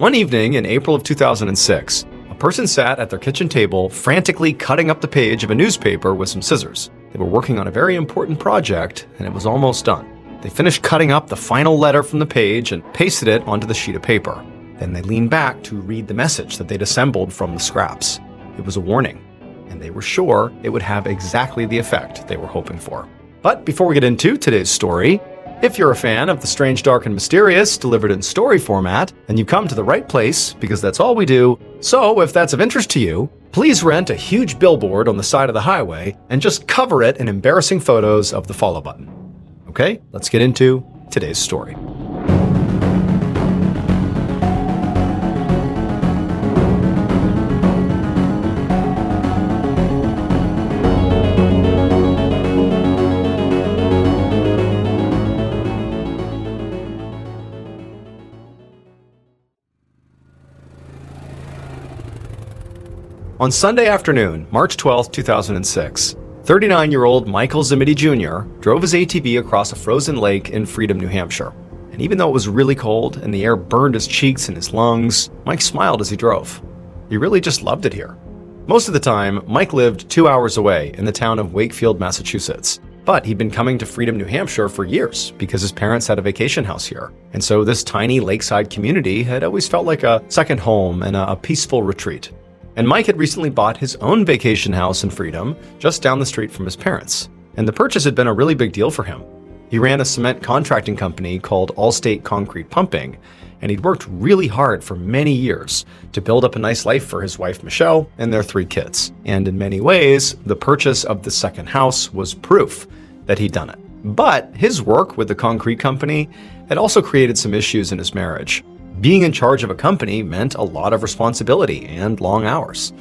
One evening in April of 2006, a person sat at their kitchen table frantically cutting up the page of a newspaper with some scissors. They were working on a very important project, and it was almost done. They finished cutting up the final letter from the page and pasted it onto the sheet of paper. Then they leaned back to read the message that they'd assembled from the scraps. It was a warning, and they were sure it would have exactly the effect they were hoping for. But before we get into today's story, if you're a fan of the strange, dark, and mysterious delivered in story format, then you've come to the right place because that's all we do. So if that's of interest to you, please rent a huge billboard on the side of the highway and just cover it in embarrassing photos of the follow button. Okay, let's get into today's story. On Sunday afternoon, March 12, 2006, 39-year-old Michael Zimity Jr. drove his ATV across a frozen lake in Freedom, New Hampshire. And even though it was really cold and the air burned his cheeks and his lungs, Mike smiled as he drove. He really just loved it here. Most of the time, Mike lived 2 hours away in the town of Wakefield, Massachusetts. But he'd been coming to Freedom, New Hampshire for years because his parents had a vacation house here. And so this tiny lakeside community had always felt like a second home and a peaceful retreat. And Mike had recently bought his own vacation house in Freedom, just down the street from his parents. And the purchase had been a really big deal for him. He ran a cement contracting company called Allstate Concrete Pumping, and he'd worked really hard for many years to build up a nice life for his wife Michelle and their 3 kids. And in many ways, the purchase of the second house was proof that he'd done it. But his work with the concrete company had also created some issues in his marriage. Being in charge of a company meant a lot of responsibility and long hours.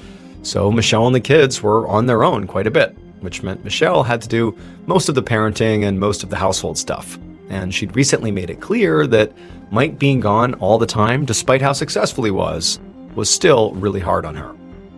So Michelle and the kids were on their own quite a bit, which meant Michelle had to do most of the parenting and most of the household stuff. And she'd recently made it clear that Mike being gone all the time, despite how successful he was still really hard on her.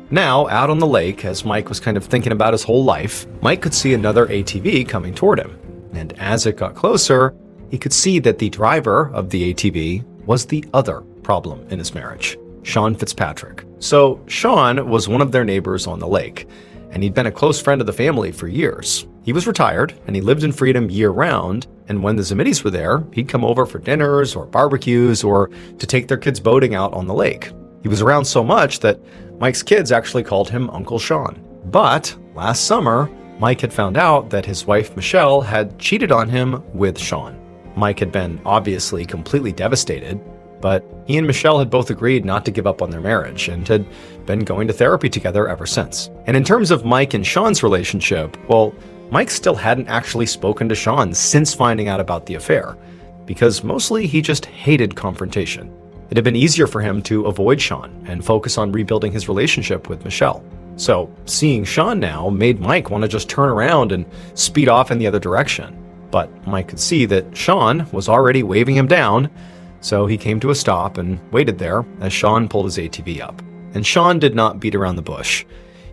Now, out on the lake, as Mike was kind of thinking about his whole life, Mike could see another ATV coming toward him. And as it got closer, he could see that the driver of the ATV was the other problem in his marriage, Sean Fitzpatrick. So Sean was one of their neighbors on the lake, and he'd been a close friend of the family for years. He was retired, and he lived in Freedom year-round, and when the Zimities were there, he'd come over for dinners or barbecues or to take their kids boating out on the lake. He was around so much that Mike's kids actually called him Uncle Sean. But last summer, Mike had found out that his wife Michelle had cheated on him with Sean. Mike had been obviously completely devastated, but he and Michelle had both agreed not to give up on their marriage and had been going to therapy together ever since. And in terms of Mike and Sean's relationship, well, Mike still hadn't actually spoken to Sean since finding out about the affair, because mostly he just hated confrontation. It had been easier for him to avoid Sean and focus on rebuilding his relationship with Michelle. So seeing Sean now made Mike want to just turn around and speed off in the other direction. But Mike could see that Sean was already waving him down, so he came to a stop and waited there as Sean pulled his ATV up. And Sean did not beat around the bush.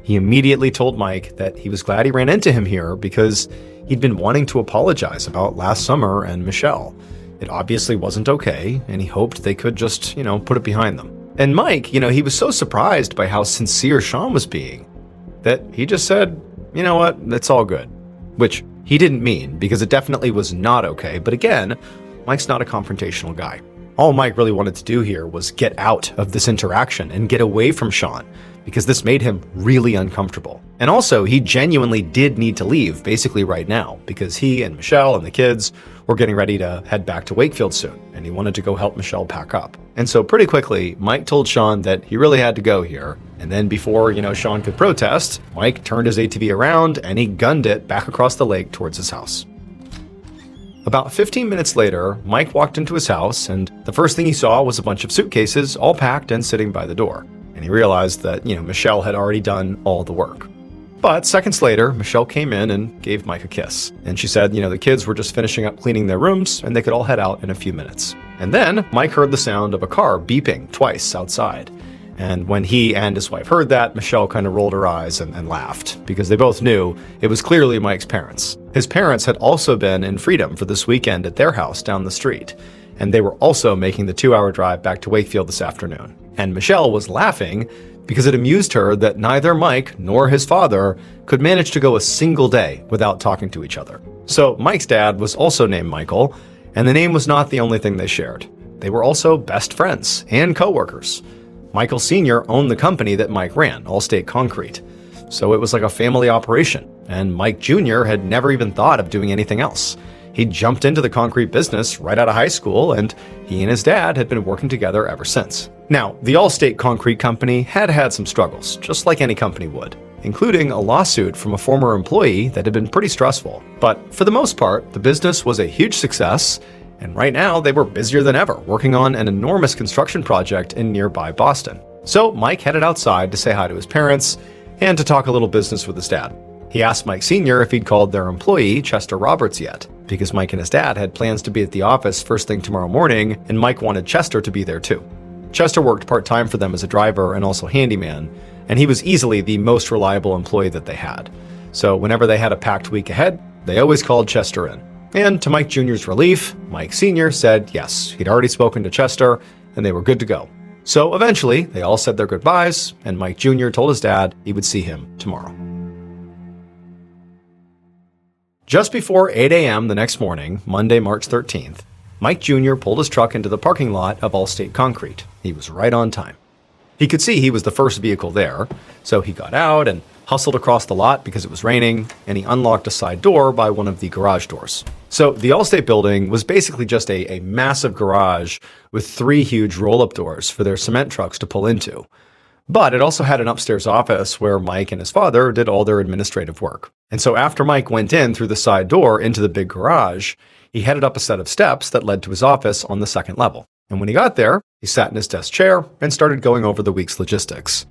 He immediately told Mike that he was glad he ran into him here because he'd been wanting to apologize about last summer and Michelle. It obviously wasn't okay, and he hoped they could just, put it behind them. And Mike, he was so surprised by how sincere Sean was being that he just said, you know what, it's all good. Which he didn't mean, because it definitely was not okay. But again, Mike's not a confrontational guy. All Mike really wanted to do here was get out of this interaction and get away from Sean, because this made him really uncomfortable. And also, he genuinely did need to leave basically right now, because he and Michelle and the kids were getting ready to head back to Wakefield soon, and he wanted to go help Michelle pack up. And so pretty quickly, Mike told Sean that he really had to go here. And then before, Sean could protest, Mike turned his ATV around and he gunned it back across the lake towards his house. About 15 minutes later, Mike walked into his house, and the first thing he saw was a bunch of suitcases all packed and sitting by the door. And he realized that, Michelle had already done all the work. But seconds later, Michelle came in and gave Mike a kiss. And she said, the kids were just finishing up cleaning their rooms and they could all head out in a few minutes. And then Mike heard the sound of a car beeping twice outside. And when he and his wife heard that, Michelle kind of rolled her eyes and laughed, because they both knew it was clearly Mike's parents. His parents had also been in Freedom for this weekend at their house down the street. and they were also making the 2-hour drive back to Wakefield this afternoon. And Michelle was laughing because it amused her that neither Mike nor his father could manage to go a single day without talking to each other. So Mike's dad was also named Michael, and the name was not the only thing they shared. They were also best friends and co-workers. Michael Sr. owned the company that Mike ran, Allstate Concrete. So it was like a family operation, and Mike Jr. had never even thought of doing anything else. He jumped into the concrete business right out of high school, and he and his dad had been working together ever since. Now, the Allstate Concrete Company had had some struggles, just like any company would, including a lawsuit from a former employee that had been pretty stressful. But for the most part, the business was a huge success, and right now they were busier than ever, working on an enormous construction project in nearby Boston. So Mike headed outside to say hi to his parents and to talk a little business with his dad. He asked Mike Sr. if he'd called their employee, Chester Roberts, yet, because Mike and his dad had plans to be at the office first thing tomorrow morning, and Mike wanted Chester to be there too. Chester worked part-time for them as a driver and also handyman, and he was easily the most reliable employee that they had. So whenever they had a packed week ahead, they always called Chester in. And to Mike Jr.'s relief, Mike Sr. said yes, he'd already spoken to Chester, and they were good to go. So eventually, they all said their goodbyes, and Mike Jr. told his dad he would see him tomorrow. Just before 8 a.m. the next morning, Monday, March 13th, Mike Jr. pulled his truck into the parking lot of Allstate Concrete. He was right on time. He could see he was the first vehicle there, so he got out and hustled across the lot because it was raining, and he unlocked a side door by one of the garage doors. So the Allstate building was basically just a massive garage with 3 huge roll-up doors for their cement trucks to pull into. But it also had an upstairs office where Mike and his father did all their administrative work. And so after Mike went in through the side door into the big garage, he headed up a set of steps that led to his office on the second level. And when he got there, he sat in his desk chair and started going over the week's logistics.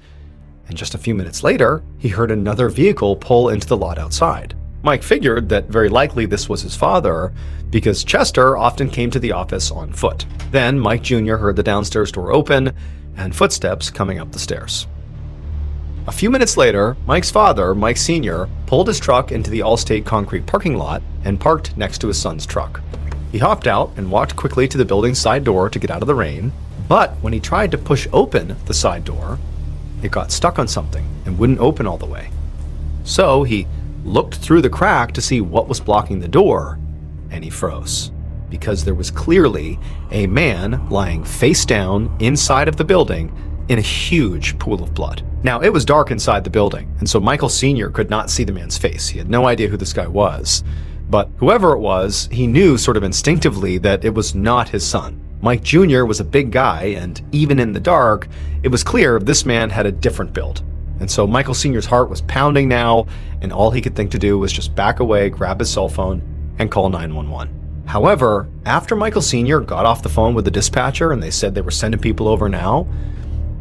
And just a few minutes later, he heard another vehicle pull into the lot outside. Mike figured that very likely this was his father, because Chester often came to the office on foot. Then Mike Jr. heard the downstairs door open and footsteps coming up the stairs. A few minutes later, Mike's father, Mike Sr., pulled his truck into the Allstate Concrete parking lot and parked next to his son's truck. He hopped out and walked quickly to the building's side door to get out of the rain, but when he tried to push open the side door, it got stuck on something and wouldn't open all the way. So he looked through the crack to see what was blocking the door, and he froze, because there was clearly a man lying face down inside of the building in a huge pool of blood. Now, it was dark inside the building, and so Michael Sr. could not see the man's face. He had no idea who this guy was. But whoever it was, he knew sort of instinctively that it was not his son. Mike Jr. was a big guy, and even in the dark, it was clear this man had a different build. And so Michael Sr.'s heart was pounding now, and all he could think to do was just back away, grab his cell phone, and call 911. However, after Michael Sr. got off the phone with the dispatcher and they said they were sending people over now,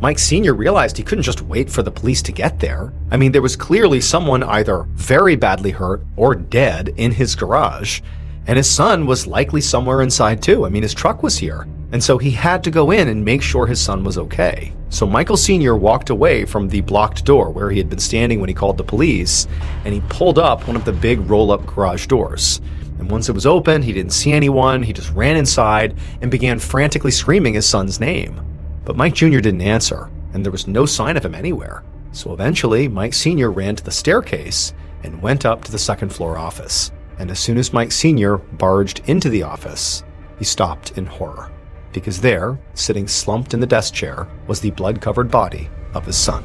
Mike Sr. realized he couldn't just wait for the police to get there. I mean, there was clearly someone either very badly hurt or dead in his garage, and his son was likely somewhere inside too. I mean, his truck was here. And so he had to go in and make sure his son was okay. So Michael Sr. walked away from the blocked door where he had been standing when he called the police, and he pulled up one of the big roll-up garage doors. And once it was open, he didn't see anyone. He just ran inside and began frantically screaming his son's name. But Mike Jr. didn't answer, and there was no sign of him anywhere. So eventually, Mike Sr. ran to the staircase and went up to the second floor office. And as soon as Mike Sr. barged into the office, he stopped in horror. Because there, sitting slumped in the desk chair, was the blood-covered body of his son.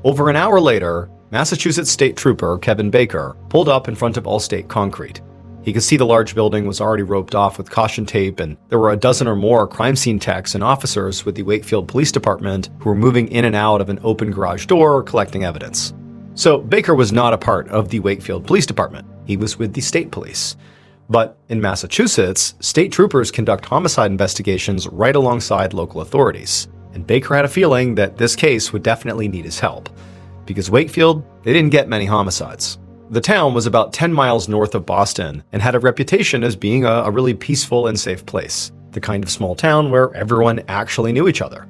Over an hour later, Massachusetts State Trooper Kevin Baker pulled up in front of Allstate Concrete. He could see the large building was already roped off with caution tape, and there were a dozen or more crime scene techs and officers with the Wakefield Police Department who were moving in and out of an open garage door collecting evidence. So Baker was not a part of the Wakefield Police Department. He was with the state police. But in Massachusetts, state troopers conduct homicide investigations right alongside local authorities. And Baker had a feeling that this case would definitely need his help, because Wakefield, they didn't get many homicides. The town was about 10 miles north of Boston and had a reputation as being a really peaceful and safe place, the kind of small town where everyone actually knew each other.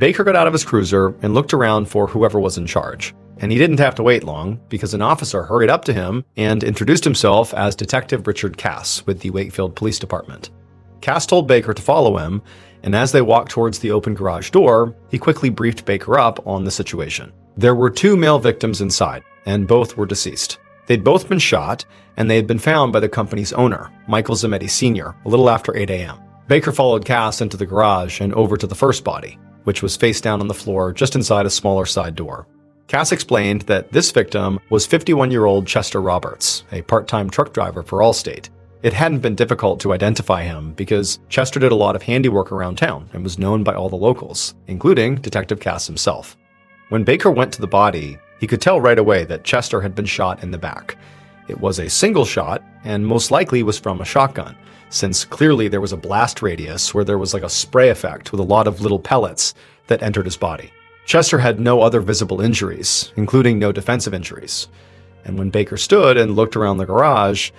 Baker got out of his cruiser and looked around for whoever was in charge. And he didn't have to wait long, because an officer hurried up to him and introduced himself as Detective Richard Cass with the Wakefield Police Department. Cass told Baker to follow him, and as they walked towards the open garage door, he quickly briefed Baker up on the situation. There were 2 male victims inside, and both were deceased. They'd both been shot, and they had been found by the company's owner, Michael Zimetti Sr., a little after 8 a.m. Baker followed Cass into the garage and over to the first body, which was face down on the floor just inside a smaller side door. Cass explained that this victim was 51-year-old Chester Roberts, a part-time truck driver for Allstate. It hadn't been difficult to identify him because Chester did a lot of handiwork around town and was known by all the locals, including Detective Cass himself. When Baker went to the body, he could tell right away that Chester had been shot in the back. It was a single shot and most likely was from a shotgun, since clearly there was a blast radius where there was like a spray effect with a lot of little pellets that entered his body. Chester had no other visible injuries, including no defensive injuries. And when Baker stood and looked around the garage,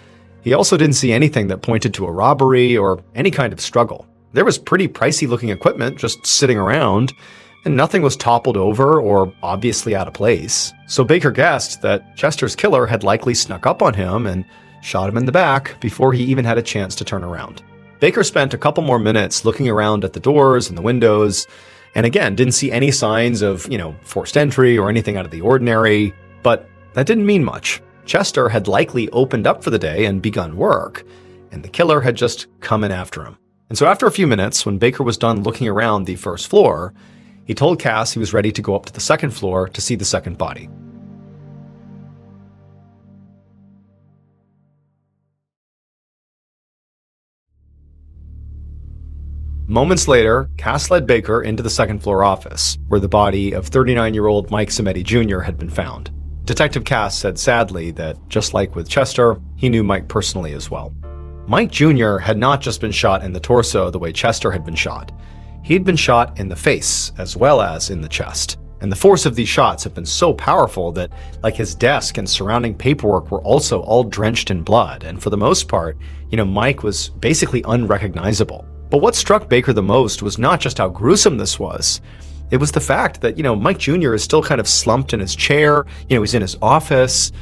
he also didn't see anything that pointed to a robbery or any kind of struggle. There was pretty pricey looking equipment just sitting around, and nothing was toppled over or obviously out of place. So Baker guessed that Chester's killer had likely snuck up on him and shot him in the back before he even had a chance to turn around. Baker spent a couple more minutes looking around at the doors and the windows, and again, didn't see any signs of, forced entry or anything out of the ordinary, but that didn't mean much. Chester had likely opened up for the day and begun work, and the killer had just come in after him. And so after a few minutes, when Baker was done looking around the first floor, he told Cass he was ready to go up to the second floor to see the second body. Moments later, Cass led Baker into the second floor office, where the body of 39-year-old Mike Zimetti Jr. had been found. Detective Cass said sadly that, just like with Chester, he knew Mike personally as well. Mike Jr. had not just been shot in the torso the way Chester had been shot. He'd been shot in the face as well as in the chest. And the force of these shots had been so powerful that, like, his desk and surrounding paperwork were also all drenched in blood. And for the most part, Mike was basically unrecognizable. But what struck Baker the most was not just how gruesome this was. It was the fact that, Mike Jr. is still kind of slumped in his chair. He's in his office.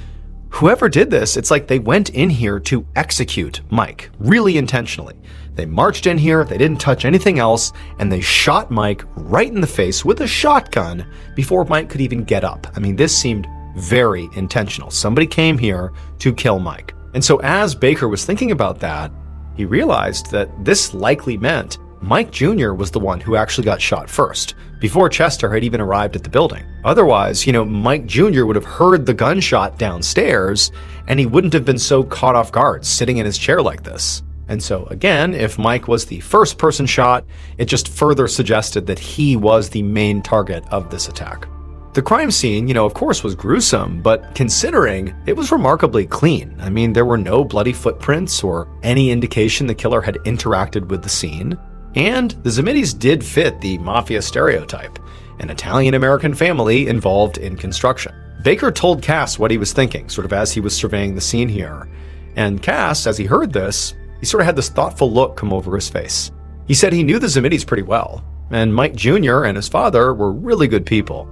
Whoever did this, it's like they went in here to execute Mike, really intentionally. They marched in here, they didn't touch anything else, and they shot Mike right in the face with a shotgun before Mike could even get up. I mean, this seemed very intentional. Somebody came here to kill Mike. And so as Baker was thinking about that, he realized that this likely meant Mike Jr. was the one who actually got shot first, before Chester had even arrived at the building. Otherwise, Mike Jr. would have heard the gunshot downstairs, and he wouldn't have been so caught off guard sitting in his chair like this. And so again, if Mike was the first person shot, it just further suggested that he was the main target of this attack. The crime scene, of course was gruesome, but considering it was remarkably clean. I mean, there were no bloody footprints or any indication the killer had interacted with the scene. And the Zimettis did fit the mafia stereotype, an Italian-American family involved in construction. Baker told Cass what he was thinking, sort of as he was surveying the scene here. And Cass, as he heard this, he sort of had this thoughtful look come over his face. He said he knew the Zimettis pretty well, and Mike Jr. and his father were really good people.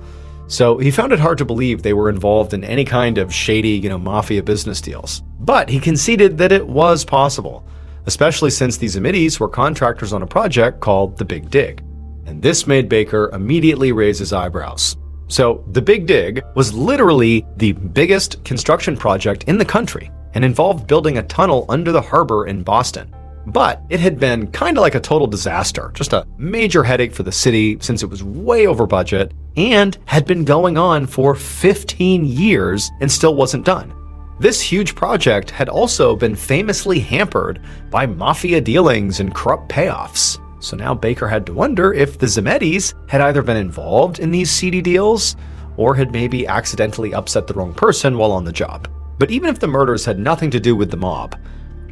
So he found it hard to believe they were involved in any kind of shady, mafia business deals. But he conceded that it was possible, especially since the Zimettis were contractors on a project called The Big Dig. And this made Baker immediately raise his eyebrows. So The Big Dig was literally the biggest construction project in the country and involved building a tunnel under the harbor in Boston. But it had been kind of like a total disaster, just a major headache for the city since it was way over budget and had been going on for 15 years and still wasn't done. This huge project had also been famously hampered by mafia dealings and corrupt payoffs. So now Baker had to wonder if the Zimettis had either been involved in these seedy deals or had maybe accidentally upset the wrong person while on the job. But even if the murders had nothing to do with the mob,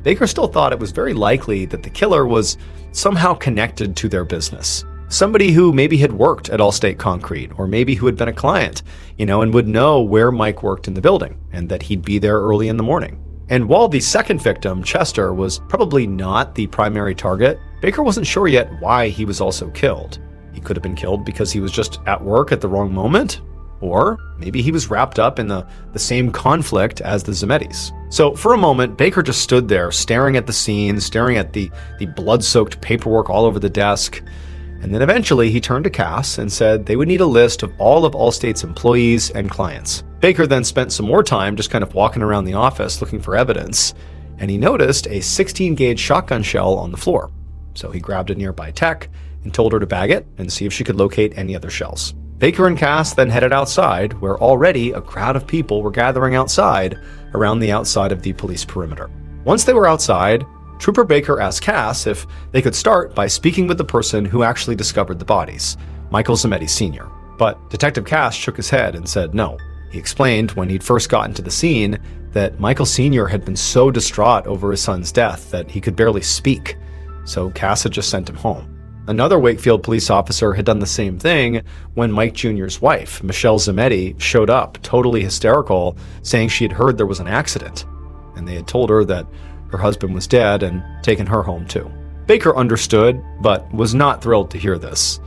Baker still thought it was very likely that the killer was somehow connected to their business. Somebody who maybe had worked at Allstate Concrete, or maybe who had been a client, and would know where Mike worked in the building, and that he'd be there early in the morning. And while the second victim, Chester, was probably not the primary target, Baker wasn't sure yet why he was also killed. He could have been killed because he was just at work at the wrong moment, or maybe he was wrapped up in the same conflict as the Zemedis. So for a moment, Baker just stood there staring at the scene, staring at the blood-soaked paperwork all over the desk. And then eventually he turned to Cass and said they would need a list of all of Allstate's employees and clients. Baker then spent some more time just kind of walking around the office looking for evidence, and he noticed a 16-gauge shotgun shell on the floor. So he grabbed a nearby tech and told her to bag it and see if she could locate any other shells. Baker and Cass then headed outside, where already a crowd of people were gathering outside around the outside of the police perimeter. Once they were outside, Trooper Baker asked Cass if they could start by speaking with the person who actually discovered the bodies, Michael Zemedi Sr. But Detective Cass shook his head and said no. He explained when he'd first gotten to the scene that Michael Sr. had been so distraught over his son's death that he could barely speak, so Cass had just sent him home. Another Wakefield police officer had done the same thing when Mike Jr.'s wife, Michelle Zemedi, showed up, totally hysterical, saying she had heard there was an accident, and they had told her that her husband was dead and taken her home too. Baker understood, but was not thrilled to hear this.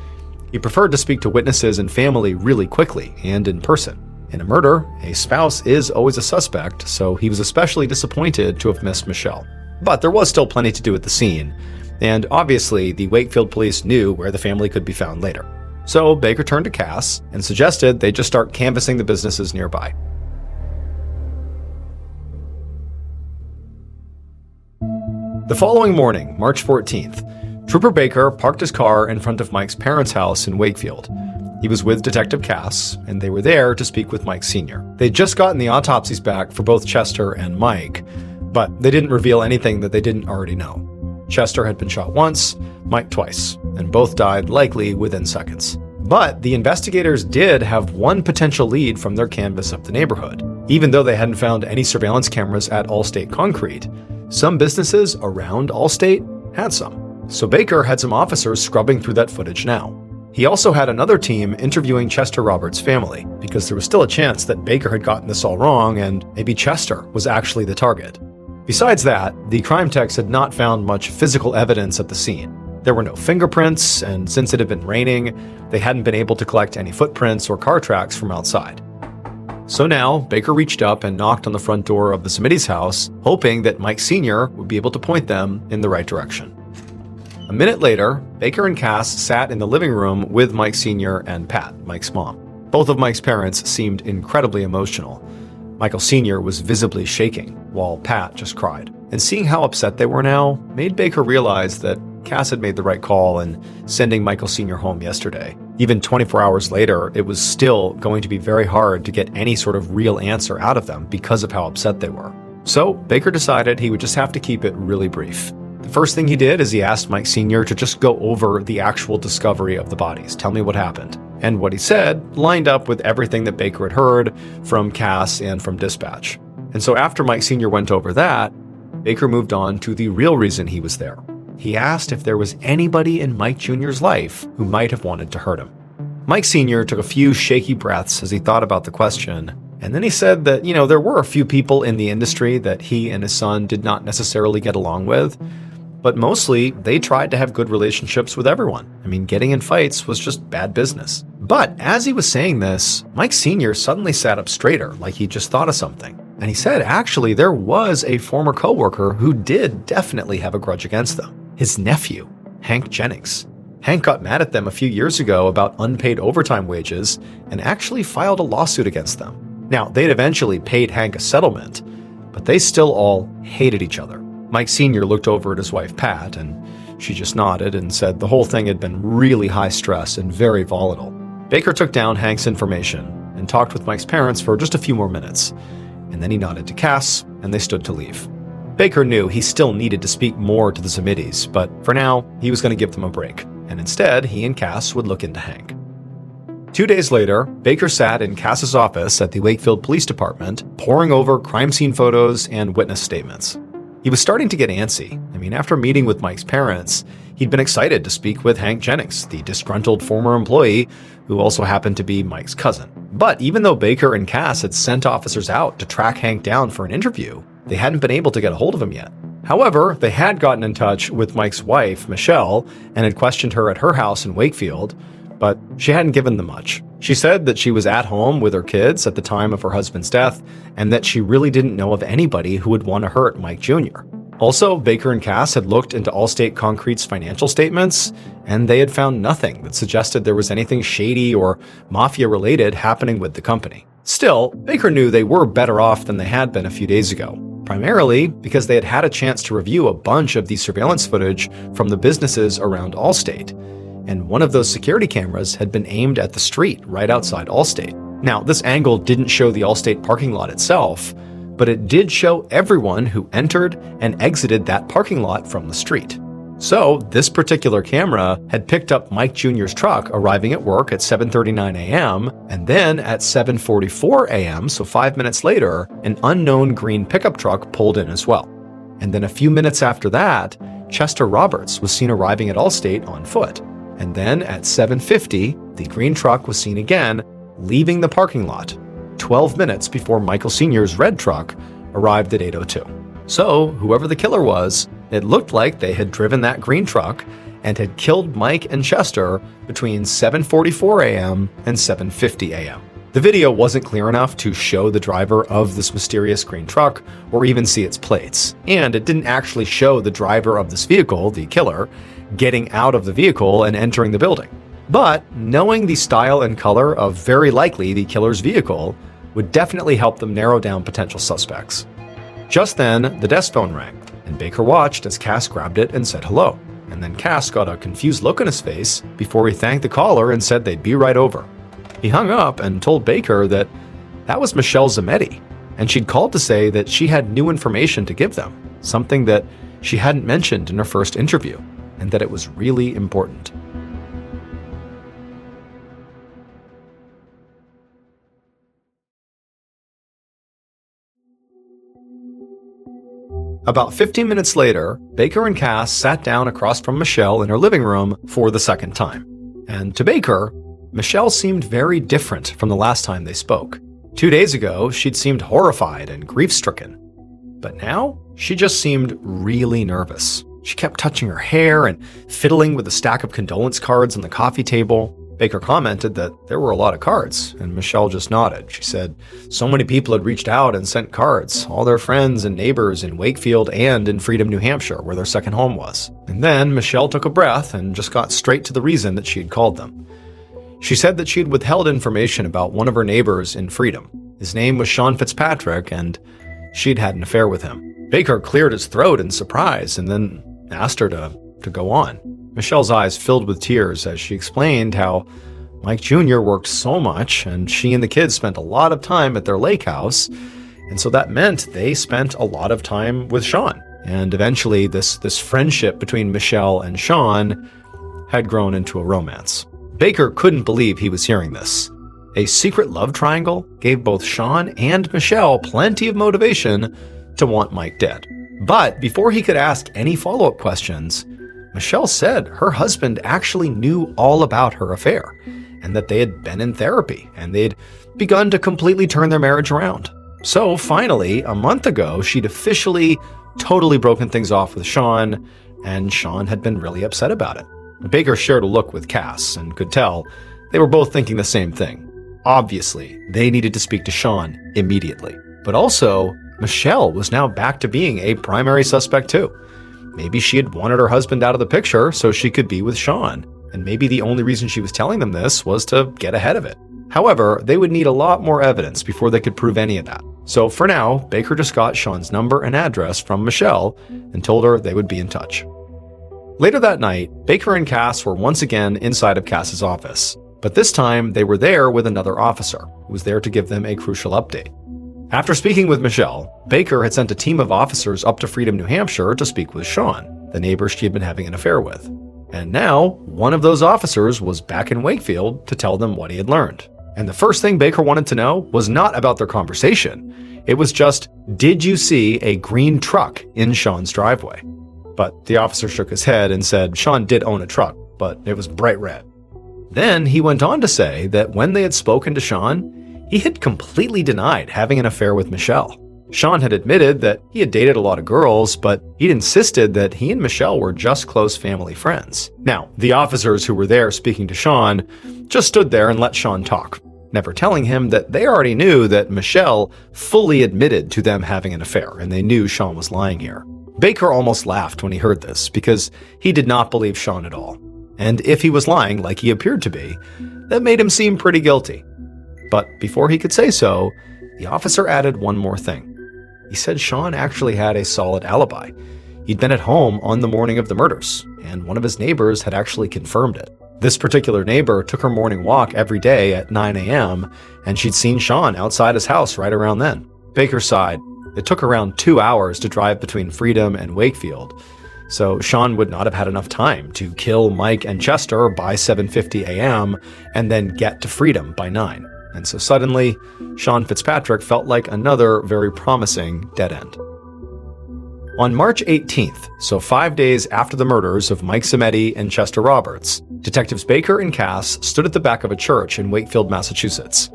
He preferred to speak to witnesses and family really quickly and in person. In a murder, a spouse is always a suspect, so he was especially disappointed to have missed Michelle. But there was still plenty to do at the scene, and obviously the Wakefield police knew where the family could be found later. So Baker turned to Cass and suggested they just start canvassing the businesses nearby. The following morning, March 14th, Trooper Baker parked his car in front of Mike's parents' house in Wakefield. He was with Detective Cass, and they were there to speak with Mike Sr. They'd just gotten the autopsies back for both Chester and Mike, but they didn't reveal anything that they didn't already know. Chester had been shot once, Mike twice, and both died likely within seconds. But the investigators did have one potential lead from their canvass of the neighborhood. Even though they hadn't found any surveillance cameras at Allstate Concrete, some businesses around Allstate had some. So Baker had some officers scrubbing through that footage now. He also had another team interviewing Chester Roberts' family, because there was still a chance that Baker had gotten this all wrong and maybe Chester was actually the target. Besides that, the crime techs had not found much physical evidence at the scene. There were no fingerprints, and since it had been raining, they hadn't been able to collect any footprints or car tracks from outside. So now, Baker reached up and knocked on the front door of the Zemedi's house, hoping that Mike Sr. would be able to point them in the right direction. A minute later, Baker and Cass sat in the living room with Mike Sr. and Pat, Mike's mom. Both of Mike's parents seemed incredibly emotional. Michael Sr. was visibly shaking, while Pat just cried. And seeing how upset they were now made Baker realize that Cass had made the right call in sending Michael Sr. home yesterday. Even 24 hours later, it was still going to be very hard to get any sort of real answer out of them because of how upset they were. So Baker decided he would just have to keep it really brief. The first thing he did is he asked Mike Sr. to just go over the actual discovery of the bodies. Tell me what happened. And what he said lined up with everything that Baker had heard from Cass and from dispatch. And so after Mike Sr. went over that, Baker moved on to the real reason he was there. He asked if there was anybody in Mike Jr.'s life who might have wanted to hurt him. Mike Sr. took a few shaky breaths as he thought about the question, and then he said that, there were a few people in the industry that he and his son did not necessarily get along with, but mostly they tried to have good relationships with everyone. Getting in fights was just bad business. But as he was saying this, Mike Sr. suddenly sat up straighter, like he just thought of something. And he said, actually, there was a former coworker who did definitely have a grudge against them. His nephew, Hank Jennings. Hank got mad at them a few years ago about unpaid overtime wages and actually filed a lawsuit against them. Now, they'd eventually paid Hank a settlement, but they still all hated each other. Mike Sr. looked over at his wife, Pat, and she just nodded and said the whole thing had been really high stress and very volatile. Baker took down Hank's information and talked with Mike's parents for just a few more minutes, and then he nodded to Cass, and they stood to leave. Baker knew he still needed to speak more to the Zemedis, but for now, he was going to give them a break, and instead, he and Cass would look into Hank. 2 days later, Baker sat in Cass's office at the Wakefield Police Department, poring over crime scene photos and witness statements. He was starting to get antsy. After meeting with Mike's parents, he'd been excited to speak with Hank Jennings, the disgruntled former employee who also happened to be Mike's cousin. But even though Baker and Cass had sent officers out to track Hank down for an interview, they hadn't been able to get a hold of him yet. However, they had gotten in touch with Mike's wife, Michelle, and had questioned her at her house in Wakefield, but she hadn't given them much. She said that she was at home with her kids at the time of her husband's death, and that she really didn't know of anybody who would want to hurt Mike Jr. Also, Baker and Cass had looked into Allstate Concrete's financial statements, and they had found nothing that suggested there was anything shady or mafia-related happening with the company. Still, Baker knew they were better off than they had been a few days ago, primarily because they had had a chance to review a bunch of the surveillance footage from the businesses around Allstate, and one of those security cameras had been aimed at the street right outside Allstate. Now, this angle didn't show the Allstate parking lot itself, but it did show everyone who entered and exited that parking lot from the street. So, this particular camera had picked up Mike Jr.'s truck arriving at work at 7:39 a.m., and then at 7:44 a.m., so 5 minutes later, an unknown green pickup truck pulled in as well. And then a few minutes after that, Chester Roberts was seen arriving at Allstate on foot. And then at 7:50, the green truck was seen again, leaving the parking lot, 12 minutes before Michael Sr.'s red truck arrived at 8:02. So, whoever the killer was, it looked like they had driven that green truck and had killed Mike and Chester between 7:44 a.m. and 7:50 a.m. The video wasn't clear enough to show the driver of this mysterious green truck or even see its plates, and it didn't actually show the driver of this vehicle, the killer, getting out of the vehicle and entering the building. But knowing the style and color of very likely the killer's vehicle would definitely help them narrow down potential suspects. Just then, the desk phone rang, and Baker watched as Cass grabbed it and said hello. And then Cass got a confused look on his face before he thanked the caller and said they'd be right over. He hung up and told Baker that was Michelle Zametti, and she'd called to say that she had new information to give them, something that she hadn't mentioned in her first interview, and that it was really important. About 15 minutes later, Baker and Cass sat down across from Michelle in her living room for the second time. And to Baker, Michelle seemed very different from the last time they spoke. 2 days ago, she'd seemed horrified and grief-stricken. But now, she just seemed really nervous. She kept touching her hair and fiddling with a stack of condolence cards on the coffee table. Baker commented that there were a lot of cards, and Michelle just nodded. She said so many people had reached out and sent cards, all their friends and neighbors in Wakefield and in Freedom, New Hampshire, where their second home was. And then Michelle took a breath and just got straight to the reason that she had called them. She said that she had withheld information about one of her neighbors in Freedom. His name was Sean Fitzpatrick, and she'd had an affair with him. Baker cleared his throat in surprise and then asked her to go on. Michelle's eyes filled with tears as she explained how Mike Jr. worked so much, and she and the kids spent a lot of time at their lake house, and so that meant they spent a lot of time with Sean. And eventually this friendship between Michelle and Sean had grown into a romance. Baker couldn't believe he was hearing this. A secret love triangle gave both Sean and Michelle plenty of motivation to want Mike dead. But before he could ask any follow-up questions, Michelle said her husband actually knew all about her affair, and that they had been in therapy, and they'd begun to completely turn their marriage around. So finally, a month ago, she'd officially totally broken things off with Sean, and Sean had been really upset about it. Baker shared a look with Cass and could tell they were both thinking the same thing. Obviously, they needed to speak to Sean immediately. But also, Michelle was now back to being a primary suspect too. Maybe she had wanted her husband out of the picture so she could be with Sean, and maybe the only reason she was telling them this was to get ahead of it. However, they would need a lot more evidence before they could prove any of that. So for now, Baker just got Sean's number and address from Michelle and told her they would be in touch. Later that night, Baker and Cass were once again inside of Cass's office, but this time they were there with another officer who was there to give them a crucial update. After speaking with Michelle, Baker had sent a team of officers up to Freedom, New Hampshire to speak with Sean, the neighbor she had been having an affair with. And now, one of those officers was back in Wakefield to tell them what he had learned. And the first thing Baker wanted to know was not about their conversation. It was just, did you see a green truck in Sean's driveway? But the officer shook his head and said Sean did own a truck, but it was bright red. Then he went on to say that when they had spoken to Sean, he had completely denied having an affair with Michelle. Sean had admitted that he had dated a lot of girls, but he'd insisted that he and Michelle were just close family friends. Now, the officers who were there speaking to Sean just stood there and let Sean talk, never telling him that they already knew that Michelle fully admitted to them having an affair, and they knew Sean was lying here. Baker almost laughed when he heard this because he did not believe Sean at all. And if he was lying like he appeared to be, that made him seem pretty guilty. But before he could say so, the officer added one more thing. He said Sean actually had a solid alibi. He'd been at home on the morning of the murders, and one of his neighbors had actually confirmed it. This particular neighbor took her morning walk every day at 9 a.m., and she'd seen Sean outside his house right around then. Baker sighed. It took around 2 hours to drive between Freedom and Wakefield, so Sean would not have had enough time to kill Mike and Chester by 7:50 a.m. and then get to Freedom by 9. And so suddenly, Sean Fitzpatrick felt like another very promising dead end. On March 18th, so 5 days after the murders of Mike Zimetti and Chester Roberts, Detectives Baker and Cass stood at the back of a church in Wakefield, Massachusetts.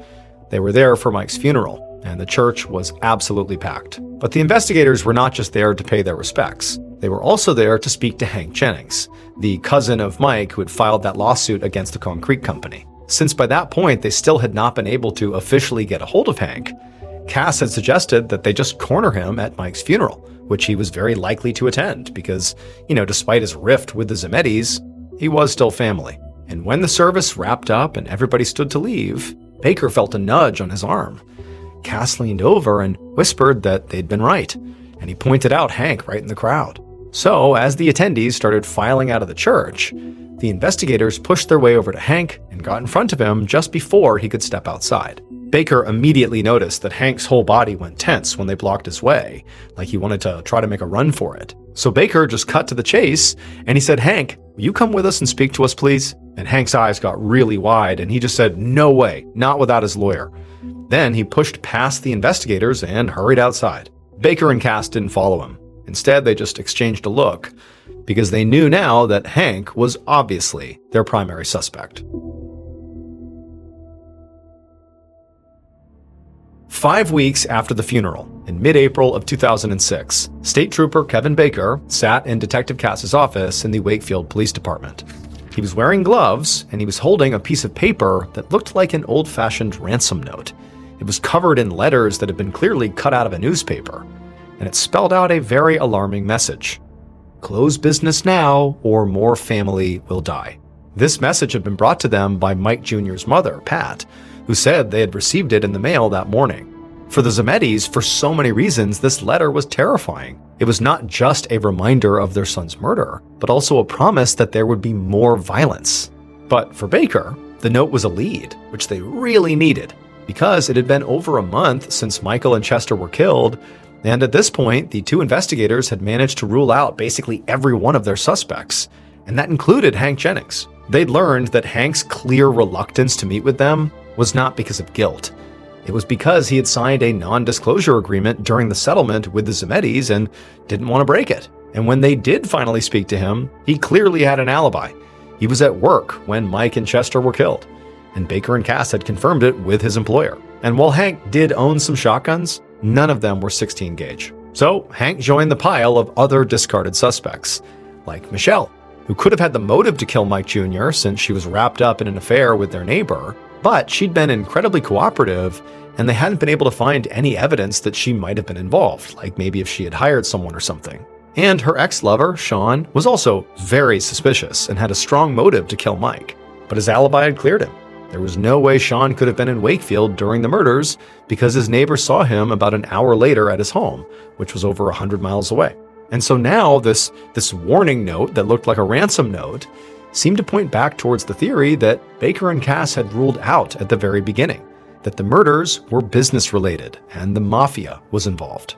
They were there for Mike's funeral, and the church was absolutely packed. But the investigators were not just there to pay their respects. They were also there to speak to Hank Jennings, the cousin of Mike who had filed that lawsuit against the concrete company. Since by that point they still had not been able to officially get a hold of Hank, Cass had suggested that they just corner him at Mike's funeral, which he was very likely to attend because, despite his rift with the Zimettis, he was still family. And when the service wrapped up and everybody stood to leave, Baker felt a nudge on his arm. Cass leaned over and whispered that they'd been right, and he pointed out Hank right in the crowd. So, as the attendees started filing out of the church, the investigators pushed their way over to Hank and got in front of him just before he could step outside. Baker immediately noticed that Hank's whole body went tense when they blocked his way, like he wanted to try to make a run for it. So Baker just cut to the chase, and he said, "Hank, will you come with us and speak to us, please?" And Hank's eyes got really wide, and he just said, "No way, not without his lawyer." Then he pushed past the investigators and hurried outside. Baker and Cass didn't follow him. Instead, they just exchanged a look, because they knew now that Hank was obviously their primary suspect. 5 weeks after the funeral, in mid-April of 2006, State Trooper Kevin Baker sat in Detective Cass's office in the Wakefield Police Department. He was wearing gloves, and he was holding a piece of paper that looked like an old-fashioned ransom note. It was covered in letters that had been clearly cut out of a newspaper, and it spelled out a very alarming message. "Close business now, or more family will die." This message had been brought to them by Mike Jr.'s mother, Pat, who said they had received it in the mail that morning. For the Zimettis, for so many reasons, this letter was terrifying. It was not just a reminder of their son's murder, but also a promise that there would be more violence. But for Baker, the note was a lead, which they really needed, because it had been over a month since Michael and Chester were killed, and at this point, the two investigators had managed to rule out basically every one of their suspects, and that included Hank Jennings. They'd learned that Hank's clear reluctance to meet with them was not because of guilt. It was because he had signed a non-disclosure agreement during the settlement with the Zimettis and didn't want to break it. And when they did finally speak to him, he clearly had an alibi. He was at work when Mike and Chester were killed, and Baker and Cass had confirmed it with his employer. And while Hank did own some shotguns, none of them were 16 gauge. So Hank joined the pile of other discarded suspects, like Michelle, who could have had the motive to kill Mike Jr. since she was wrapped up in an affair with their neighbor, but she'd been incredibly cooperative, and they hadn't been able to find any evidence that she might have been involved, like maybe if she had hired someone or something. And her ex-lover, Sean, was also very suspicious and had a strong motive to kill Mike, but his alibi had cleared him. There was no way Sean could have been in Wakefield during the murders because his neighbor saw him about an hour later at his home, which was over 100 miles away. And so now this warning note that looked like a ransom note seemed to point back towards the theory that Baker and Cass had ruled out at the very beginning, that the murders were business-related and the mafia was involved.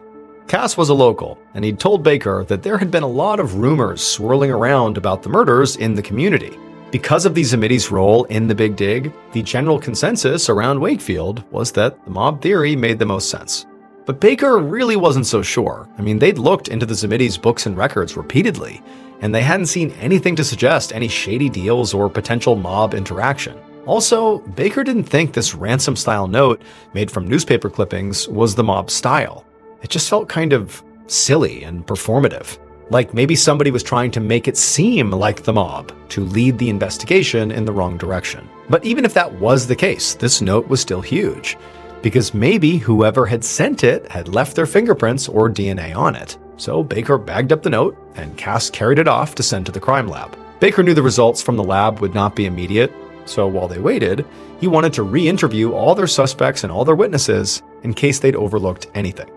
Cass was a local, and he'd told Baker that there had been a lot of rumors swirling around about the murders in the community. Because of the Zimettis' role in the Big Dig, the general consensus around Wakefield was that the mob theory made the most sense. But Baker really wasn't so sure. I mean, they'd looked into the Zimettis' books and records repeatedly, and they hadn't seen anything to suggest any shady deals or potential mob interaction. Also, Baker didn't think this ransom-style note made from newspaper clippings was the mob style. It just felt kind of silly and performative. Like maybe somebody was trying to make it seem like the mob to lead the investigation in the wrong direction. But even if that was the case, this note was still huge, because maybe whoever had sent it had left their fingerprints or DNA on it. So Baker bagged up the note, and Cass carried it off to send to the crime lab. Baker knew the results from the lab would not be immediate, so while they waited, he wanted to re-interview all their suspects and all their witnesses in case they'd overlooked anything.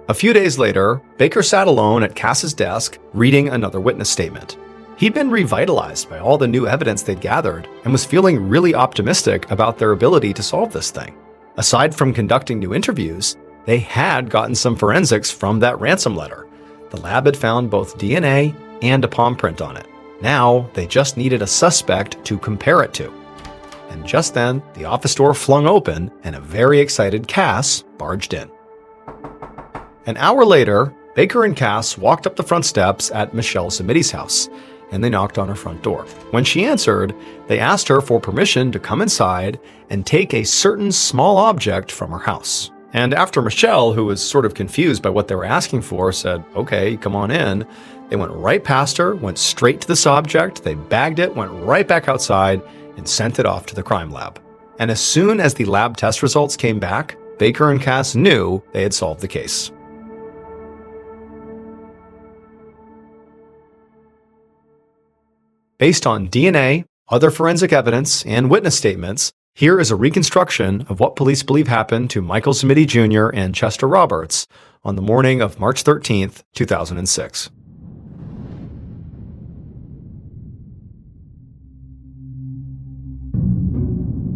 A few days later, Baker sat alone at Cass's desk, reading another witness statement. He'd been revitalized by all the new evidence they'd gathered and was feeling really optimistic about their ability to solve this thing. Aside from conducting new interviews, they had gotten some forensics from that ransom letter. The lab had found both DNA and a palm print on it. Now, they just needed a suspect to compare it to. And just then, the office door flung open and a very excited Cass barged in. An hour later, Baker and Cass walked up the front steps at Michelle Zamidi's house, and they knocked on her front door. When she answered, they asked her for permission to come inside and take a certain small object from her house. And after Michelle, who was sort of confused by what they were asking for, said, "Okay, come on in," they went right past her, went straight to this object, they bagged it, went right back outside, and sent it off to the crime lab. And as soon as the lab test results came back, Baker and Cass knew they had solved the case. Based on DNA, other forensic evidence, and witness statements, here is a reconstruction of what police believe happened to Michael Zamidi Jr. and Chester Roberts on the morning of March 13th, 2006.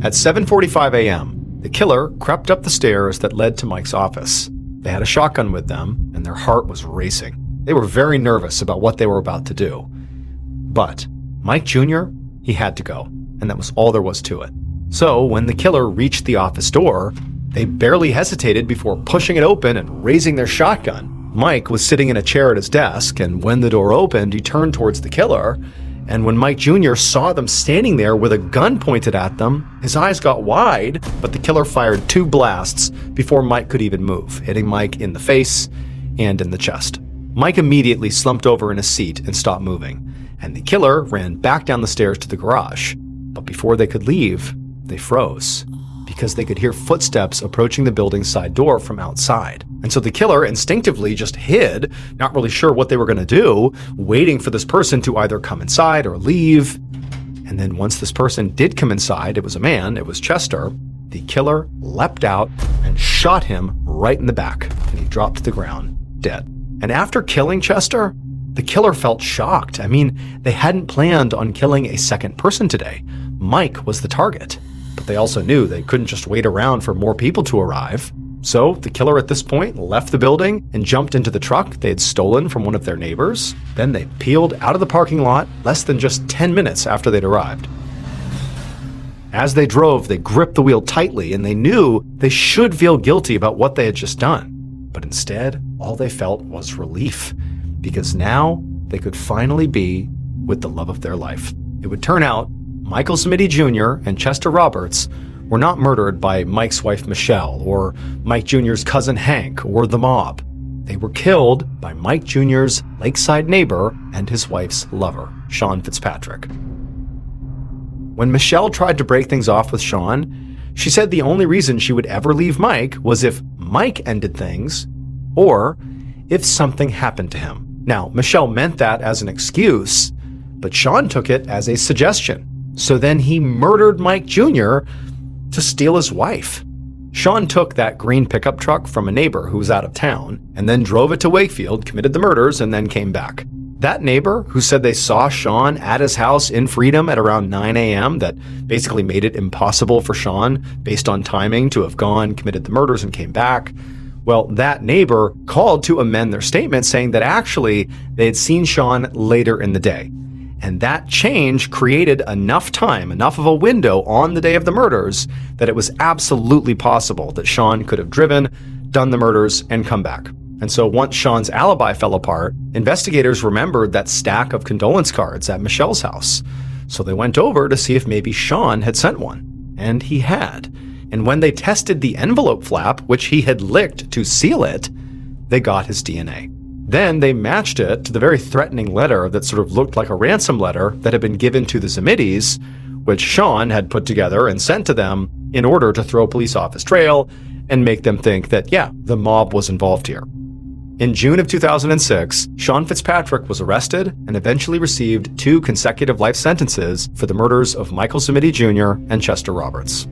At 7:45 a.m., the killer crept up the stairs that led to Mike's office. They had a shotgun with them, and their heart was racing. They were very nervous about what they were about to do. But Mike Jr., he had to go, and that was all there was to it. So when the killer reached the office door, they barely hesitated before pushing it open and raising their shotgun. Mike was sitting in a chair at his desk, and when the door opened, he turned towards the killer, and when Mike Jr. saw them standing there with a gun pointed at them, his eyes got wide, but the killer fired 2 blasts before Mike could even move, hitting Mike in the face and in the chest. Mike immediately slumped over in his seat and stopped moving, and the killer ran back down the stairs to the garage. But before they could leave, they froze, because they could hear footsteps approaching the building's side door from outside. And so the killer instinctively just hid, not really sure what they were going to do, waiting for this person to either come inside or leave. And then once this person did come inside, it was a man, it was Chester, the killer leapt out and shot him right in the back, and he dropped to the ground, dead. And after killing Chester, the killer felt shocked. I mean, they hadn't planned on killing a second person today. Mike was the target. But they also knew they couldn't just wait around for more people to arrive. So the killer at this point left the building and jumped into the truck they had stolen from one of their neighbors. Then they peeled out of the parking lot less than just 10 minutes after they'd arrived. As they drove, they gripped the wheel tightly, and they knew they should feel guilty about what they had just done. But instead, all they felt was relief, because now they could finally be with the love of their life. It would turn out Michael Zamidi Jr. and Chester Roberts were not murdered by Mike's wife Michelle, or Mike Jr.'s cousin Hank, or the mob. They were killed by Mike Jr.'s lakeside neighbor and his wife's lover, Sean Fitzpatrick. When Michelle tried to break things off with Sean, she said the only reason she would ever leave Mike was if Mike ended things, or if something happened to him. Now, Michelle meant that as an excuse, but Sean took it as a suggestion. So then he murdered Mike Jr. to steal his wife. Sean took that green pickup truck from a neighbor who was out of town, and then drove it to Wakefield, committed the murders, and then came back. That neighbor, who said they saw Sean at his house in Freedom at around 9 a.m., that basically made it impossible for Sean, based on timing, to have gone, committed the murders, and came back. Well, that neighbor called to amend their statement, saying that actually they had seen Sean later in the day. And that change created enough time, enough of a window on the day of the murders, that it was absolutely possible that Sean could have driven, done the murders, and come back. And so once Sean's alibi fell apart, investigators remembered that stack of condolence cards at Michelle's house. So they went over to see if maybe Sean had sent one. And he had. And when they tested the envelope flap, which he had licked to seal it, they got his DNA. Then they matched it to the very threatening letter that sort of looked like a ransom letter that had been given to the Zamidis, which Sean had put together and sent to them in order to throw police off his trail and make them think that, yeah, the mob was involved here. In June of 2006, Sean Fitzpatrick was arrested and eventually received 2 consecutive life sentences for the murders of Michael Zamidi Jr. and Chester Roberts.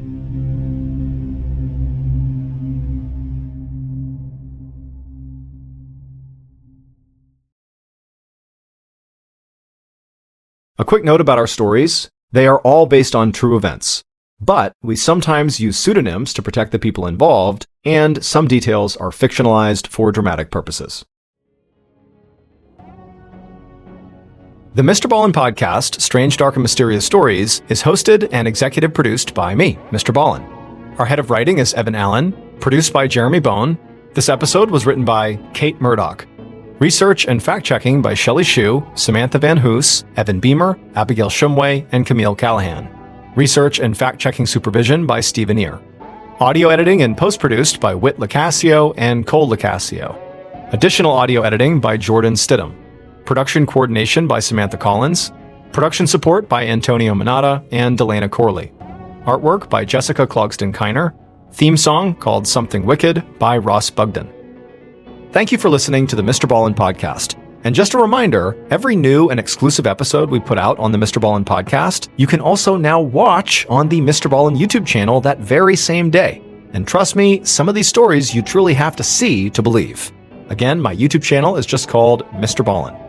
A quick note about our stories. They are all based on true events, but we sometimes use pseudonyms to protect the people involved, and some details are fictionalized for dramatic purposes. The Mr. Ballen podcast, Strange, Dark, and Mysterious Stories, is hosted and executive produced by me, Mr. Ballen. Our head of writing is Evan Allen, produced by Jeremy Bone. This episode was written by Kate Murdoch. Research and fact-checking by Shelley Shue, Samantha Van Hoos, Evan Beamer, Abigail Shumway, and Camille Callahan. Research and fact-checking supervision by Stephen Ear. Audio editing and post-produced by Whit Lacasio and Cole Lacasio. Additional audio editing by Jordan Stidham. Production coordination by Samantha Collins. Production support by Antonio Manata and Delana Corley. Artwork by Jessica Clogston-Kiner. Theme song called Something Wicked by Ross Bugden. Thank you for listening to the Mr. Ballen podcast. And just a reminder, every new and exclusive episode we put out on the Mr. Ballen podcast, you can also now watch on the Mr. Ballen YouTube channel that very same day. And trust me, some of these stories you truly have to see to believe. Again, my YouTube channel is just called Mr. Ballen.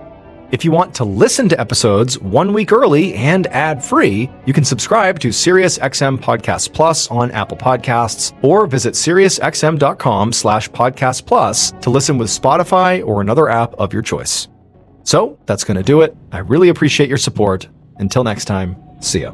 If you want to listen to episodes 1 week early and ad-free, you can subscribe to SiriusXM Podcast Plus on Apple Podcasts or visit SiriusXM.com/Podcast Plus to listen with Spotify or another app of your choice. So that's going to do it. I really appreciate your support. Until next time, see ya.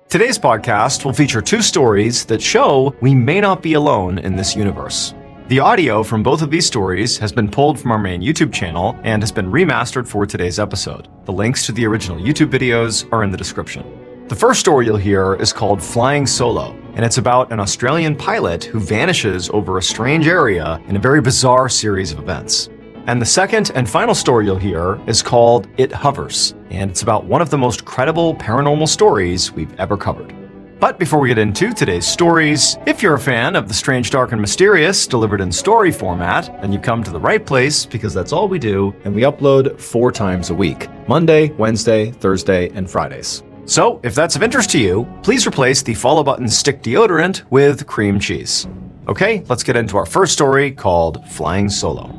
Today's podcast will feature 2 stories that show we may not be alone in this universe. The audio from both of these stories has been pulled from our main YouTube channel and has been remastered for today's episode. The links to the original YouTube videos are in the description. The first story you'll hear is called Flying Solo, and it's about an Australian pilot who vanishes over a strange area in a very bizarre series of events. And the second and final story you'll hear is called It Hovers, and it's about one of the most credible paranormal stories we've ever covered. But before we get into today's stories, if you're a fan of the strange, dark, and mysterious delivered in story format, then you've come to the right place because that's all we do, and we upload 4 times a week: Monday, Wednesday, Thursday, and Fridays. So if that's of interest to you, please replace the follow button stick deodorant with cream cheese. Okay, let's get into our first story called Flying Solo.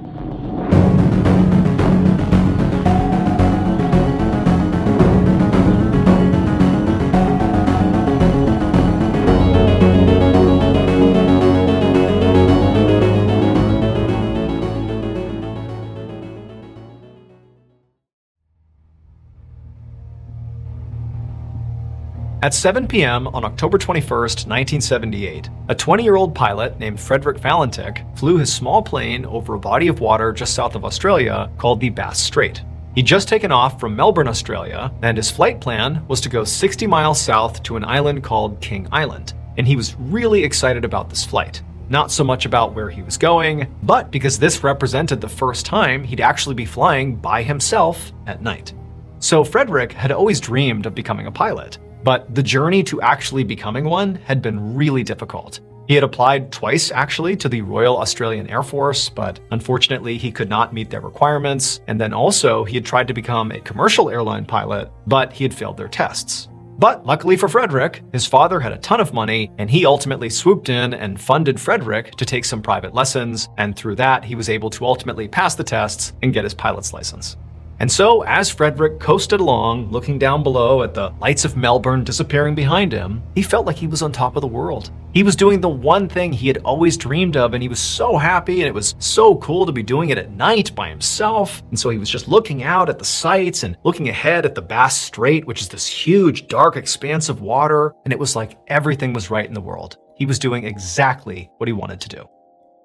At 7 p.m. on October 21st, 1978, a 20-year-old pilot named Frederick Valentik flew his small plane over a body of water just south of Australia called the Bass Strait. He'd just taken off from Melbourne, Australia, and his flight plan was to go 60 miles south to an island called King Island, and he was really excited about this flight. Not so much about where he was going, but because this represented the first time he'd actually be flying by himself at night. So Frederick had always dreamed of becoming a pilot, but the journey to actually becoming one had been really difficult. He had applied twice actually to the Royal Australian Air Force, but unfortunately he could not meet their requirements. And then also he had tried to become a commercial airline pilot, but he had failed their tests. But luckily for Frederick, his father had a ton of money, and he ultimately swooped in and funded Frederick to take some private lessons, and through that he was able to ultimately pass the tests and get his pilot's license. And so, as Frederick coasted along, looking down below at the lights of Melbourne disappearing behind him, he felt like he was on top of the world. He was doing the one thing he had always dreamed of, and he was so happy, and it was so cool to be doing it at night by himself. And so he was just looking out at the sights and looking ahead at the Bass Strait, which is this huge, dark expanse of water, and it was like everything was right in the world. he was doing exactly what he wanted to do.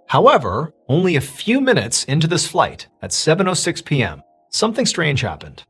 However, only a few minutes into this flight, at 7:06 p.m., something strange happened.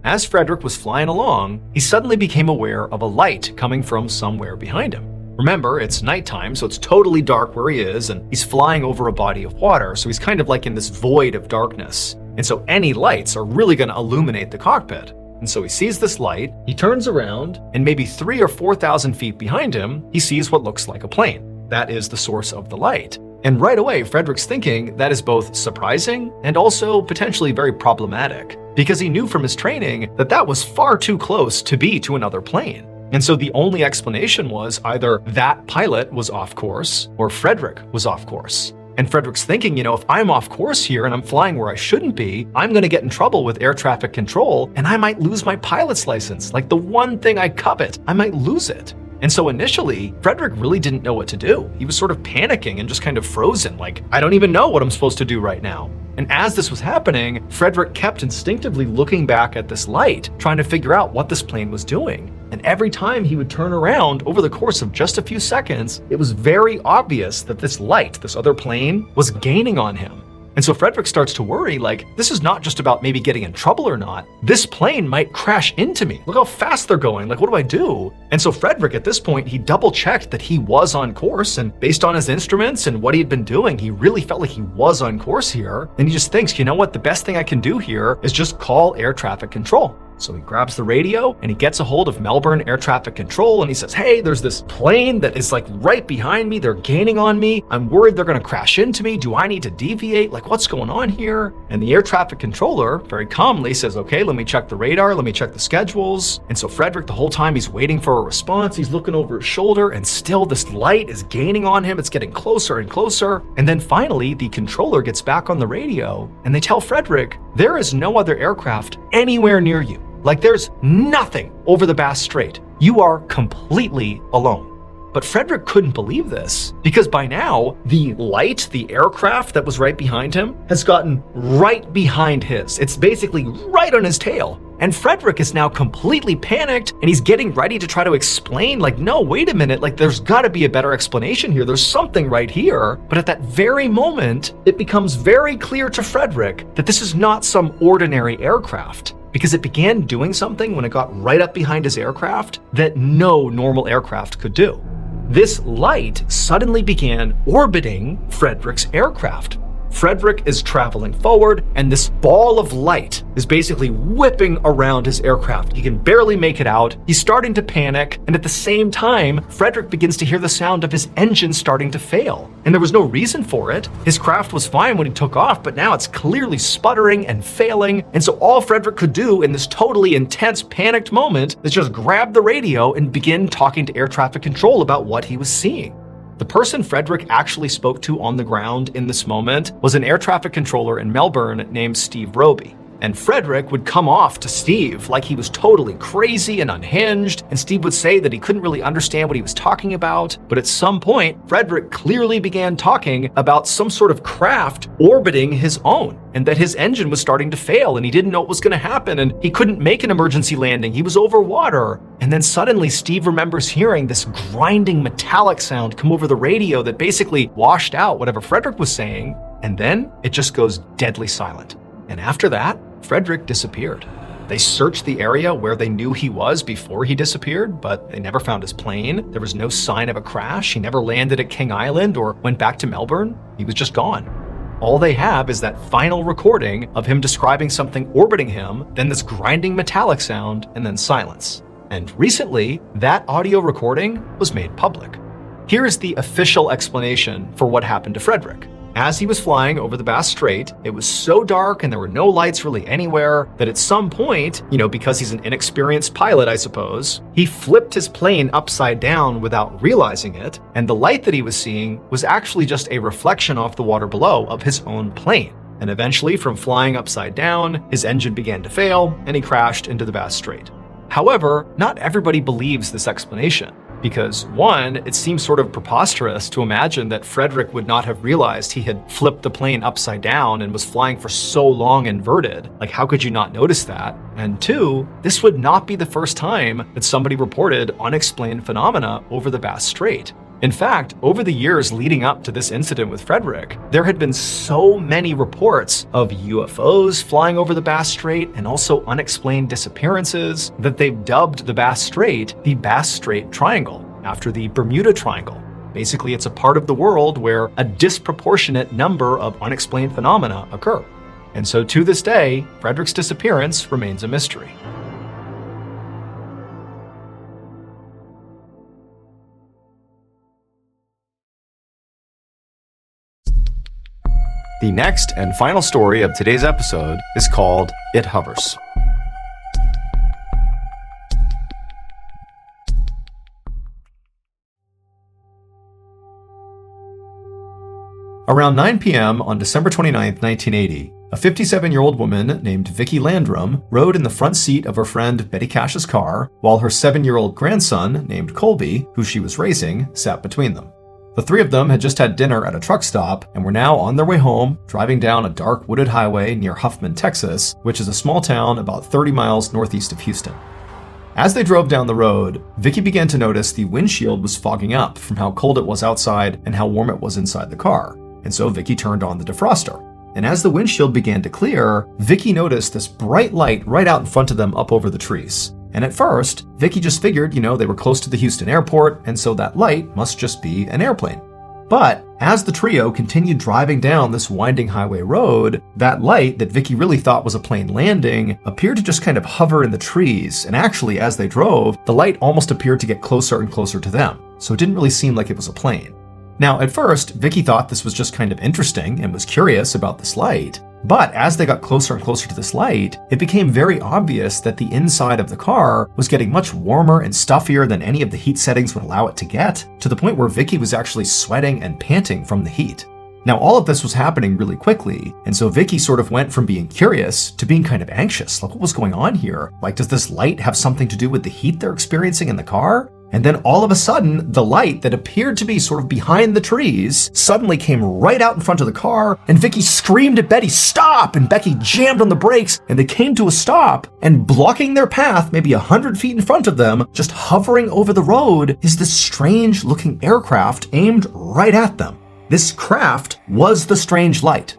As Frederick was flying along, he suddenly became aware of a light coming from somewhere behind him. Remember, it's nighttime, so it's totally dark where he is, and he's flying over a body of water, so he's kind of like in this void of darkness. And so any lights are really going to illuminate the cockpit. And so he sees this light, he turns around, and maybe 3,000 or 4,000 feet behind him, he sees what looks like a plane. That is the source of the light. And right away, Frederick's thinking that is both surprising and also potentially very problematic, because he knew from his training that that was far too close to be to another plane. And so the only explanation was either that pilot was off course or Frederick was off course. And Frederick's thinking, if I'm off course here and I'm flying where I shouldn't be, I'm going to get in trouble with air traffic control and I might lose my pilot's license. Like the one thing I covet, I might lose it. And so initially, Frederick really didn't know what to do. He was sort of panicking and just kind of frozen, like, I don't even know what I'm supposed to do right now. And as this was happening, Frederick kept instinctively looking back at this light, trying to figure out what this plane was doing. And every time he would turn around over the course of just a few seconds, it was very obvious that this light, this other plane, was gaining on him. And so Frederick starts to worry, like, this is not just about maybe getting in trouble or not. This plane might crash into me. Look how fast they're going. Like, what do I do? And so Frederick, at this point, he double checked that he was on course. And based on his instruments and what he had been doing, he really felt like he was on course here. And he just thinks, you know what? The best thing I can do here is just call air traffic control. So he grabs the radio and he gets a hold of Melbourne Air Traffic Control and he says, hey, there's this plane that is like right behind me. They're gaining on me. I'm worried they're going to crash into me. Do I need to deviate? Like, what's going on here? And the air traffic controller very calmly says, okay, let me check the radar. Let me check the schedules. And so Frederick, the whole time he's waiting for a response, he's looking over his shoulder and still this light is gaining on him. It's getting closer and closer. And then finally, the controller gets back on the radio and they tell Frederick, there is no other aircraft anywhere near you. Like there's nothing over the Bass Strait. You are completely alone. But Frederick couldn't believe this because by now, the light, the aircraft that was right behind him has gotten right behind his. It's basically right on his tail. And Frederick is now completely panicked and he's getting ready to try to explain, like, no, wait a minute, like there's gotta be a better explanation here. There's something right here. But at that very moment, it becomes very clear to Frederick that this is not some ordinary aircraft. Because it began doing something when it got right up behind his aircraft that no normal aircraft could do. This light suddenly began orbiting Frederick's aircraft. Frederick is traveling forward, and this ball of light is basically whipping around his aircraft. He can barely make it out. He's starting to panic, and at the same time, Frederick begins to hear the sound of his engine starting to fail. And there was no reason for it. His craft was fine when he took off, but now it's clearly sputtering and failing. And so all Frederick could do in this totally intense, panicked moment is just grab the radio and begin talking to air traffic control about what he was seeing. The person Frederick actually spoke to on the ground in this moment was an air traffic controller in Melbourne named Steve Roby. And Frederick would come off to Steve like he was totally crazy and unhinged, and Steve would say that he couldn't really understand what he was talking about. But at some point, Frederick clearly began talking about some sort of craft orbiting his own, and that his engine was starting to fail, and he didn't know what was going to happen, and he couldn't make an emergency landing. He was over water. And then suddenly Steve remembers hearing this grinding metallic sound come over the radio that basically washed out whatever Frederick was saying, and then it just goes deadly silent. And after that, Frederick disappeared. They searched the area where they knew he was before he disappeared, but they never found his plane. There was no sign of a crash. He never landed at King Island or went back to Melbourne. He was just gone. All they have is that final recording of him describing something orbiting him, then this grinding metallic sound, and then silence. And recently, that audio recording was made public. Here is the official explanation for what happened to Frederick. As he was flying over the Bass Strait, it was so dark and there were no lights really anywhere that at some point, because he's an inexperienced pilot, I suppose, he flipped his plane upside down without realizing it, and the light that he was seeing was actually just a reflection off the water below of his own plane. And eventually, from flying upside down, his engine began to fail and he crashed into the Bass Strait. However, not everybody believes this explanation. Because one, it seems sort of preposterous to imagine that Frederick would not have realized he had flipped the plane upside down and was flying for so long inverted. Like, how could you not notice that? And two, this would not be the first time that somebody reported unexplained phenomena over the Bass Strait. In fact, over the years leading up to this incident with Frederick, there had been so many reports of UFOs flying over the Bass Strait and also unexplained disappearances that they've dubbed the Bass Strait the Bass Strait Triangle, after the Bermuda Triangle. Basically, it's a part of the world where a disproportionate number of unexplained phenomena occur. And so to this day, Frederick's disappearance remains a mystery. The next and final story of today's episode is called It Hovers. Around 9 p.m. on December 29, 1980, a 57-year-old woman named Vicki Landrum rode in the front seat of her friend Betty Cash's car, while her 7-year-old grandson named Colby, who she was raising, sat between them. The three of them had just had dinner at a truck stop and were now on their way home, driving down a dark wooded highway near Huffman, Texas, which is a small town about 30 miles northeast of Houston. As they drove down the road, Vicki began to notice the windshield was fogging up from how cold it was outside and how warm it was inside the car, and so Vicki turned on the defroster. And as the windshield began to clear, Vicki noticed this bright light right out in front of them up over the trees. And at first, Vicki just figured, they were close to the Houston airport, and so that light must just be an airplane. But as the trio continued driving down this winding highway road, that light that Vicki really thought was a plane landing appeared to just kind of hover in the trees, and actually, as they drove, the light almost appeared to get closer and closer to them, so it didn't really seem like it was a plane. Now, at first, Vicki thought this was just kind of interesting and was curious about this light. But as they got closer and closer to this light, it became very obvious that the inside of the car was getting much warmer and stuffier than any of the heat settings would allow it to get, to the point where Vicki was actually sweating and panting from the heat. Now, all of this was happening really quickly, and so Vicki sort of went from being curious to being kind of anxious. Like, what was going on here? Like, does this light have something to do with the heat they're experiencing in the car? And then all of a sudden, the light that appeared to be sort of behind the trees suddenly came right out in front of the car, and Vicki screamed at Betty, "Stop!" And Becky jammed on the brakes, and they came to a stop, and blocking their path maybe 100 feet in front of them, just hovering over the road, is this strange-looking aircraft aimed right at them. This craft was the strange light.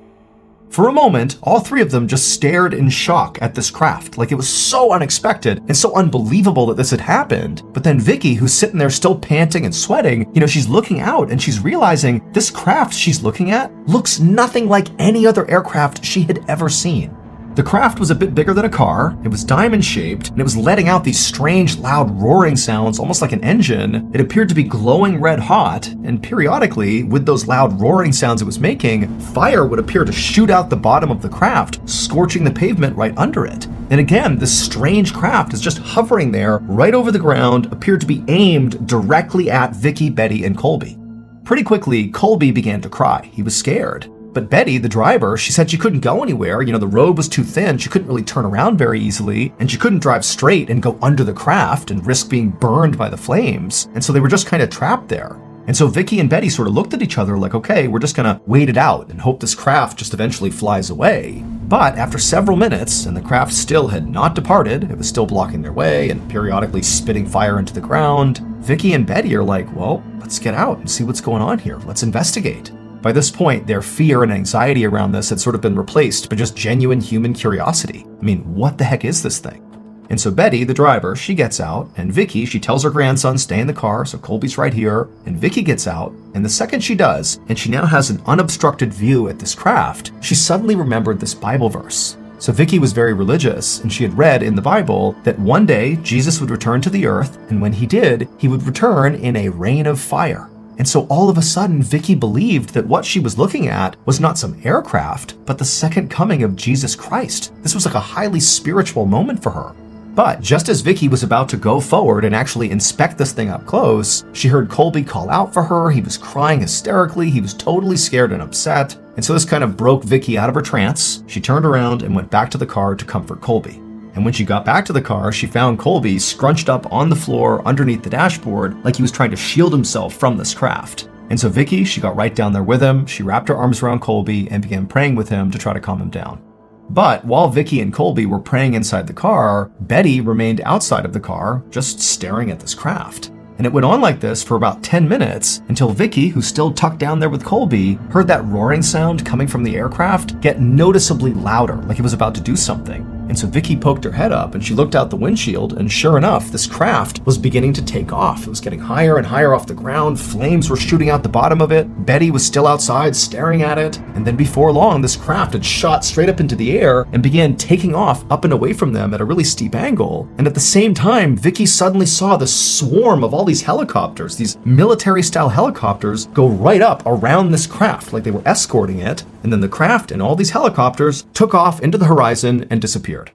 For a moment, all three of them just stared in shock at this craft, like it was so unexpected and so unbelievable that this had happened. But then Vicki, who's sitting there still panting and sweating, she's looking out and she's realizing this craft she's looking at looks nothing like any other aircraft she had ever seen. The craft was a bit bigger than a car, it was diamond-shaped, and it was letting out these strange, loud roaring sounds, almost like an engine. It appeared to be glowing red hot, and periodically, with those loud roaring sounds it was making, fire would appear to shoot out the bottom of the craft, scorching the pavement right under it. And again, this strange craft is just hovering there, right over the ground, appeared to be aimed directly at Vicki, Betty, and Colby. Pretty quickly, Colby began to cry. He was scared. But Betty, the driver, she said she couldn't go anywhere. The road was too thin. She couldn't really turn around very easily, and she couldn't drive straight and go under the craft and risk being burned by the flames. And so they were just kind of trapped there. And so Vicki and Betty sort of looked at each other like, okay, we're just gonna wait it out and hope this craft just eventually flies away. But after several minutes, and the craft still had not departed, it was still blocking their way and periodically spitting fire into the ground, Vicki and Betty are like, well, let's get out and see what's going on here. Let's investigate. By this point, their fear and anxiety around this had sort of been replaced by just genuine human curiosity. I mean, what the heck is this thing? And so Betty, the driver, she gets out, and Vicki, she tells her grandson, stay in the car, so Colby's right here, and Vicki gets out, and the second she does, and she now has an unobstructed view at this craft, she suddenly remembered this Bible verse. So Vicki was very religious, and she had read in the Bible that one day Jesus would return to the earth, and when he did, he would return in a rain of fire. And so all of a sudden, Vicki believed that what she was looking at was not some aircraft, but the second coming of Jesus Christ. This was like a highly spiritual moment for her. But just as Vicki was about to go forward and actually inspect this thing up close, she heard Colby call out for her. He was crying hysterically. He was totally scared and upset. And so this kind of broke Vicki out of her trance. She turned around and went back to the car to comfort Colby. And when she got back to the car, she found Colby scrunched up on the floor underneath the dashboard like he was trying to shield himself from this craft. And so Vicki, she got right down there with him. She wrapped her arms around Colby and began praying with him to try to calm him down. But while Vicki and Colby were praying inside the car, Betty remained outside of the car, just staring at this craft. And it went on like this for about 10 minutes until Vicky, who's still tucked down there with Colby, heard that roaring sound coming from the aircraft get noticeably louder, like it was about to do something. And so Vicky poked her head up and she looked out the windshield, and sure enough, this craft was beginning to take off. It was getting higher and higher off the ground. Flames were shooting out the bottom of it. Betty was still outside staring at it. And then before long, this craft had shot straight up into the air and began taking off up and away from them at a really steep angle. And at the same time, Vicky suddenly saw this swarm of all these helicopters, these military-style helicopters, go right up around this craft like they were escorting it. And then the craft and all these helicopters took off into the horizon and disappeared.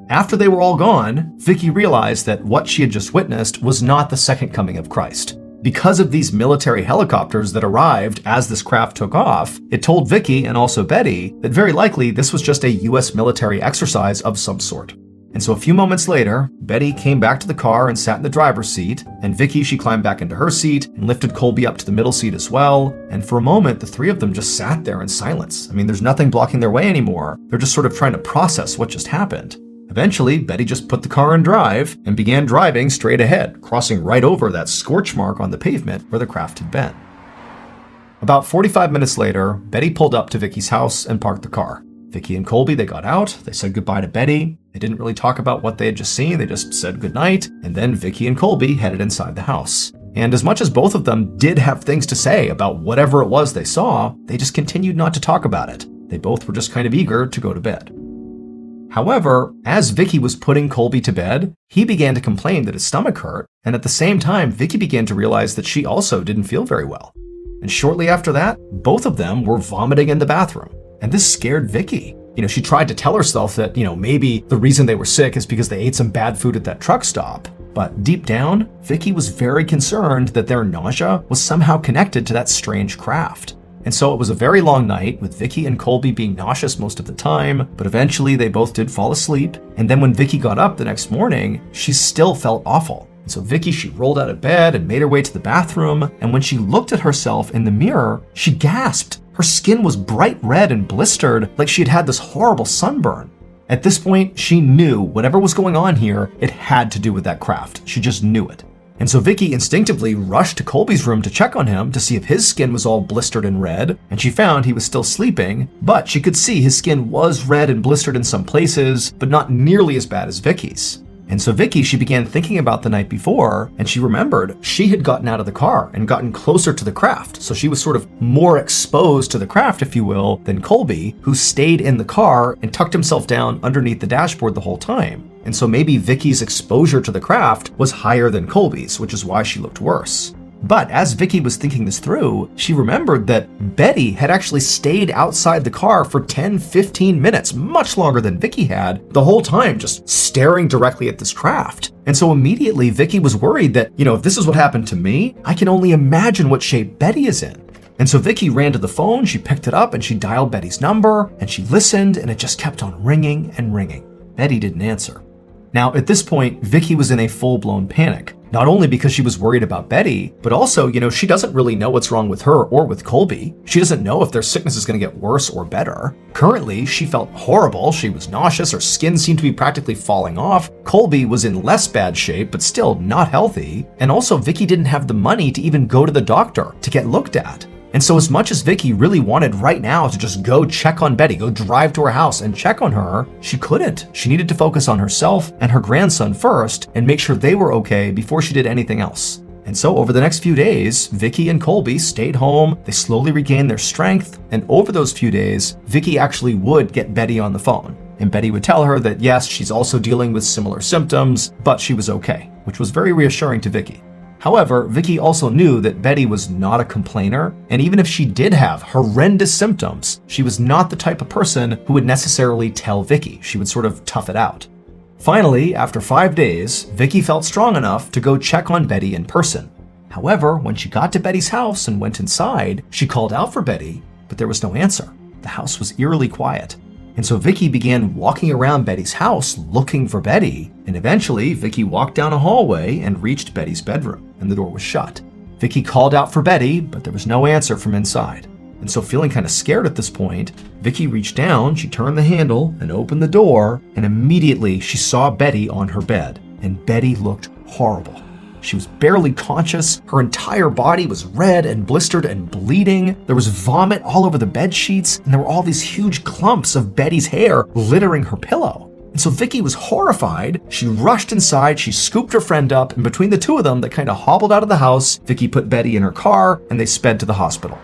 After they were all gone, Vicky realized that what she had just witnessed was not the second coming of Christ. Because of these military helicopters that arrived as this craft took off, it told Vicky and also Betty that very likely this was just a US military exercise of some sort. And so a few moments later, Betty came back to the car and sat in the driver's seat, and Vicky, she climbed back into her seat and lifted Colby up to the middle seat as well. And for a moment, the three of them just sat there in silence. I mean, there's nothing blocking their way anymore. They're just sort of trying to process what just happened. Eventually, Betty just put the car in drive and began driving straight ahead, crossing right over that scorch mark on the pavement where the craft had been. About 45 minutes later, Betty pulled up to Vicky's house and parked the car. Vicky and Colby, they got out, they said goodbye to Betty. They didn't really talk about what they had just seen, they just said goodnight, and then Vicky and Colby headed inside the house. And as much as both of them did have things to say about whatever it was they saw, they just continued not to talk about it. They both were just kind of eager to go to bed. However, as Vicky was putting Colby to bed, he began to complain that his stomach hurt, and at the same time, Vicky began to realize that she also didn't feel very well. And shortly after that, both of them were vomiting in the bathroom. And this scared Vicky. She tried to tell herself that, maybe the reason they were sick is because they ate some bad food at that truck stop. But deep down, Vicky was very concerned that their nausea was somehow connected to that strange craft. And so it was a very long night, with Vicky and Colby being nauseous most of the time, but eventually they both did fall asleep. And then when Vicky got up the next morning, she still felt awful. And so Vicky, she rolled out of bed and made her way to the bathroom, and when she looked at herself in the mirror, she gasped. Her skin was bright red and blistered, like she had had this horrible sunburn. At this point, she knew whatever was going on here, it had to do with that craft. She just knew it. And so Vicky instinctively rushed to Colby's room to check on him to see if his skin was all blistered and red, and she found he was still sleeping, but she could see his skin was red and blistered in some places, but not nearly as bad as Vicky's. And so Vicky, she began thinking about the night before, and she remembered she had gotten out of the car and gotten closer to the craft. So she was sort of more exposed to the craft, if you will, than Colby, who stayed in the car and tucked himself down underneath the dashboard the whole time. And so maybe Vicky's exposure to the craft was higher than Colby's, which is why she looked worse. But as Vicky was thinking this through, she remembered that Betty had actually stayed outside the car for 10-15 minutes, much longer than Vicky had, the whole time just staring directly at this craft. And so immediately Vicky was worried that, if this is what happened to me, I can only imagine what shape Betty is in. And so Vicky ran to the phone, she picked it up and she dialed Betty's number, and she listened, and it just kept on ringing and ringing. Betty didn't answer. Now, at this point, Vicky was in a full-blown panic. Not only because she was worried about Betty, but also, she doesn't really know what's wrong with her or with Colby. She doesn't know if their sickness is going to get worse or better. Currently, she felt horrible. She was nauseous. Her skin seemed to be practically falling off. Colby was in less bad shape, but still not healthy. And also, Vicky didn't have the money to even go to the doctor to get looked at. And so as much as Vicky really wanted right now to just go check on Betty, go drive to her house and check on her, she couldn't. She needed to focus on herself and her grandson first and make sure they were okay before she did anything else. And so over the next few days, Vicky and Colby stayed home, they slowly regained their strength, and over those few days, Vicky actually would get Betty on the phone. And Betty would tell her that yes, she's also dealing with similar symptoms, but she was okay, which was very reassuring to Vicky. However, Vicky also knew that Betty was not a complainer, and even if she did have horrendous symptoms, she was not the type of person who would necessarily tell Vicky. She would sort of tough it out. Finally, after 5 days, Vicky felt strong enough to go check on Betty in person. However, when she got to Betty's house and went inside, she called out for Betty, but there was no answer. The house was eerily quiet. And so Vicky began walking around Betty's house looking for Betty, and eventually Vicky walked down a hallway and reached Betty's bedroom, and the door was shut. Vicky called out for Betty, but there was no answer from inside. And so feeling kind of scared at this point, Vicky reached down, she turned the handle and opened the door, and immediately she saw Betty on her bed, and Betty looked horrible. She was barely conscious. Her entire body was red and blistered and bleeding. There was vomit all over the bed sheets, and there were all these huge clumps of Betty's hair littering her pillow. And so Vicky was horrified. She rushed inside, she scooped her friend up, and between the two of them, they kind of hobbled out of the house. Vicky put Betty in her car, and they sped to the hospital.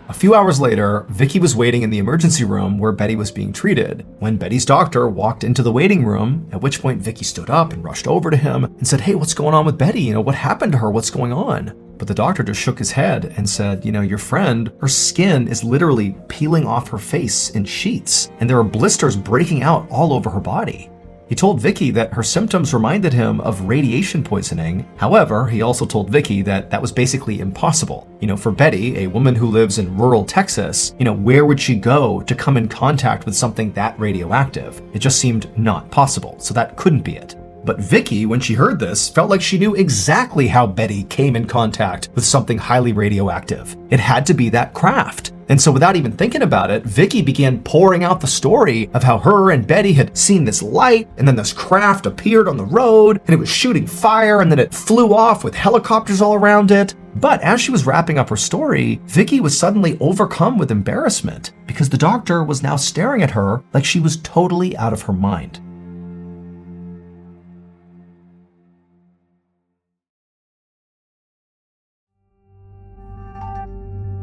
A few hours later, Vicky was waiting in the emergency room where Betty was being treated when Betty's doctor walked into the waiting room, at which point Vicky stood up and rushed over to him and said, "Hey, what's going on with Betty? What happened to her? What's going on?" But the doctor just shook his head and said, your friend, her skin is literally peeling off her face in sheets, and there are blisters breaking out all over her body. He told Vicky that her symptoms reminded him of radiation poisoning. However, he also told Vicky that that was basically impossible. For Betty, a woman who lives in rural Texas, where would she go to come in contact with something that radioactive? It just seemed not possible, so that couldn't be it. But Vicky, when she heard this, felt like she knew exactly how Betty came in contact with something highly radioactive. It had to be that craft. And so without even thinking about it, Vicky began pouring out the story of how her and Betty had seen this light, and then this craft appeared on the road, and it was shooting fire, and then it flew off with helicopters all around it. But as she was wrapping up her story, Vicky was suddenly overcome with embarrassment because the doctor was now staring at her like she was totally out of her mind.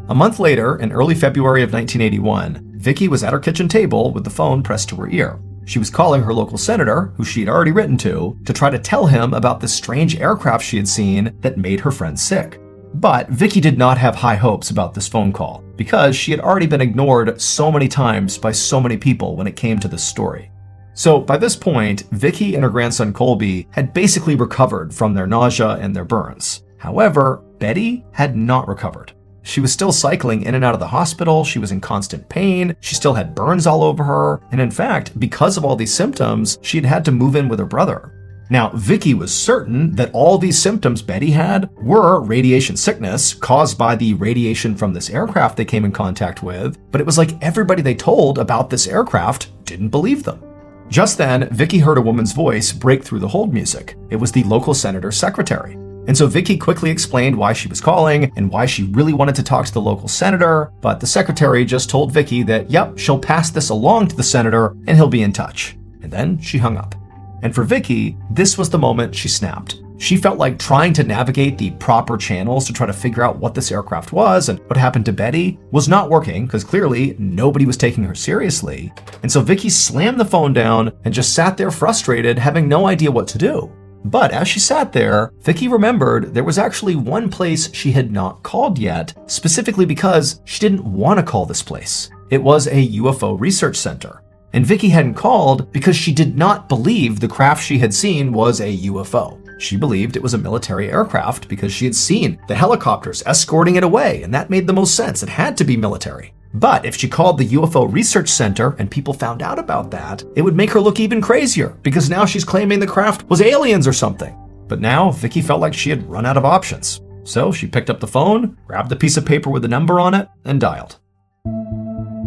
A month later, in early February of 1981, Vicky was at her kitchen table with the phone pressed to her ear. She was calling her local senator, who she had already written to try to tell him about the strange aircraft she had seen that made her friend sick. But Vicky did not have high hopes about this phone call, because she had already been ignored so many times by so many people when it came to this story. So by this point, Vicky and her grandson Colby had basically recovered from their nausea and their burns. However, Betty had not recovered. She was still cycling in and out of the hospital, she was in constant pain, she still had burns all over her, and in fact, because of all these symptoms, she had to move in with her brother. Now, Vicky was certain that all these symptoms Betty had were radiation sickness caused by the radiation from this aircraft they came in contact with, but it was like everybody they told about this aircraft didn't believe them. Just then, Vicky heard a woman's voice break through the hold music. It was the local senator's secretary. And so Vicky quickly explained why she was calling and why she really wanted to talk to the local senator, but the secretary just told Vicky that, yep, she'll pass this along to the senator and he'll be in touch. And then she hung up. And for Vicky, this was the moment she snapped. She felt like trying to navigate the proper channels to try to figure out what this aircraft was and what happened to Betty was not working because clearly nobody was taking her seriously. And so Vicky slammed the phone down and just sat there frustrated, having no idea what to do. But as she sat there, Vicky remembered there was actually one place she had not called yet, specifically because she didn't want to call this place. It was a UFO research center. And Vicky hadn't called because she did not believe the craft she had seen was a UFO. She believed it was a military aircraft because she had seen the helicopters escorting it away, and that made the most sense. It had to be military. But if she called the UFO Research Center and people found out about that, it would make her look even crazier because now she's claiming the craft was aliens or something. But now Vicky felt like she had run out of options. So she picked up the phone, grabbed the piece of paper with the number on it, and dialed.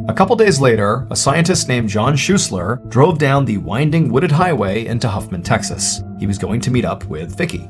A couple days later, a scientist named John Schuessler drove down the winding wooded highway into Huffman, Texas. He was going to meet up with Vicky.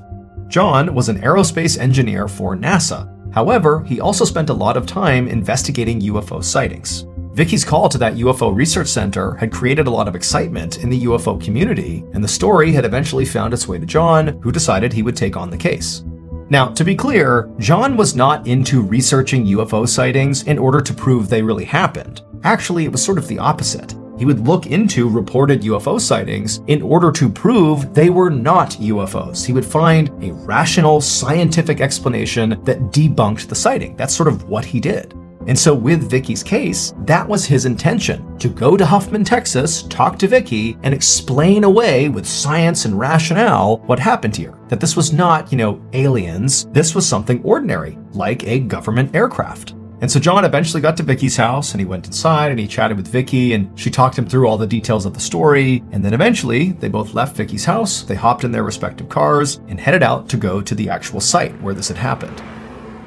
John was an aerospace engineer for NASA. However, he also spent a lot of time investigating UFO sightings. Vicky's call to that UFO research center had created a lot of excitement in the UFO community, and the story had eventually found its way to John, who decided he would take on the case. Now, to be clear, John was not into researching UFO sightings in order to prove they really happened. Actually, it was sort of the opposite. He would look into reported UFO sightings in order to prove they were not UFOs. He would find a rational, scientific explanation that debunked the sighting. That's sort of what he did. And so with Vicky's case, that was his intention, to go to Huffman, Texas, talk to Vicky, and explain away with science and rationale what happened here. That this was not, aliens. This was something ordinary, like a government aircraft. And so John eventually got to Vicky's house and he went inside and he chatted with Vicky and she talked him through all the details of the story. And then eventually they both left Vicky's house, they hopped in their respective cars and headed out to go to the actual site where this had happened.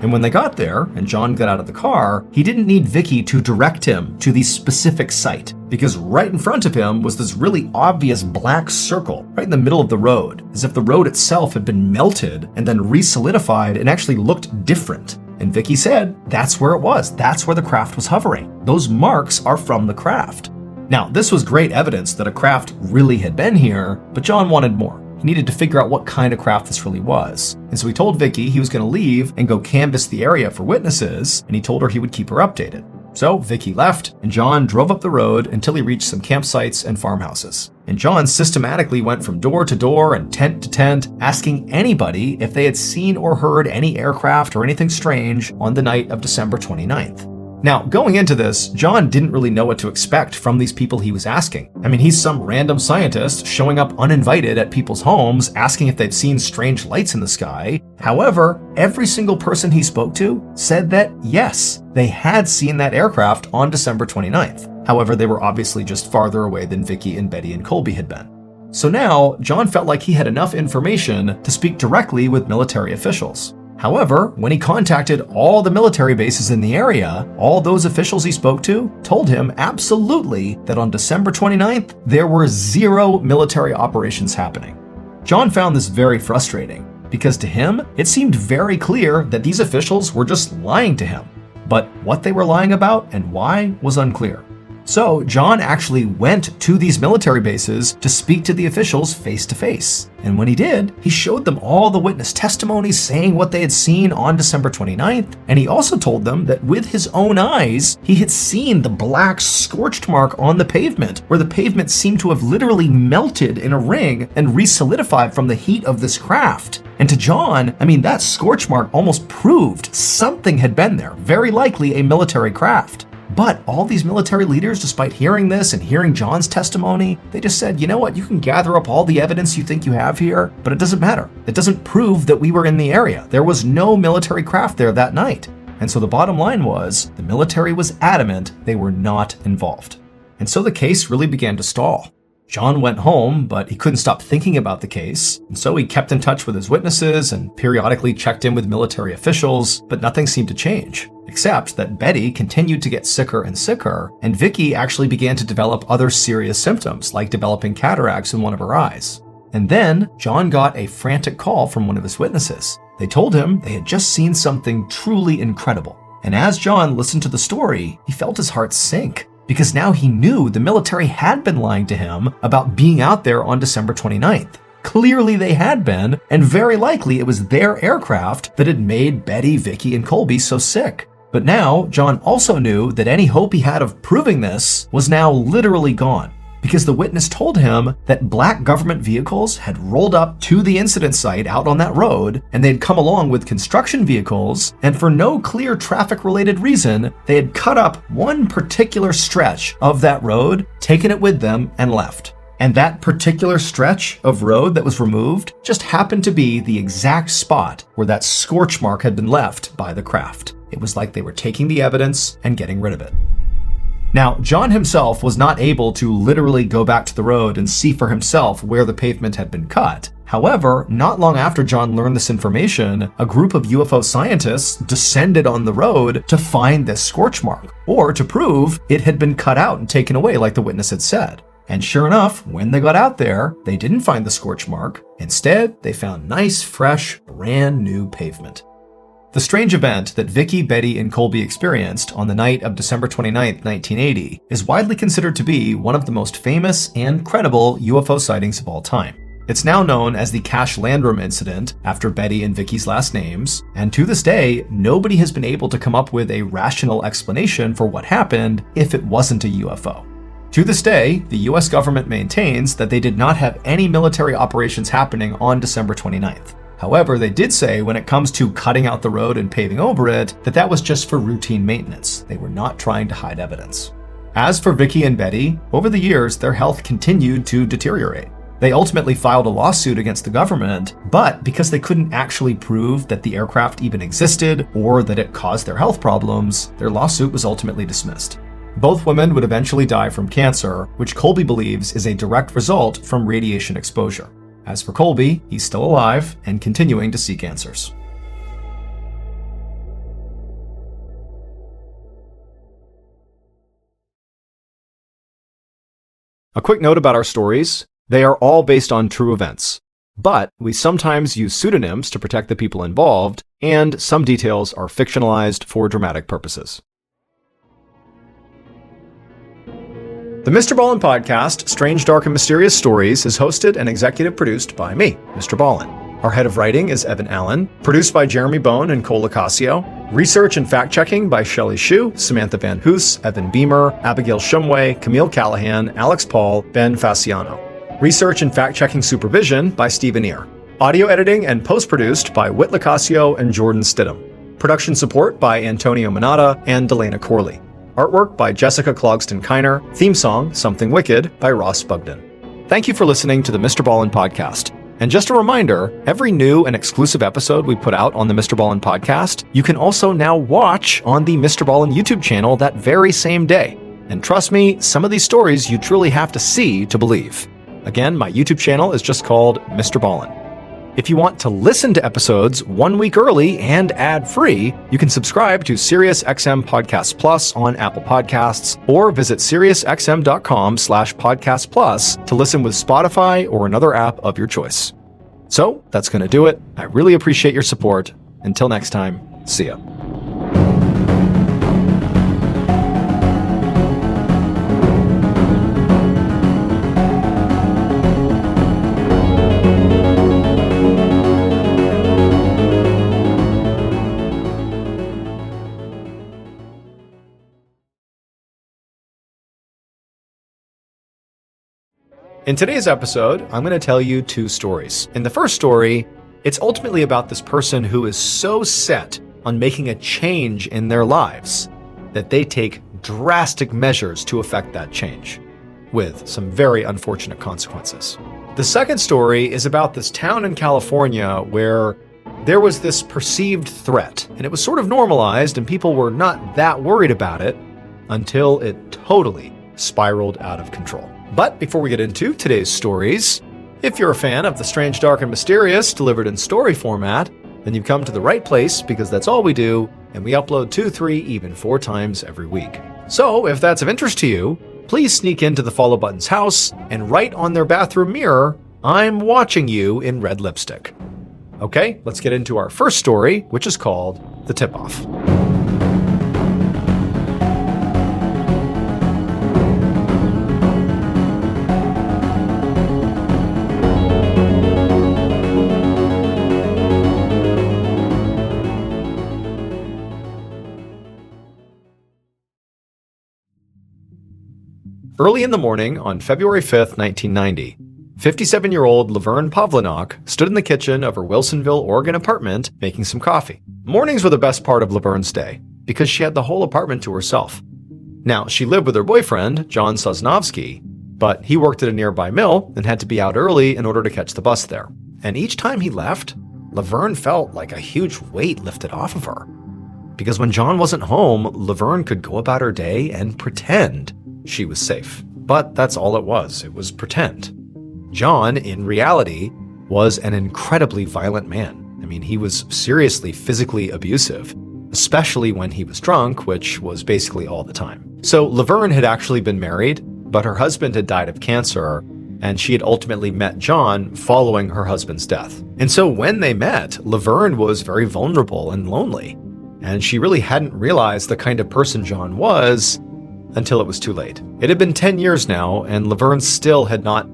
And when they got there and John got out of the car, he didn't need Vicky to direct him to the specific site. because right in front of him was this really obvious black circle right in the middle of the road, as if the road itself had been melted and then re-solidified and actually looked different. And Vicky said that's where it was. That's where the craft was hovering. Those marks are from the craft. Now, this was great evidence that a craft really had been here, but John wanted more. He needed to figure out what kind of craft this really was. And so he told Vicky he was going to leave and go canvass the area for witnesses, and he told her he would keep her updated. So Vicky left, and John drove up the road until he reached some campsites and farmhouses. And John systematically went from door to door and tent to tent, asking anybody if they had seen or heard any aircraft or anything strange on the night of December 29th. Now, going into this, John didn't really know what to expect from these people he was asking. I mean, he's some random scientist showing up uninvited at people's homes, asking if they've seen strange lights in the sky. However, every single person he spoke to said that yes, they had seen that aircraft on December 29th. However, they were obviously just farther away than Vicky and Betty and Colby had been. So now, John felt like he had enough information to speak directly with military officials. However, when he contacted all the military bases in the area, all those officials he spoke to told him absolutely that on December 29th, there were 0 military operations happening. John found this very frustrating because to him, it seemed very clear that these officials were just lying to him. But what they were lying about and why was unclear. So John actually went to these military bases to speak to the officials face to face. And when he did, he showed them all the witness testimonies saying what they had seen on December 29th. And he also told them that with his own eyes, he had seen the black scorched mark on the pavement, where the pavement seemed to have literally melted in a ring and re-solidified from the heat of this craft. And to John, I mean, that scorch mark almost proved something had been there, very likely a military craft. But all these military leaders, despite hearing this and hearing John's testimony, they just said, you know what, you can gather up all the evidence you think you have here, but it doesn't matter. It doesn't prove that we were in the area. There was no military craft there that night. And so the bottom line was, the military was adamant they were not involved. And so the case really began to stall. John went home, but he couldn't stop thinking about the case, and so he kept in touch with his witnesses and periodically checked in with military officials, but nothing seemed to change, except that Betty continued to get sicker and sicker, and Vicky actually began to develop other serious symptoms, like developing cataracts in one of her eyes. And then John got a frantic call from one of his witnesses. They told him they had just seen something truly incredible. And as John listened to the story, he felt his heart sink, because now he knew the military had been lying to him about being out there on December 29th. Clearly they had been, and very likely it was their aircraft that had made Betty, Vicky, and Colby so sick. But now, John also knew that any hope he had of proving this was now literally gone, because the witness told him that black government vehicles had rolled up to the incident site out on that road, and they'd come along with construction vehicles, and for no clear traffic-related reason, they had cut up one particular stretch of that road, taken it with them, and left. And that particular stretch of road that was removed just happened to be the exact spot where that scorch mark had been left by the craft. It was like they were taking the evidence and getting rid of it. Now, John himself was not able to literally go back to the road and see for himself where the pavement had been cut. However, not long after John learned this information, a group of UFO scientists descended on the road to find this scorch mark, or to prove it had been cut out and taken away like the witness had said. And sure enough, when they got out there, they didn't find the scorch mark. Instead, they found nice, fresh, brand new pavement. The strange event that Vicky, Betty, and Colby experienced on the night of December 29, 1980, is widely considered to be one of the most famous and credible UFO sightings of all time. It's now known as the Cache Landrum incident, after Betty and Vicky's last names, and to this day, nobody has been able to come up with a rational explanation for what happened if it wasn't a UFO. To this day, the US government maintains that they did not have any military operations happening on December 29th. However, they did say when it comes to cutting out the road and paving over it, that was just for routine maintenance. They were not trying to hide evidence. As for Vicky and Betty, over the years, their health continued to deteriorate. They ultimately filed a lawsuit against the government, but because they couldn't actually prove that the aircraft even existed or that it caused their health problems, their lawsuit was ultimately dismissed. Both women would eventually die from cancer, which Colby believes is a direct result from radiation exposure. As for Colby, he's still alive and continuing to seek answers. A quick note about our stories. They are all based on true events, but we sometimes use pseudonyms to protect the people involved, and some details are fictionalized for dramatic purposes. The Mr. Ballen Podcast, Strange, Dark, and Mysterious Stories, is hosted and executive produced by me, Mr. Ballen. Our head of writing is Evan Allen, produced by Jeremy Bone and Cole Lacasio, research and fact-checking by Shelley Shue, Samantha Van Hoos, Evan Beamer, Abigail Shumway, Camille Callahan, Alex Paul, Ben Fasciano. Research and fact-checking supervision by Stephen Ear. Audio editing and post-produced by Whit Lacasio and Jordan Stidham. Production support by Antonio Manata and Delana Corley. Artwork by Jessica Clogston-Kiner. Theme song, Something Wicked, by Ross Bugden. Thank you for listening to the Mr. Ballen Podcast. And just a reminder, every new and exclusive episode we put out on the Mr. Ballen Podcast, you can also now watch on the Mr. Ballen YouTube channel that very same day. And trust me, some of these stories you truly have to see to believe. Again, my YouTube channel is just called Mr. Ballen. If you want to listen to episodes 1 week early and ad-free, you can subscribe to SiriusXM Podcast Plus on Apple Podcasts or visit SiriusXM.com/Podcast Plus to listen with Spotify or another app of your choice. So that's going to do it. I really appreciate your support. Until next time, see ya. In today's episode, I'm going to tell you 2 stories. In the first story, it's ultimately about this person who is so set on making a change in their lives that they take drastic measures to affect that change, with some very unfortunate consequences. The second story is about this town in California where there was this perceived threat, and it was sort of normalized and people were not that worried about it until it totally spiraled out of control. But before we get into today's stories, if you're a fan of the strange, dark, and mysterious delivered in story format, then you've come to the right place because that's all we do, and we upload 2, 3, even 4 times every week. So if that's of interest to you, please sneak into the follow button's house and write on their bathroom mirror, "I'm watching you" in red lipstick. Okay, let's get into our first story, which is called The Tip-Off. Early in the morning on February 5th, 1990, 57-year-old Laverne Pavlinok stood in the kitchen of her Wilsonville, Oregon apartment making some coffee. Mornings were the best part of Laverne's day because she had the whole apartment to herself. Now, she lived with her boyfriend, John Sosnovsky, but he worked at a nearby mill and had to be out early in order to catch the bus there. And each time he left, Laverne felt like a huge weight lifted off of her. Because when John wasn't home, Laverne could go about her day and pretend she was safe. But that's all it was pretend. John, in reality, was an incredibly violent man. I mean, he was seriously physically abusive, especially when he was drunk, which was basically all the time. So Laverne had actually been married, but her husband had died of cancer, and she had ultimately met John following her husband's death. And so when they met, Laverne was very vulnerable and lonely, and she really hadn't realized the kind of person John was until it was too late. It had been 10 years now, and Laverne still had not,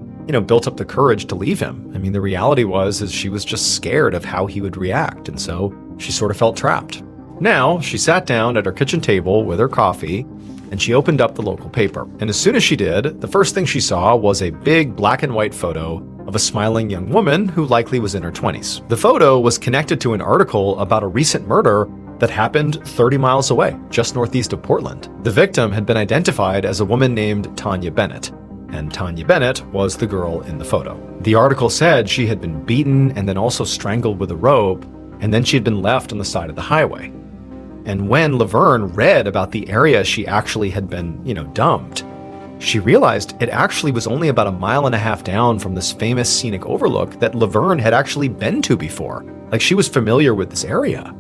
built up the courage to leave him. I mean, the reality was she was just scared of how he would react, and so she sort of felt trapped. Now, she sat down at her kitchen table with her coffee, and she opened up the local paper. And as soon as she did, the first thing she saw was a big black and white photo of a smiling young woman who likely was in her 20s. The photo was connected to an article about a recent murder that happened 30 miles away, just northeast of Portland. The victim had been identified as a woman named Tanya Bennett, and Tanya Bennett was the girl in the photo. The article said she had been beaten and then also strangled with a rope, and then she had been left on the side of the highway. And when Laverne read about the area she actually had been, dumped, she realized it actually was only about 1.5 miles down from this famous scenic overlook that Laverne had actually been to before. Like, she was familiar with this area.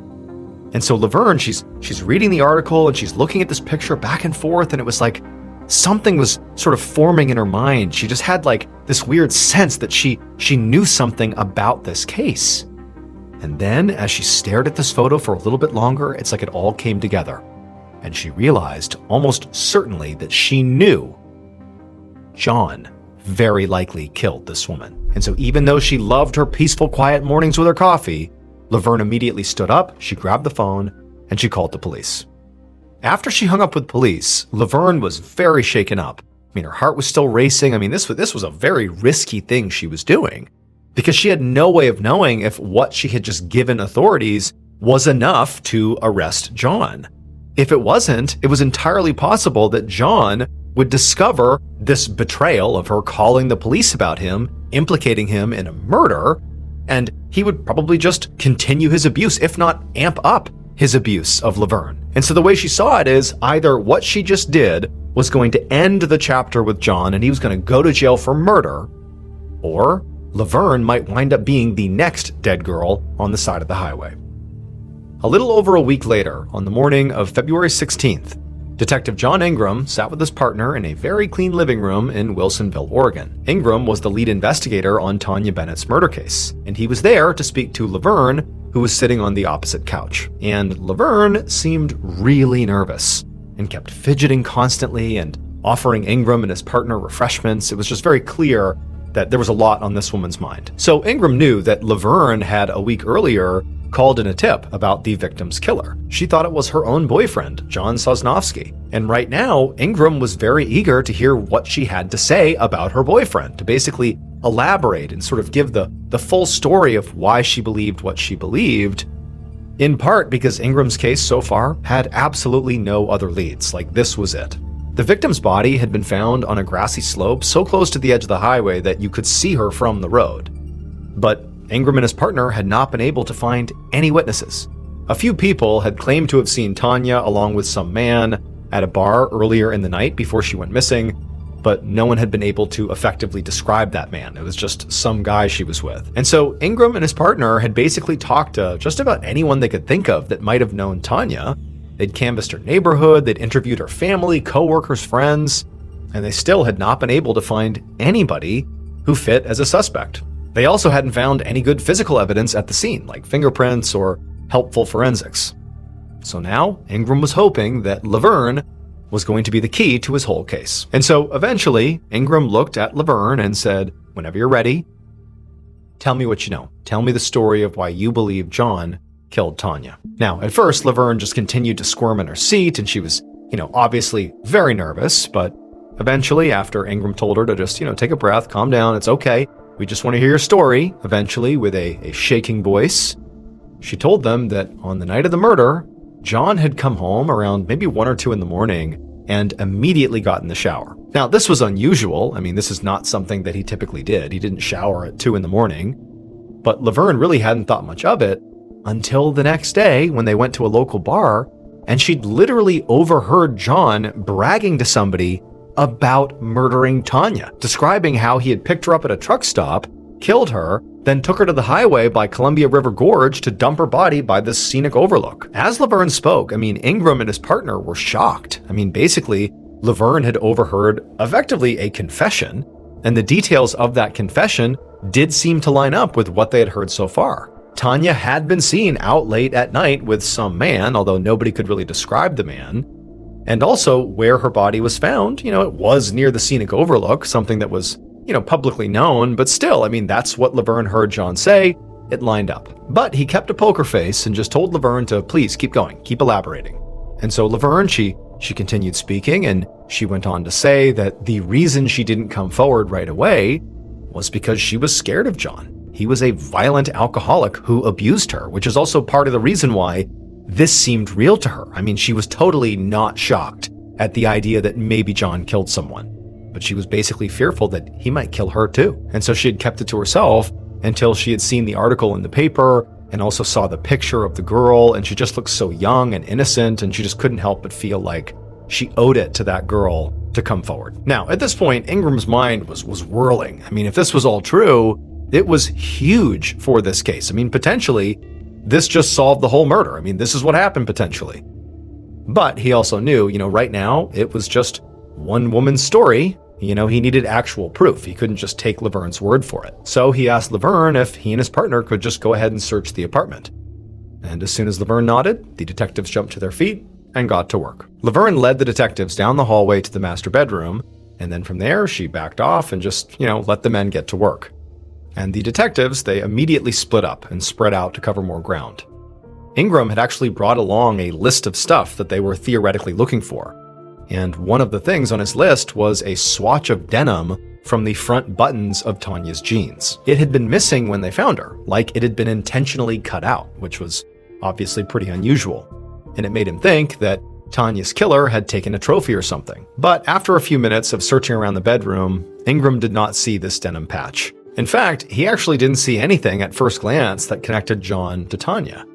And so Laverne, she's reading the article and she's looking at this picture back and forth, and it was like, something was sort of forming in her mind. She just had like this weird sense that she knew something about this case. And then as she stared at this photo for a little bit longer, it's like it all came together. And she realized almost certainly that she knew John very likely killed this woman. And so even though she loved her peaceful, quiet mornings with her coffee, Laverne immediately stood up, she grabbed the phone, and she called the police. After she hung up with police, Laverne was very shaken up. I mean, her heart was still racing. I mean, this was a very risky thing she was doing because she had no way of knowing if what she had just given authorities was enough to arrest John. If it wasn't, it was entirely possible that John would discover this betrayal of her calling the police about him, implicating him in a murder, and he would probably just continue his abuse, if not amp up his abuse of Laverne. And so the way she saw it is either what she just did was going to end the chapter with John and he was going to go to jail for murder, or Laverne might wind up being the next dead girl on the side of the highway. A little over a week later, on the morning of February 16th, Detective John Ingram sat with his partner in a very clean living room in Wilsonville, Oregon. Ingram was the lead investigator on Tanya Bennett's murder case, and he was there to speak to Laverne, who was sitting on the opposite couch. And Laverne seemed really nervous and kept fidgeting constantly and offering Ingram and his partner refreshments. It was just very clear that there was a lot on this woman's mind. So Ingram knew that Laverne had a week earlier called in a tip about the victim's killer. She thought it was her own boyfriend, John Sosnowski. And right now, Ingram was very eager to hear what she had to say about her boyfriend, to basically elaborate and sort of give the full story of why she believed what she believed, in part because Ingram's case so far had absolutely no other leads. Like, this was it. The victim's body had been found on a grassy slope so close to the edge of the highway that you could see her from the road. But Ingram and his partner had not been able to find any witnesses. A few people had claimed to have seen Tanya along with some man at a bar earlier in the night before she went missing, but no one had been able to effectively describe that man. It was just some guy she was with. And so Ingram and his partner had basically talked to just about anyone they could think of that might have known Tanya. They'd canvassed her neighborhood, they'd interviewed her family, coworkers, friends, and they still had not been able to find anybody who fit as a suspect. They also hadn't found any good physical evidence at the scene, like fingerprints or helpful forensics. So now, Ingram was hoping that Laverne was going to be the key to his whole case. And so eventually, Ingram looked at Laverne and said, "Whenever you're ready, tell me what you know. Tell me the story of why you believe John killed Tanya." Now, at first, Laverne just continued to squirm in her seat, and she was, obviously very nervous, but eventually, after Ingram told her to just, take a breath, calm down, it's okay, we just want to hear your story, eventually, with a shaking voice, she told them that on the night of the murder, John had come home around maybe 1 or 2 in the morning and immediately got in the shower. Now, this was unusual. I mean, this is not something that he typically did. He didn't shower at 2 in the morning, but Laverne really hadn't thought much of it until the next day when they went to a local bar, and she'd literally overheard John bragging to somebody about murdering Tanya, describing how he had picked her up at a truck stop, killed her, then took her to the highway by Columbia River Gorge to dump her body by this scenic overlook. As Laverne spoke, Ingram and his partner were shocked. Basically, Laverne had overheard effectively a confession, and the details of that confession did seem to line up with what they had heard so far. Tanya had been seen out late at night with some man, although nobody could really describe the man. And also where her body was found, it was near the scenic overlook, something that was, publicly known, but still, that's what Laverne heard John say. It lined up. But he kept a poker face and just told Laverne to please keep going, keep elaborating. And so Laverne, she continued speaking, and she went on to say that the reason she didn't come forward right away was because she was scared of John. He was a violent alcoholic who abused her, which is also part of the reason why this seemed real to her. She was totally not shocked at the idea that maybe John killed someone, but she was basically fearful that he might kill her too. And so she had kept it to herself until she had seen the article in the paper and also saw the picture of the girl, and she just looked so young and innocent, and she just couldn't help but feel like she owed it to that girl to come forward. Now, at this point, Ingram's mind was whirling. If this was all true, it was huge for this case. Potentially, this just solved the whole murder. This is what happened potentially. But he also knew, right now, it was just one woman's story, he needed actual proof. He couldn't just take Laverne's word for it. So he asked Laverne if he and his partner could just go ahead and search the apartment. And as soon as Laverne nodded, the detectives jumped to their feet and got to work. Laverne led the detectives down the hallway to the master bedroom, and then from there, she backed off and just, let the men get to work. And the detectives, they immediately split up and spread out to cover more ground. Ingram had actually brought along a list of stuff that they were theoretically looking for. And one of the things on his list was a swatch of denim from the front buttons of Tanya's jeans. It had been missing when they found her, like it had been intentionally cut out, which was obviously pretty unusual. And it made him think that Tanya's killer had taken a trophy or something. But after a few minutes of searching around the bedroom, Ingram did not see this denim patch. In fact, he actually didn't see anything at first glance that connected John to Tanya.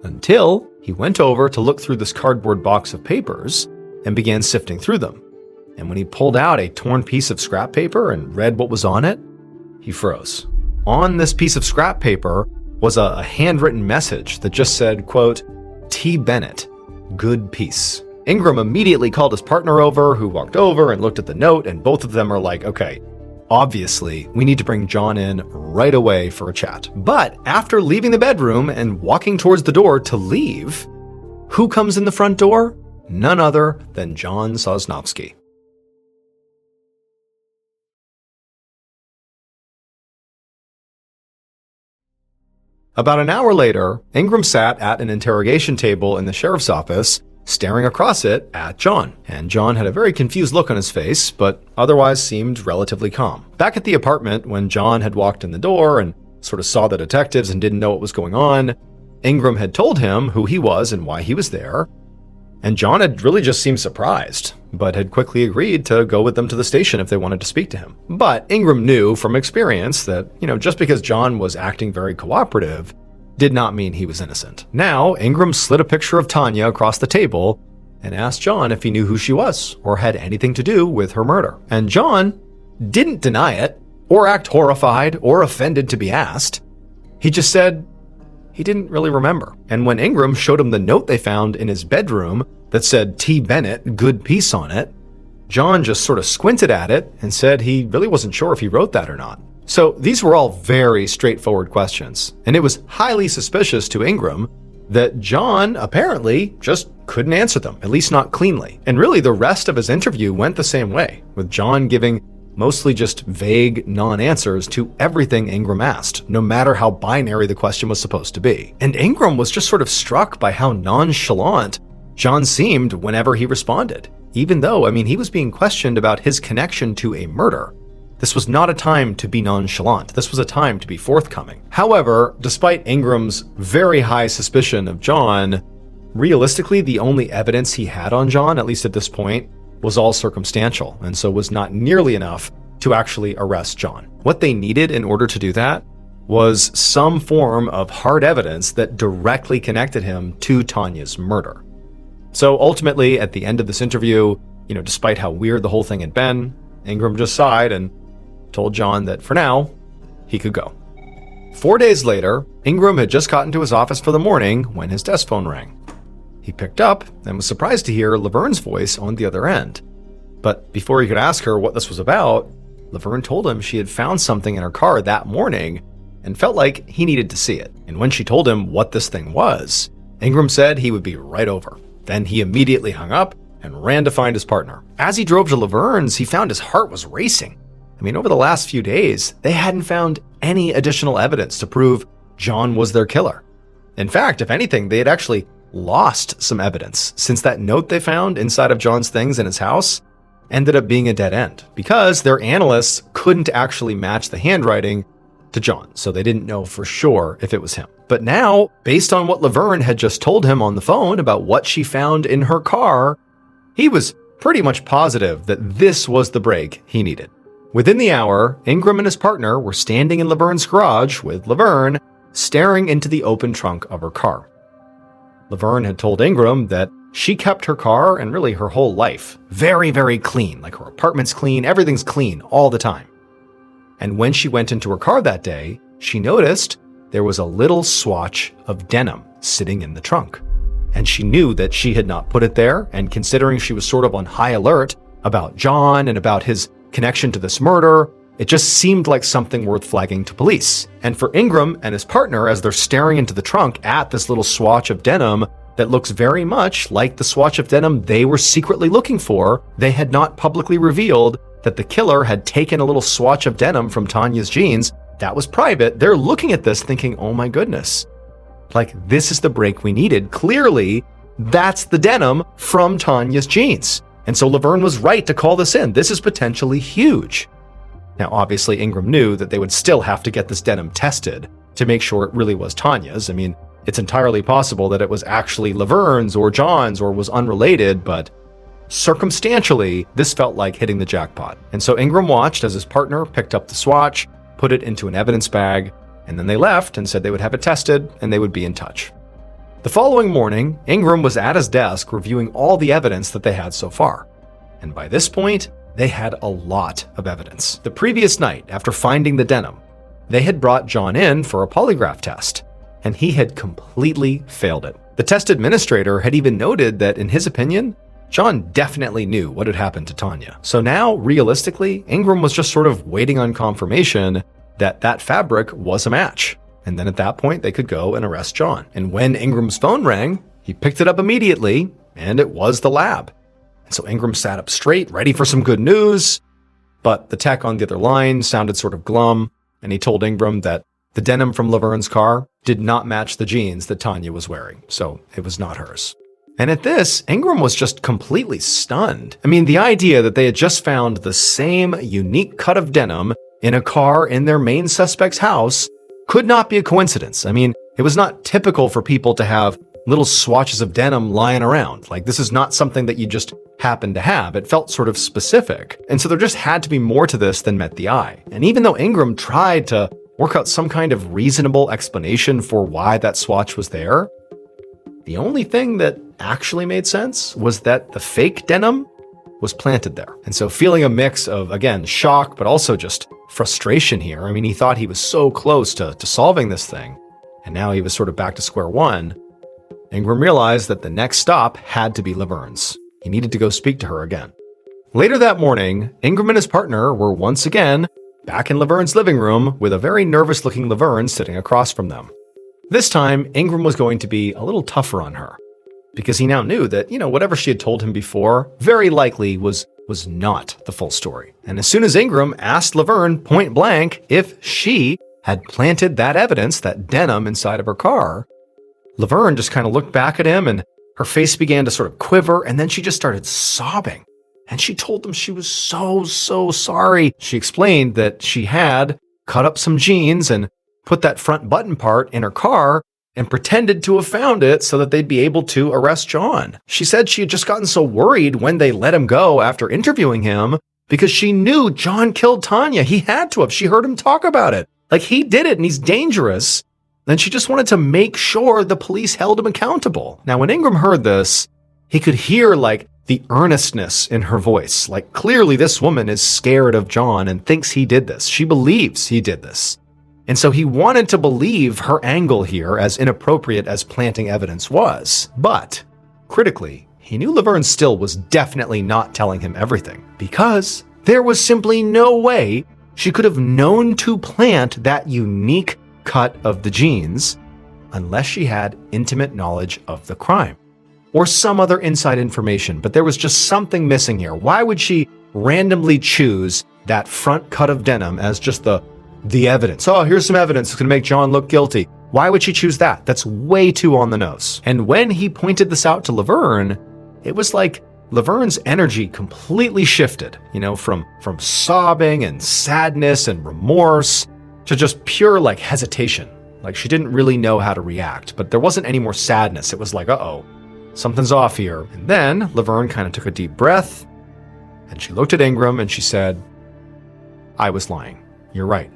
Until he went over to look through this cardboard box of papers and began sifting through them. And when he pulled out a torn piece of scrap paper and read what was on it, he froze. On this piece of scrap paper was a handwritten message that just said, quote, "T. Bennett, good piece." Ingram immediately called his partner over, who walked over and looked at the note, and both of them are like, okay, obviously, we need to bring John in right away for a chat. But after leaving the bedroom and walking towards the door to leave, who comes in the front door? None other than John Sosnovsky. About an hour later, Ingram sat at an interrogation table in the sheriff's office, staring across it at John. And John had a very confused look on his face, but otherwise seemed relatively calm. Back at the apartment, when John had walked in the door and sort of saw the detectives and didn't know what was going on, Ingram had told him who he was and why he was there. And John had really just seemed surprised, but had quickly agreed to go with them to the station if they wanted to speak to him. But Ingram knew from experience that, just because John was acting very cooperative did not mean he was innocent. Now, Ingram slid a picture of Tanya across the table and asked John if he knew who she was or had anything to do with her murder. And John didn't deny it or act horrified or offended to be asked. He just said he didn't really remember. And when Ingram showed him the note they found in his bedroom that said T. Bennett, good piece on it, John just sort of squinted at it and said he really wasn't sure if he wrote that or not. So these were all very straightforward questions, and it was highly suspicious to Ingram that John apparently just couldn't answer them, at least not cleanly. And really the rest of his interview went the same way, with John giving mostly just vague non-answers to everything Ingram asked, no matter how binary the question was supposed to be. And Ingram was just sort of struck by how nonchalant John seemed whenever he responded, even though, he was being questioned about his connection to a murder. This was not a time to be nonchalant. This was a time to be forthcoming. However, despite Ingram's very high suspicion of John, realistically, the only evidence he had on John, at least at this point, was all circumstantial, and so was not nearly enough to actually arrest John. What they needed in order to do that was some form of hard evidence that directly connected him to Tanya's murder. So ultimately, at the end of this interview, despite how weird the whole thing had been, Ingram just sighed and told John that for now, he could go. 4 days later, Ingram had just gotten to his office for the morning when his desk phone rang. He picked up and was surprised to hear Laverne's voice on the other end. But before he could ask her what this was about, Laverne told him she had found something in her car that morning and felt like he needed to see it. And when she told him what this thing was, Ingram said he would be right over. Then he immediately hung up and ran to find his partner. As he drove to Laverne's, he found his heart was racing. Over the last few days, they hadn't found any additional evidence to prove John was their killer. In fact, if anything, they had actually lost some evidence, since that note they found inside of John's things in his house ended up being a dead end, because their analysts couldn't actually match the handwriting to John, so they didn't know for sure if it was him. But now, based on what Laverne had just told him on the phone about what she found in her car, he was pretty much positive that this was the break he needed. Within the hour, Ingram and his partner were standing in Laverne's garage with Laverne staring into the open trunk of her car. Laverne had told Ingram that she kept her car and really her whole life very, very clean, like her apartment's clean, everything's clean all the time. And when she went into her car that day, she noticed there was a little swatch of denim sitting in the trunk. And she knew that she had not put it there, and considering she was sort of on high alert about John and about his connection to this murder. It just seemed like something worth flagging to police. And for Ingram and his partner, as they're staring into the trunk at this little swatch of denim that looks very much like the swatch of denim they were secretly looking for, they had not publicly revealed that the killer had taken a little swatch of denim from Tanya's jeans. That was private. They're looking at this thinking, oh my goodness, like this is the break we needed. Clearly, that's the denim from Tanya's jeans. And so Laverne was right to call this in. This is potentially huge. Now, obviously, Ingram knew that they would still have to get this denim tested to make sure it really was Tanya's. I mean, it's entirely possible that it was actually Laverne's or John's or was unrelated, but circumstantially, this felt like hitting the jackpot. And so Ingram watched as his partner picked up the swatch, put it into an evidence bag, and then they left and said they would have it tested and they would be in touch. The following morning, Ingram was at his desk reviewing all the evidence that they had so far. And by this point, they had a lot of evidence. The previous night, after finding the denim, they had brought John in for a polygraph test, and he had completely failed it. The test administrator had even noted that, in his opinion, John definitely knew what had happened to Tanya. So now, realistically, Ingram was just sort of waiting on confirmation that that fabric was a match. And then at that point, they could go and arrest John. And when Ingram's phone rang, he picked it up immediately, and it was the lab. And so Ingram sat up straight, ready for some good news. But the tech on the other line sounded sort of glum, and he told Ingram that the denim from Laverne's car did not match the jeans that Tanya was wearing, so it was not hers. And at this, Ingram was just completely stunned. I mean, the idea that they had just found the same unique cut of denim in a car in their main suspect's house could not be a coincidence. I mean, it was not typical for people to have little swatches of denim lying around. Like, this is not something that you just happen to have. It felt sort of specific. And so there just had to be more to this than met the eye. And even though Ingram tried to work out some kind of reasonable explanation for why that swatch was there, the only thing that actually made sense was that the fake denim was planted there. And so feeling a mix of, again, shock, but also just frustration here. I mean, he thought he was so close to solving this thing, and now he was sort of back to square one. Ingram realized that the next stop had to be Laverne's. He needed to go speak to her again. Later that morning, Ingram and his partner were once again back in Laverne's living room with a very nervous-looking Laverne sitting across from them. This time, Ingram was going to be a little tougher on her, because he now knew that, whatever she had told him before very likely was not the full story. And as soon as Ingram asked Laverne point blank if she had planted that evidence, that denim inside of her car, Laverne just kind of looked back at him and her face began to sort of quiver, and then she just started sobbing. And she told him she was so sorry. She explained that she had cut up some jeans and put that front button part in her car and pretended to have found it so that they'd be able to arrest John. She said she had just gotten so worried when they let him go after interviewing him because she knew John killed Tanya. He had to have. She heard him talk about it. Like, he did it and he's dangerous. And she just wanted to make sure the police held him accountable. Now, when Ingram heard this, he could hear the earnestness in her voice. Like, clearly this woman is scared of John and thinks he did this. She believes he did this. And so he wanted to believe her angle here, as inappropriate as planting evidence was. But, critically, he knew Laverne still was definitely not telling him everything, because there was simply no way she could have known to plant that unique cut of the jeans unless she had intimate knowledge of the crime or some other inside information. But there was just something missing here. Why would she randomly choose that front cut of denim as just the evidence? Oh, here's some evidence that's going to make John look guilty. Why would she choose that? That's way too on the nose. And when he pointed this out to Laverne, it was like Laverne's energy completely shifted, from sobbing and sadness and remorse to just pure hesitation. Like, she didn't really know how to react, but there wasn't any more sadness. It was like, uh-oh, something's off here. And then Laverne kind of took a deep breath and she looked at Ingram and she said, I was lying. You're right.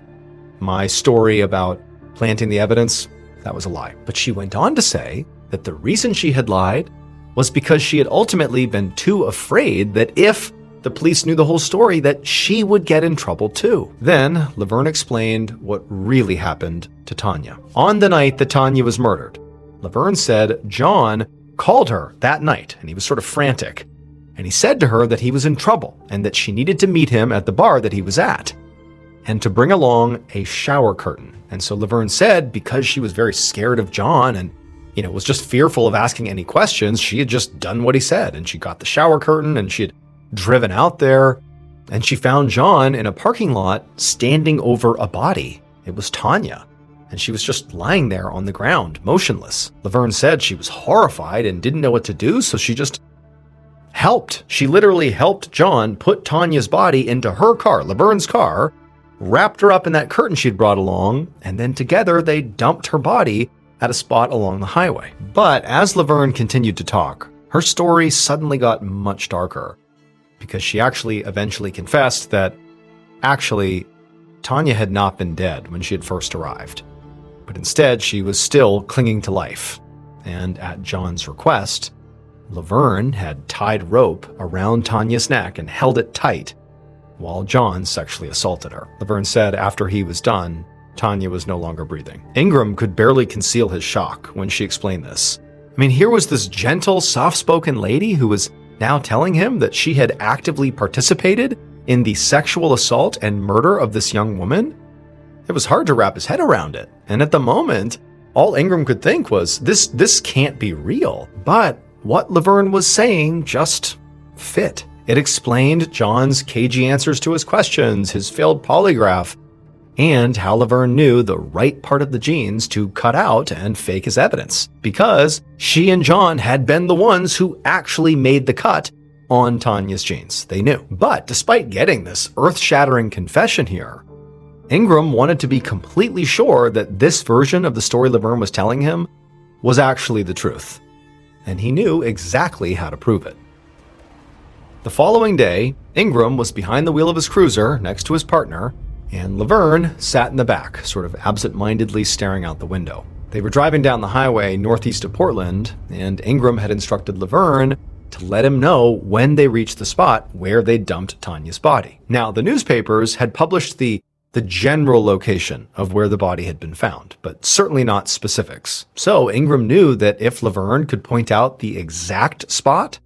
My story about planting the evidence, that was a lie. But she went on to say that the reason she had lied was because she had ultimately been too afraid that if the police knew the whole story, that she would get in trouble too. Then Laverne explained what really happened to Tanya. On the night that Tanya was murdered, Laverne said John called her that night and he was sort of frantic. and he said to her that he was in trouble and that she needed to meet him at the bar that he was at, and to bring along a shower curtain. And so Laverne said, because she was very scared of John and, was just fearful of asking any questions, she had just done what he said. And she got the shower curtain and she had driven out there, and she found John in a parking lot standing over a body. It was Tanya, and she was just lying there on the ground, motionless. Laverne said she was horrified and didn't know what to do, so she just helped. She literally helped John put Tanya's body into her car, Laverne's car, wrapped her up in that curtain she'd brought along, and then together they dumped her body at a spot along the highway. But as Laverne continued to talk, her story suddenly got much darker, because she actually eventually confessed that Tanya had not been dead when she had first arrived, but instead she was still clinging to life. And at John's request, Laverne had tied rope around Tanya's neck and held it tight while John sexually assaulted her. Laverne said after he was done, Tanya was no longer breathing. Ingram could barely conceal his shock when she explained this. Here was this gentle, soft-spoken lady who was now telling him that she had actively participated in the sexual assault and murder of this young woman. It was hard to wrap his head around it. And at the moment, all Ingram could think was, this can't be real. But what Laverne was saying just fit. It explained John's cagey answers to his questions, his failed polygraph, and how Laverne knew the right part of the genes to cut out and fake his evidence, because she and John had been the ones who actually made the cut on Tanya's genes. They knew. But despite getting this earth-shattering confession here, Ingram wanted to be completely sure that this version of the story Laverne was telling him was actually the truth, and he knew exactly how to prove it. The following day, Ingram was behind the wheel of his cruiser next to his partner, and Laverne sat in the back, sort of absent-mindedly staring out the window. They were driving down the highway northeast of Portland, and Ingram had instructed Laverne to let him know when they reached the spot where they dumped Tanya's body. Now, the newspapers had published the general location of where the body had been found, but certainly not specifics. So Ingram knew that if Laverne could point out the exact spot,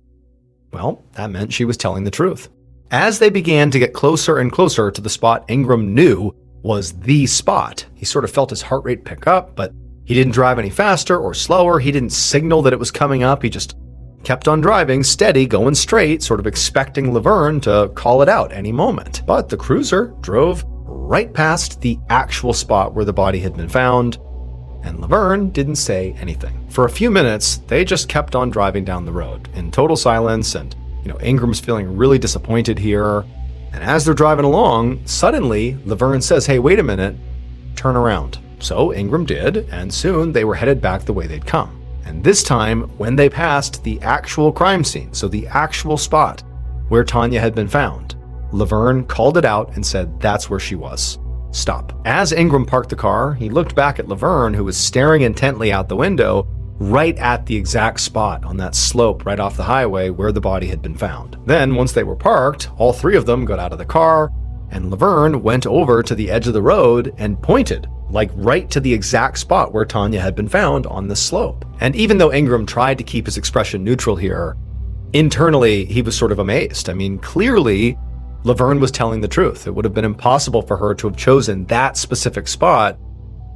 well, that meant she was telling the truth. As they began to get closer and closer to the spot Ingram knew was the spot, he sort of felt his heart rate pick up, but he didn't drive any faster or slower. He didn't signal that it was coming up. He just kept on driving, steady, going straight, sort of expecting Laverne to call it out any moment. But the cruiser drove right past the actual spot where the body had been found, and Laverne didn't say anything. For a few minutes, they just kept on driving down the road in total silence, and Ingram's feeling really disappointed here. And as they're driving along, suddenly Laverne says, "Hey, wait a minute, turn around." So Ingram did, and soon they were headed back the way they'd come. And this time, when they passed the actual crime scene, so the actual spot where Tanya had been found, Laverne called it out and said that's where she was. Stop. As Ingram parked the car, he looked back at Laverne, who was staring intently out the window, right at the exact spot on that slope right off the highway where the body had been found. Then, once they were parked, all three of them got out of the car, and Laverne went over to the edge of the road and pointed, right to the exact spot where Tanya had been found on the slope. And even though Ingram tried to keep his expression neutral here, internally he was sort of amazed. Clearly, Laverne was telling the truth. It would have been impossible for her to have chosen that specific spot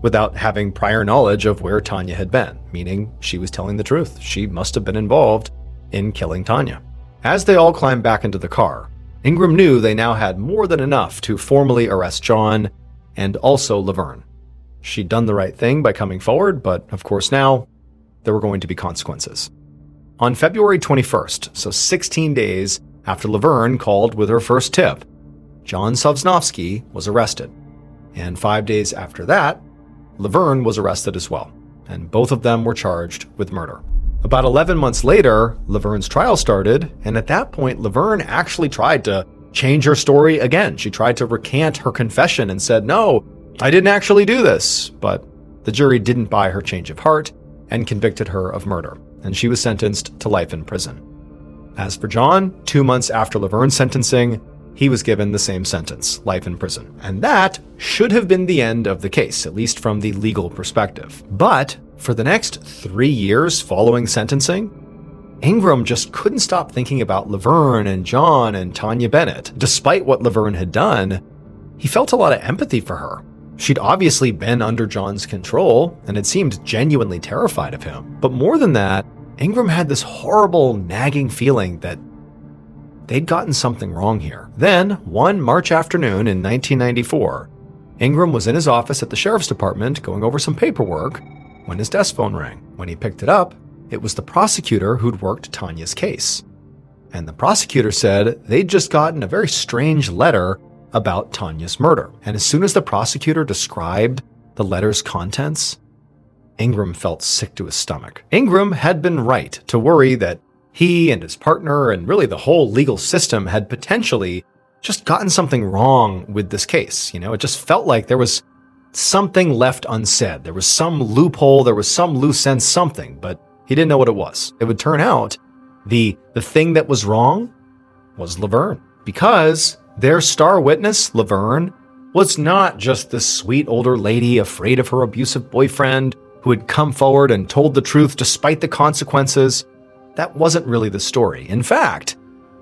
without having prior knowledge of where Tanya had been, meaning she was telling the truth. She must have been involved in killing Tanya. As they all climbed back into the car, Ingram knew they now had more than enough to formally arrest John and also Laverne. She'd done the right thing by coming forward, but of course now there were going to be consequences. On February 21st, so 16 days after Laverne called with her first tip, John Sosnovsky was arrested. And 5 days after that, Laverne was arrested as well, and both of them were charged with murder. About 11 months later, Laverne's trial started, and at that point, Laverne actually tried to change her story again. She tried to recant her confession and said, "No, I didn't actually do this." But the jury didn't buy her change of heart and convicted her of murder, and she was sentenced to life in prison. As for John, 2 months after Laverne's sentencing, he was given the same sentence, life in prison. And that should have been the end of the case, at least from the legal perspective. But for the next 3 years following sentencing, Ingram just couldn't stop thinking about Laverne and John and Tanya Bennett. Despite what Laverne had done, he felt a lot of empathy for her. She'd obviously been under John's control and had seemed genuinely terrified of him. But more than that, Ingram had this horrible, nagging feeling that they'd gotten something wrong here. Then, one March afternoon in 1994, Ingram was in his office at the sheriff's department going over some paperwork when his desk phone rang. When he picked it up, it was the prosecutor who'd worked Tanya's case. And the prosecutor said they'd just gotten a very strange letter about Tanya's murder. And as soon as the prosecutor described the letter's contents, Ingram felt sick to his stomach. Ingram had been right to worry that he and his partner and really the whole legal system had potentially just gotten something wrong with this case. It just felt like there was something left unsaid. There was some loophole, there was some loose end something, but he didn't know what it was. It would turn out the thing that was wrong was Laverne, because their star witness, Laverne, was not just this sweet older lady afraid of her abusive boyfriend who had come forward and told the truth despite the consequences. That wasn't really the story. In fact,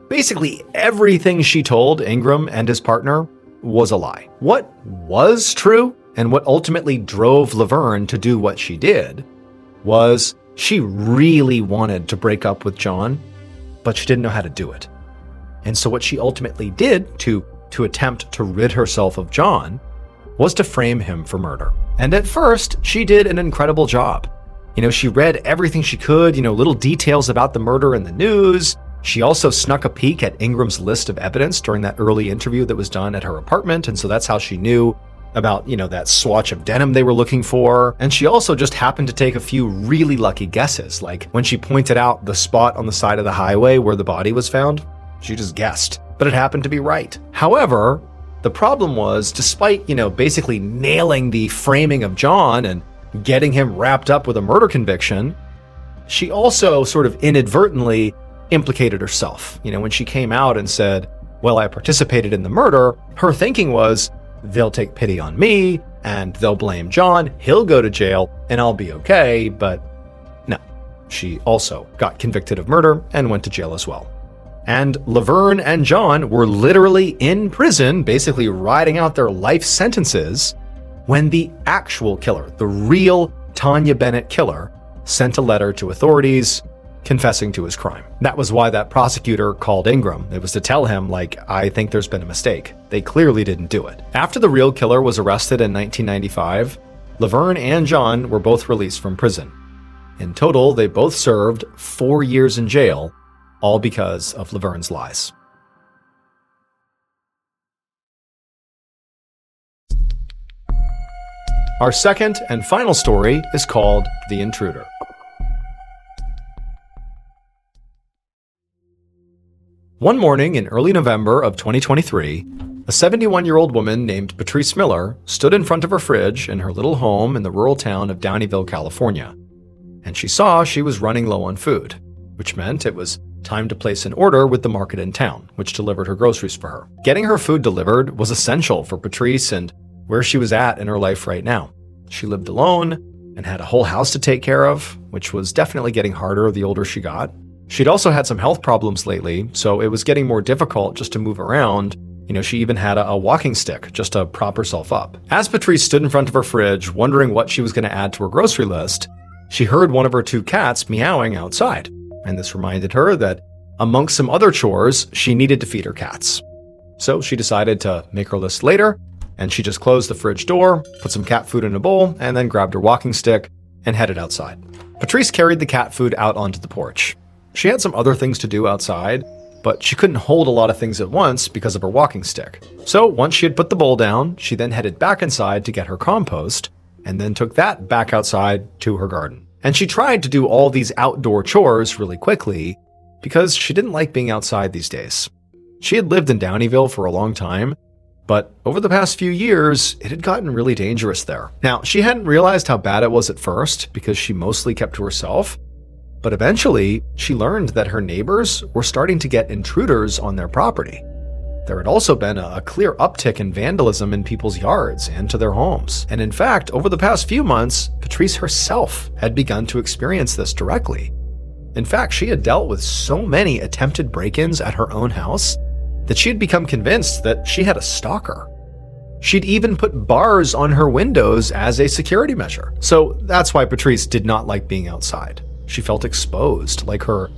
basically everything she told Ingram and his partner was a lie. What was true, and what ultimately drove Laverne to do what she did, was she really wanted to break up with John, but she didn't know how to do it. And so what she ultimately did to attempt to rid herself of John was to frame him for murder. And at first, she did an incredible job. She read everything she could, little details about the murder in the news. She also snuck a peek at Ingram's list of evidence during that early interview that was done at her apartment. And so that's how she knew about, that swatch of denim they were looking for. And she also just happened to take a few really lucky guesses. Like when she pointed out the spot on the side of the highway where the body was found, she just guessed, but it happened to be right. However, the problem was, despite, basically nailing the framing of John and getting him wrapped up with a murder conviction, she also sort of inadvertently implicated herself. When she came out and said, well, I participated in the murder, her thinking was, they'll take pity on me and they'll blame John, he'll go to jail and I'll be okay. But no, she also got convicted of murder and went to jail as well. And Laverne and John were literally in prison, basically riding out their life sentences, when the actual killer, the real Tanya Bennett killer, sent a letter to authorities confessing to his crime. That was why that prosecutor called Ingram. It was to tell him, I think there's been a mistake. They clearly didn't do it. After the real killer was arrested in 1995, Laverne and John were both released from prison. In total, they both served 4 years in jail, all because of Laverne's lies. Our second and final story is called The Intruder. One morning in early November of 2023, a 71-year-old woman named Patrice Miller stood in front of her fridge in her little home in the rural town of Downeyville, California. And she saw she was running low on food, which meant it was time to place an order with the market in town, which delivered her groceries for her. Getting her food delivered was essential for Patrice and where she was at in her life right now. She lived alone and had a whole house to take care of, which was definitely getting harder the older she got. She'd also had some health problems lately, so it was getting more difficult just to move around. She even had a walking stick just to prop herself up. As Patrice stood in front of her fridge, wondering what she was going to add to her grocery list, she heard one of her 2 cats meowing outside. And this reminded her that amongst some other chores, she needed to feed her cats. So she decided to make her list later, and she just closed the fridge door, put some cat food in a bowl, and then grabbed her walking stick and headed outside. Patrice carried the cat food out onto the porch. She had some other things to do outside, but she couldn't hold a lot of things at once because of her walking stick. So once she had put the bowl down, she then headed back inside to get her compost, and then took that back outside to her garden. And she tried to do all these outdoor chores really quickly because she didn't like being outside these days. She had lived in Downeyville for a long time, but over the past few years, it had gotten really dangerous there. Now, she hadn't realized how bad it was at first because she mostly kept to herself, but eventually she learned that her neighbors were starting to get intruders on their property. There had also been a clear uptick in vandalism in people's yards and to their homes. And in fact, over the past few months, Patrice herself had begun to experience this directly. In fact, she had dealt with so many attempted break-ins at her own house that she had become convinced that she had a stalker. She'd even put bars on her windows as a security measure. So that's why Patrice did not like being outside. She felt exposed, like her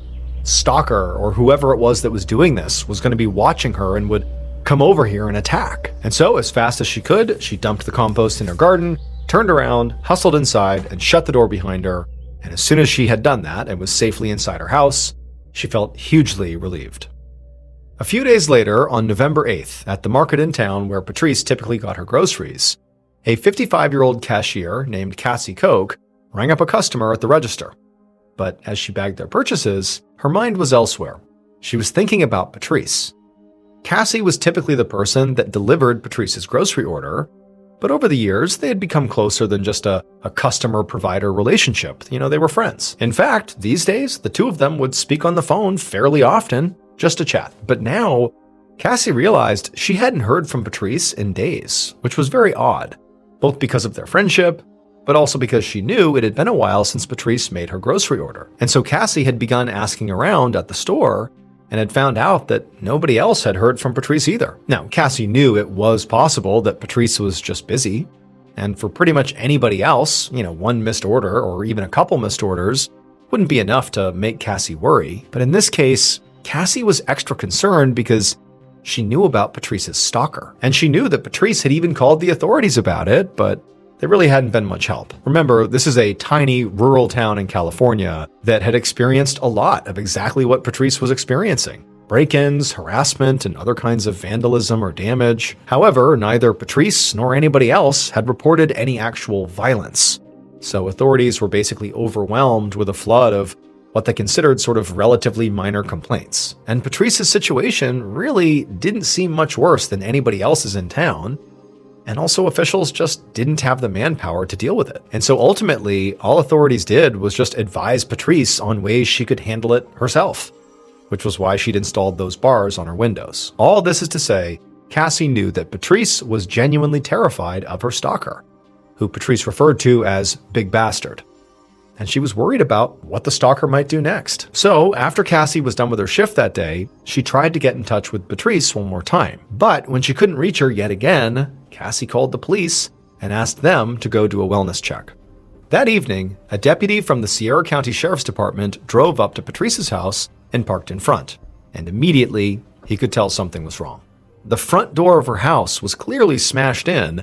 stalker or whoever it was that was doing this was going to be watching her and would come over here and attack. And so as fast as she could, she dumped the compost in her garden, turned around, hustled inside, and shut the door behind her. And as soon as she had done that and was safely inside her house, she felt hugely relieved. A few days later, on November 8th, at the market in town where Patrice typically got her groceries, a 55-year-old cashier named Cassie Koch rang up a customer at the register. But as she bagged their purchases, her mind was elsewhere. She was thinking about Patrice. Cassie was typically the person that delivered Patrice's grocery order, but over the years, they had become closer than just a customer-provider relationship. They were friends. In fact, these days, the two of them would speak on the phone fairly often, just to chat. But now, Cassie realized she hadn't heard from Patrice in days, which was very odd, both because of their friendship, but also because she knew it had been a while since Patrice made her grocery order. And so Cassie had begun asking around at the store and had found out that nobody else had heard from Patrice either. Now, Cassie knew it was possible that Patrice was just busy, and for pretty much anybody else, one missed order or even a couple missed orders wouldn't be enough to make Cassie worry. But in this case, Cassie was extra concerned because she knew about Patrice's stalker, and she knew that Patrice had even called the authorities about it, but they really hadn't been much help. Remember, this is a tiny rural town in California that had experienced a lot of exactly what Patrice was experiencing: break-ins, harassment, and other kinds of vandalism or damage. However, neither Patrice nor anybody else had reported any actual violence. So authorities were basically overwhelmed with a flood of what they considered sort of relatively minor complaints. And Patrice's situation really didn't seem much worse than anybody else's in town. And also officials just didn't have the manpower to deal with it. And so ultimately, all authorities did was just advise Patrice on ways she could handle it herself, which was why she'd installed those bars on her windows. All this is to say, Cassie knew that Patrice was genuinely terrified of her stalker, who Patrice referred to as Big Bastard. And she was worried about what the stalker might do next. So after Cassie was done with her shift that day, she tried to get in touch with Patrice one more time. But when she couldn't reach her yet again, Cassie called the police and asked them to go do a wellness check. That evening, a deputy from the Sierra County Sheriff's Department drove up to Patrice's house and parked in front. And immediately, he could tell something was wrong. The front door of her house was clearly smashed in,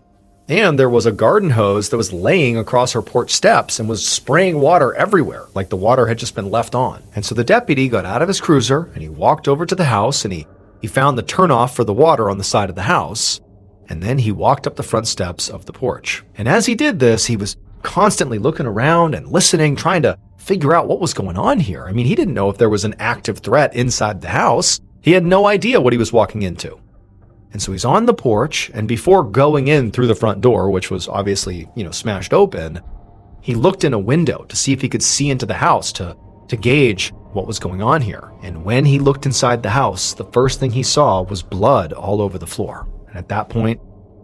and there was a garden hose that was laying across her porch steps and was spraying water everywhere, like the water had just been left on. And so the deputy got out of his cruiser and he walked over to the house and he found the turnoff for the water on the side of the house. And then he walked up the front steps of the porch. And as he did this, he was constantly looking around and listening, trying to figure out what was going on here. I mean, he didn't know if there was an active threat inside the house. He had no idea what he was walking into. And so he's on the porch, and before going in through the front door, which was obviously, smashed open, he looked in a window to see if he could see into the house to gauge what was going on here. And when he looked inside the house, the first thing he saw was blood all over the floor. And at that point,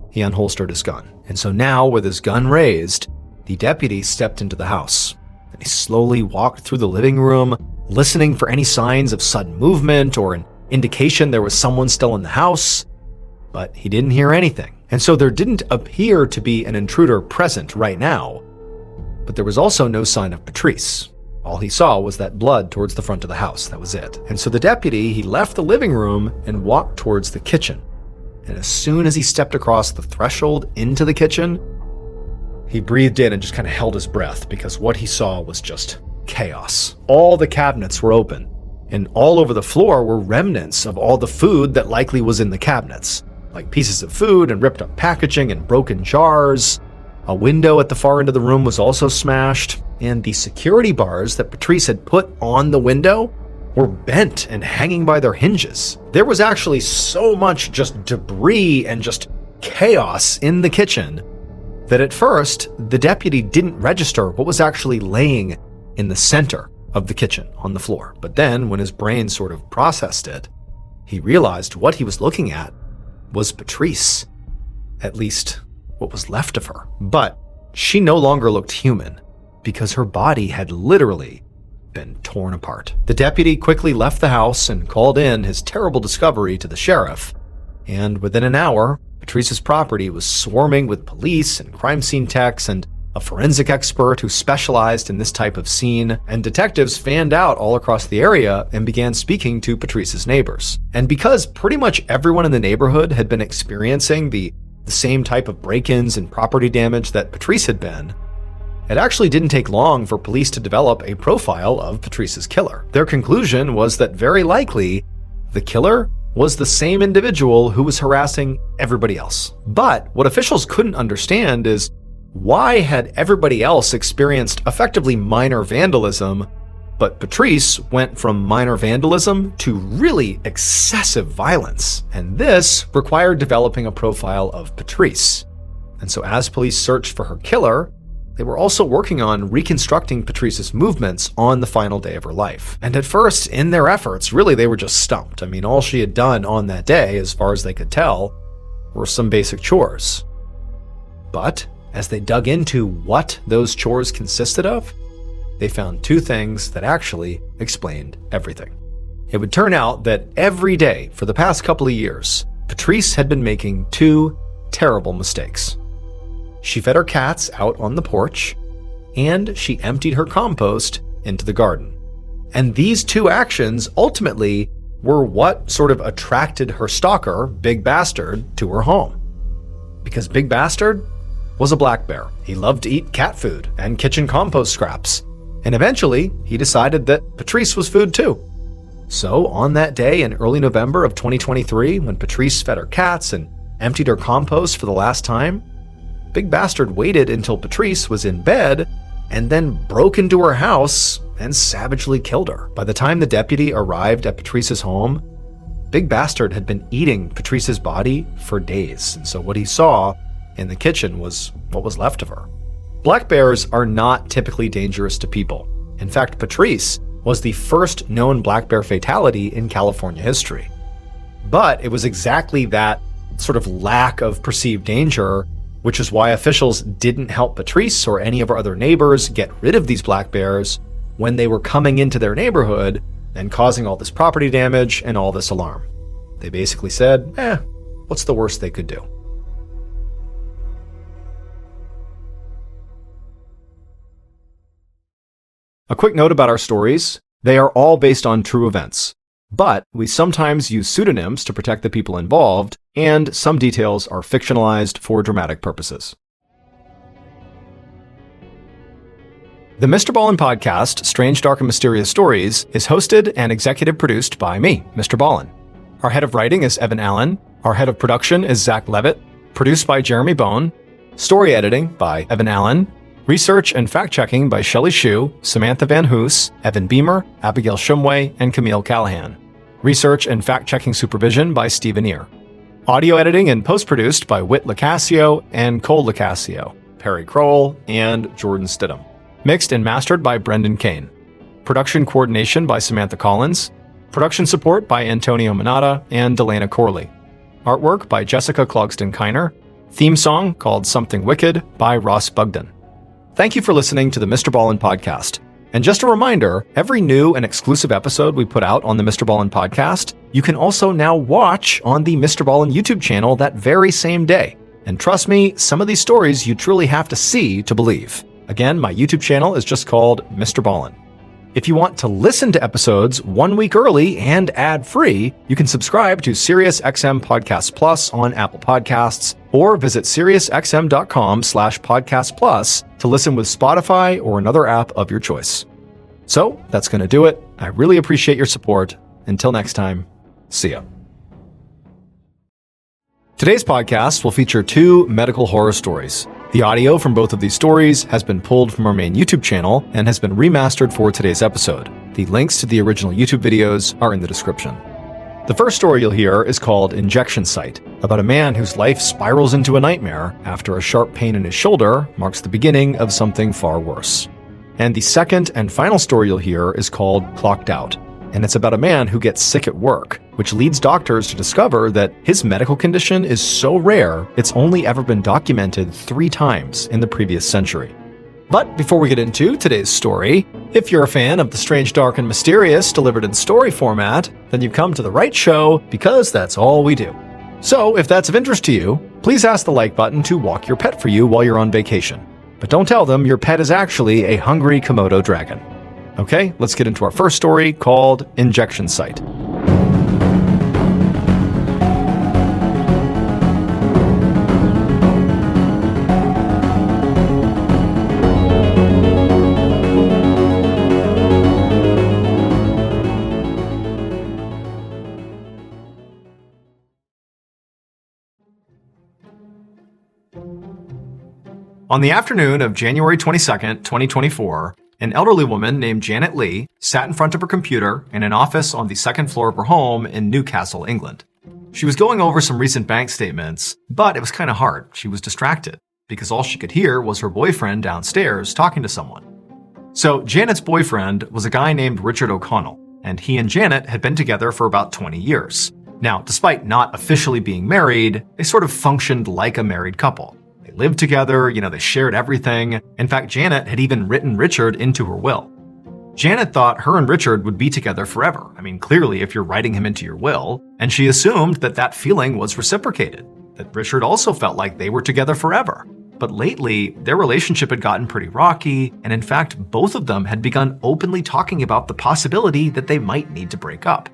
he unholstered his gun. And so now, with his gun raised, the deputy stepped into the house. And he slowly walked through the living room, listening for any signs of sudden movement or an indication there was someone still in the house. But he didn't hear anything. And so there didn't appear to be an intruder present right now. But there was also no sign of Patrice. All he saw was that blood towards the front of the house. That was it. And so the deputy, he left the living room and walked towards the kitchen. And as soon as he stepped across the threshold into the kitchen, he breathed in and just kind of held his breath because what he saw was just chaos. All the cabinets were open, and all over the floor were remnants of all the food that likely was in the cabinets, like pieces of food and ripped up packaging and broken jars. A window at the far end of the room was also smashed, and the security bars that Patrice had put on the window were bent and hanging by their hinges. There was actually so much just debris and just chaos in the kitchen that at first, the deputy didn't register what was actually laying in the center of the kitchen on the floor. But then, when his brain sort of processed it, he realized what he was looking at was Patrice. At least, what was left of her. But she no longer looked human, because her body had literally been torn apart. The deputy quickly left the house and called in his terrible discovery to the sheriff. And within an hour, Patrice's property was swarming with police and crime scene techs and a forensic expert who specialized in this type of scene, and detectives fanned out all across the area and began speaking to Patrice's neighbors. And because pretty much everyone in the neighborhood had been experiencing the same type of break-ins and property damage that Patrice had been, it actually didn't take long for police to develop a profile of Patrice's killer. Their conclusion was that very likely the killer was the same individual who was harassing everybody else. But what officials couldn't understand is, why had everybody else experienced effectively minor vandalism, but Patrice went from minor vandalism to really excessive violence? And this required developing a profile of Patrice. And so as police searched for her killer, they were also working on reconstructing Patrice's movements on the final day of her life. And at first, in their efforts, really they were just stumped. I mean, all she had done on that day, as far as they could tell, were some basic chores. But as they dug into what those chores consisted of, they found two things that actually explained everything. It would turn out that every day for the past couple of years, Patrice had been making two terrible mistakes. She fed her cats out on the porch, and she emptied her compost into the garden. And these two actions ultimately were what sort of attracted her stalker, Big Bastard, to her home. Because Big Bastard was a black bear. He loved to eat cat food and kitchen compost scraps. And eventually, he decided that Patrice was food too. So on that day in early November of 2023, when Patrice fed her cats and emptied her compost for the last time, Big Bastard waited until Patrice was in bed and then broke into her house and savagely killed her. By the time the deputy arrived at Patrice's home, Big Bastard had been eating Patrice's body for days. And so what he saw in the kitchen was what was left of her. Black bears are not typically dangerous to people. In fact, Patrice was the first known black bear fatality in California history. But it was exactly that sort of lack of perceived danger, which is why officials didn't help Patrice or any of her other neighbors get rid of these black bears when they were coming into their neighborhood and causing all this property damage and all this alarm. They basically said, what's the worst they could do? A quick note about our stories. They are all based on true events, but we sometimes use pseudonyms to protect the people involved, and some details are fictionalized for dramatic purposes. The Mr. Ballen podcast, Strange, Dark, and Mysterious Stories, is hosted and executive produced by me, Mr. Ballen. Our head of writing is Evan Allen. Our head of production is Zach Levitt. Produced by Jeremy Bone. Story editing by Evan Allen. Research and fact-checking by Shelley Shue, Samantha Van Hoos, Evan Beamer, Abigail Shumway, and Camille Callahan. Research and fact-checking supervision by Stephen Ear. Audio editing and post-produced by Whit Lacasio and Cole Lacasio, Perry Crowell, and Jordan Stidham. Mixed and mastered by Brendan Kane. Production coordination by Samantha Collins. Production support by Antonio Manata and Delana Corley. Artwork by Jessica Clogston-Kiner. Theme song called Something Wicked by Ross Bugden. Thank you for listening to the Mr. Ballen podcast. And just a reminder, every new and exclusive episode we put out on the Mr. Ballen podcast, you can also now watch on the Mr. Ballen YouTube channel that very same day. And trust me, some of these stories you truly have to see to believe. Again, my YouTube channel is just called Mr. Ballen. If you want to listen to episodes 1 week early and ad-free, you can subscribe to SiriusXM Podcast Plus on Apple Podcasts, or visit SiriusXM.com/Podcast Plus to listen with Spotify or another app of your choice. So that's going to do it. I really appreciate your support. Until next time, see ya. Today's podcast will feature 2 medical horror stories. The audio from both of these stories has been pulled from our main YouTube channel and has been remastered for today's episode. The links to the original YouTube videos are in the description. The first story you'll hear is called Injection Site, about a man whose life spirals into a nightmare after a sharp pain in his shoulder marks the beginning of something far worse. And the second and final story you'll hear is called Clocked Out, and it's about a man who gets sick at work, which leads doctors to discover that his medical condition is so rare it's only ever been documented 3 times in the previous century. But before we get into today's story, if you're a fan of the strange, dark, and mysterious delivered in story format, then you've come to the right show because that's all we do. So if that's of interest to you, please ask the like button to walk your pet for you while you're on vacation. But don't tell them your pet is actually a hungry Komodo dragon. Okay, let's get into our first story called Injection Site. On the afternoon of January 22nd, 2024, an elderly woman named Janet Lee sat in front of her computer in an office on the second floor of her home in Newcastle, England. She was going over some recent bank statements, but it was kind of hard. She was distracted because all she could hear was her boyfriend downstairs talking to someone. So Janet's boyfriend was a guy named Richard O'Connell, and he and Janet had been together for about 20 years. Now, despite not officially being married, they sort of functioned like a married couple. They lived together, they shared everything. In fact, Janet had even written Richard into her will. Janet thought her and Richard would be together forever. Clearly, if you're writing him into your will, and she assumed that that feeling was reciprocated, that Richard also felt like they were together forever. But lately, their relationship had gotten pretty rocky, and in fact, both of them had begun openly talking about the possibility that they might need to break up.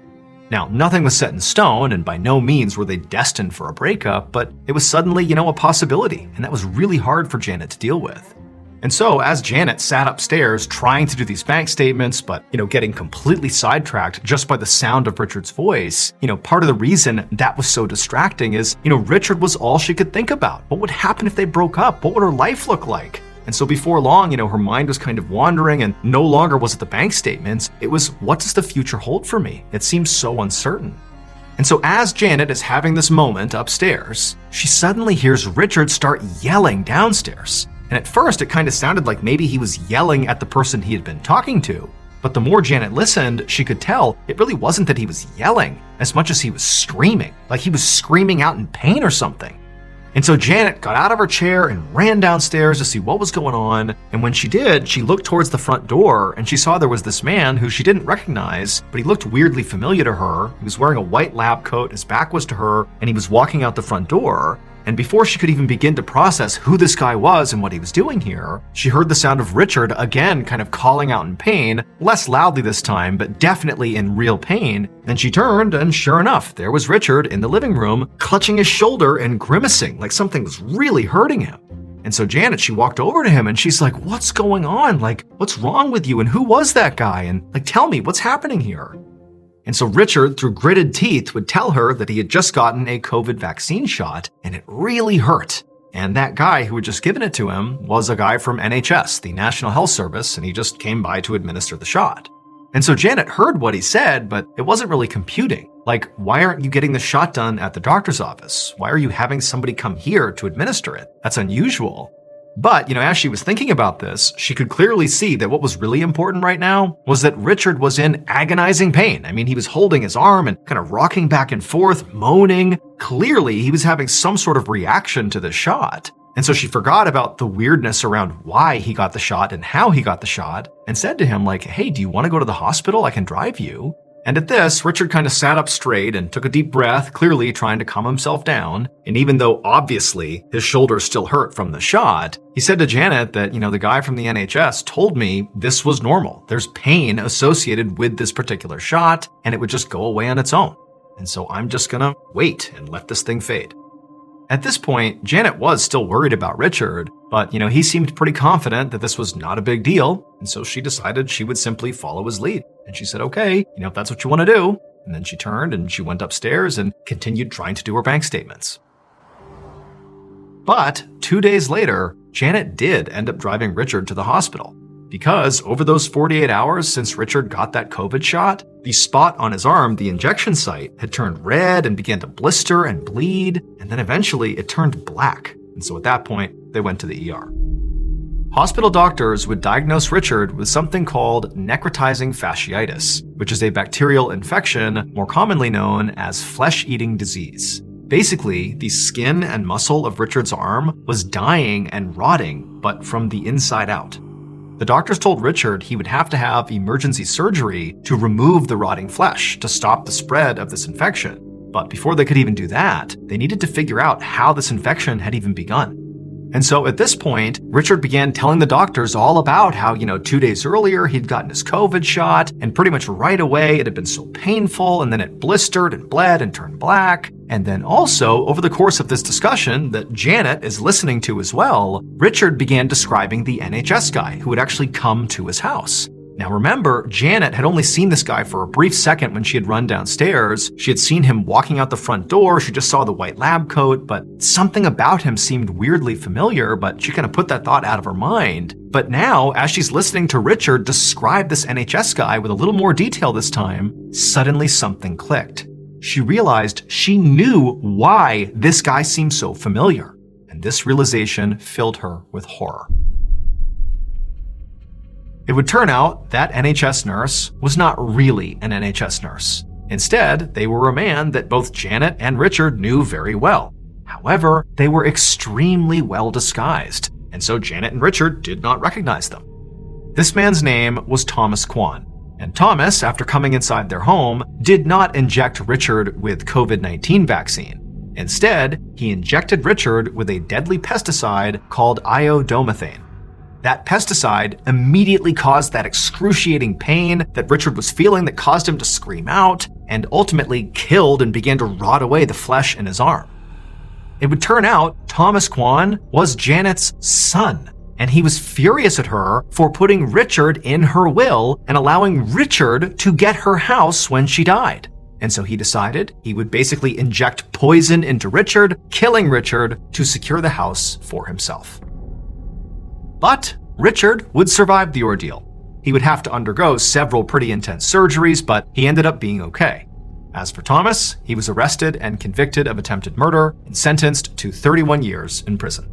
Now, nothing was set in stone, and by no means were they destined for a breakup, but it was suddenly, a possibility, and that was really hard for Janet to deal with. And so, as Janet sat upstairs trying to do these bank statements, but, getting completely sidetracked just by the sound of Richard's voice, part of the reason that was so distracting is, Richard was all she could think about. What would happen if they broke up? What would her life look like? And so before long, her mind was kind of wandering, and no longer was it the bank statements. It was, what does the future hold for me? It seems so uncertain. And so as Janet is having this moment upstairs, she suddenly hears Richard start yelling downstairs. And at first, it kind of sounded like maybe he was yelling at the person he had been talking to. But the more Janet listened, she could tell it really wasn't that he was yelling as much as he was screaming, like he was screaming out in pain or something. And so Janet got out of her chair and ran downstairs to see what was going on. And when she did, she looked towards the front door and she saw there was this man who she didn't recognize, but he looked weirdly familiar to her. He was wearing a white lab coat, his back was to her, and he was walking out the front door. And before she could even begin to process who this guy was and what he was doing here, she heard the sound of Richard again kind of calling out in pain, less loudly this time, but definitely in real pain. Then she turned, and sure enough, there was Richard in the living room, clutching his shoulder and grimacing like something was really hurting him. And so Janet, she walked over to him and she's like, "What's going on? What's wrong with you? And who was that guy? And tell me, what's happening here?" And so Richard, through gritted teeth, would tell her that he had just gotten a COVID vaccine shot, and it really hurt. And that guy who had just given it to him was a guy from NHS, the National Health Service, and he just came by to administer the shot. And so Janet heard what he said, but it wasn't really computing. Why aren't you getting the shot done at the doctor's office? Why are you having somebody come here to administer it? That's unusual. But, as she was thinking about this, she could clearly see that what was really important right now was that Richard was in agonizing pain. He was holding his arm and kind of rocking back and forth, moaning. Clearly, he was having some sort of reaction to the shot. And so she forgot about the weirdness around why he got the shot and how he got the shot, and said to him, "Hey, do you want to go to the hospital? I can drive you." And at this, Richard kind of sat up straight and took a deep breath, clearly trying to calm himself down. And even though obviously his shoulder still hurt from the shot, he said to Janet that, the guy from the NHS told me this was normal. There's pain associated with this particular shot, and it would just go away on its own. And so I'm just gonna wait and let this thing fade. At this point, Janet was still worried about Richard, but, he seemed pretty confident that this was not a big deal, and so she decided she would simply follow his lead. And she said, "Okay, if that's what you want to do." And then she turned and she went upstairs and continued trying to do her bank statements. But 2 days later, Janet did end up driving Richard to the hospital. Because over those 48 hours since Richard got that COVID shot, the spot on his arm, the injection site, had turned red and began to blister and bleed, and then eventually it turned black. And so at that point, they went to the ER. Hospital doctors would diagnose Richard with something called necrotizing fasciitis, which is a bacterial infection more commonly known as flesh-eating disease. Basically, the skin and muscle of Richard's arm was dying and rotting, but from the inside out. The doctors told Richard he would have to have emergency surgery to remove the rotting flesh to stop the spread of this infection. But before they could even do that, they needed to figure out how this infection had even begun. And so at this point, Richard began telling the doctors all about how, 2 days earlier he'd gotten his COVID shot, and pretty much right away it had been so painful, and then it blistered and bled and turned black. And then also, over the course of this discussion that Janet is listening to as well, Richard began describing the NHS guy who had actually come to his house. Now remember, Janet had only seen this guy for a brief second when she had run downstairs. She had seen him walking out the front door, she just saw the white lab coat, but something about him seemed weirdly familiar, but she kind of put that thought out of her mind. But now, as she's listening to Richard describe this NHS guy with a little more detail this time, suddenly something clicked. She realized she knew why this guy seemed so familiar, and this realization filled her with horror. It would turn out that NHS nurse was not really an NHS nurse. Instead, they were a man that both Janet and Richard knew very well. However, they were extremely well disguised, and so Janet and Richard did not recognize them. This man's name was Thomas Kwan, and Thomas, after coming inside their home, did not inject Richard with COVID-19 vaccine. Instead, he injected Richard with a deadly pesticide called iodomethane. That pesticide immediately caused that excruciating pain that Richard was feeling that caused him to scream out, and ultimately killed and began to rot away the flesh in his arm. It would turn out Thomas Kwan was Janet's son, and he was furious at her for putting Richard in her will and allowing Richard to get her house when she died. And so he decided he would basically inject poison into Richard, killing Richard to secure the house for himself. But Richard would survive the ordeal. He would have to undergo several pretty intense surgeries, but he ended up being okay. As for Thomas, he was arrested and convicted of attempted murder and sentenced to 31 years in prison.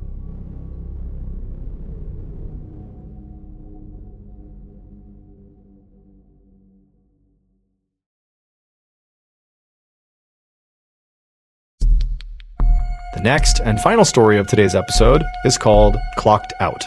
The next and final story of today's episode is called Clocked Out.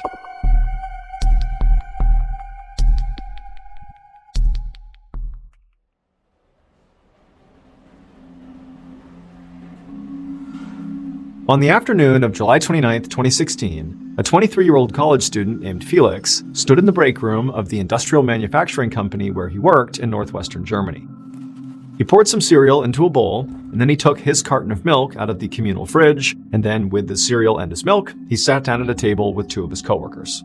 On the afternoon of July 29, 2016, a 23-year-old college student named Felix stood in the break room of the industrial manufacturing company where he worked in northwestern Germany. He poured some cereal into a bowl, and then he took his carton of milk out of the communal fridge, and then with the cereal and his milk, he sat down at a table with two of his coworkers.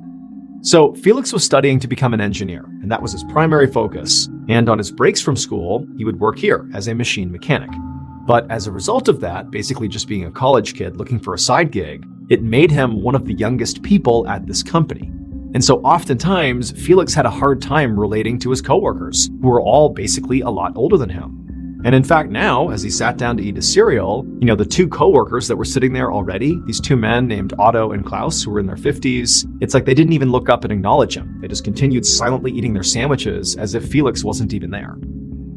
So Felix was studying to become an engineer, and that was his primary focus, and on his breaks from school, he would work here as a machine mechanic. But as a result of that, basically just being a college kid looking for a side gig, it made him one of the youngest people at this company. And so oftentimes, Felix had a hard time relating to his coworkers, who were all basically a lot older than him. And in fact now, as he sat down to eat his cereal, the two coworkers that were sitting there already, these two men named Otto and Klaus, who were in their 50s, it's like they didn't even look up and acknowledge him. They just continued silently eating their sandwiches as if Felix wasn't even there.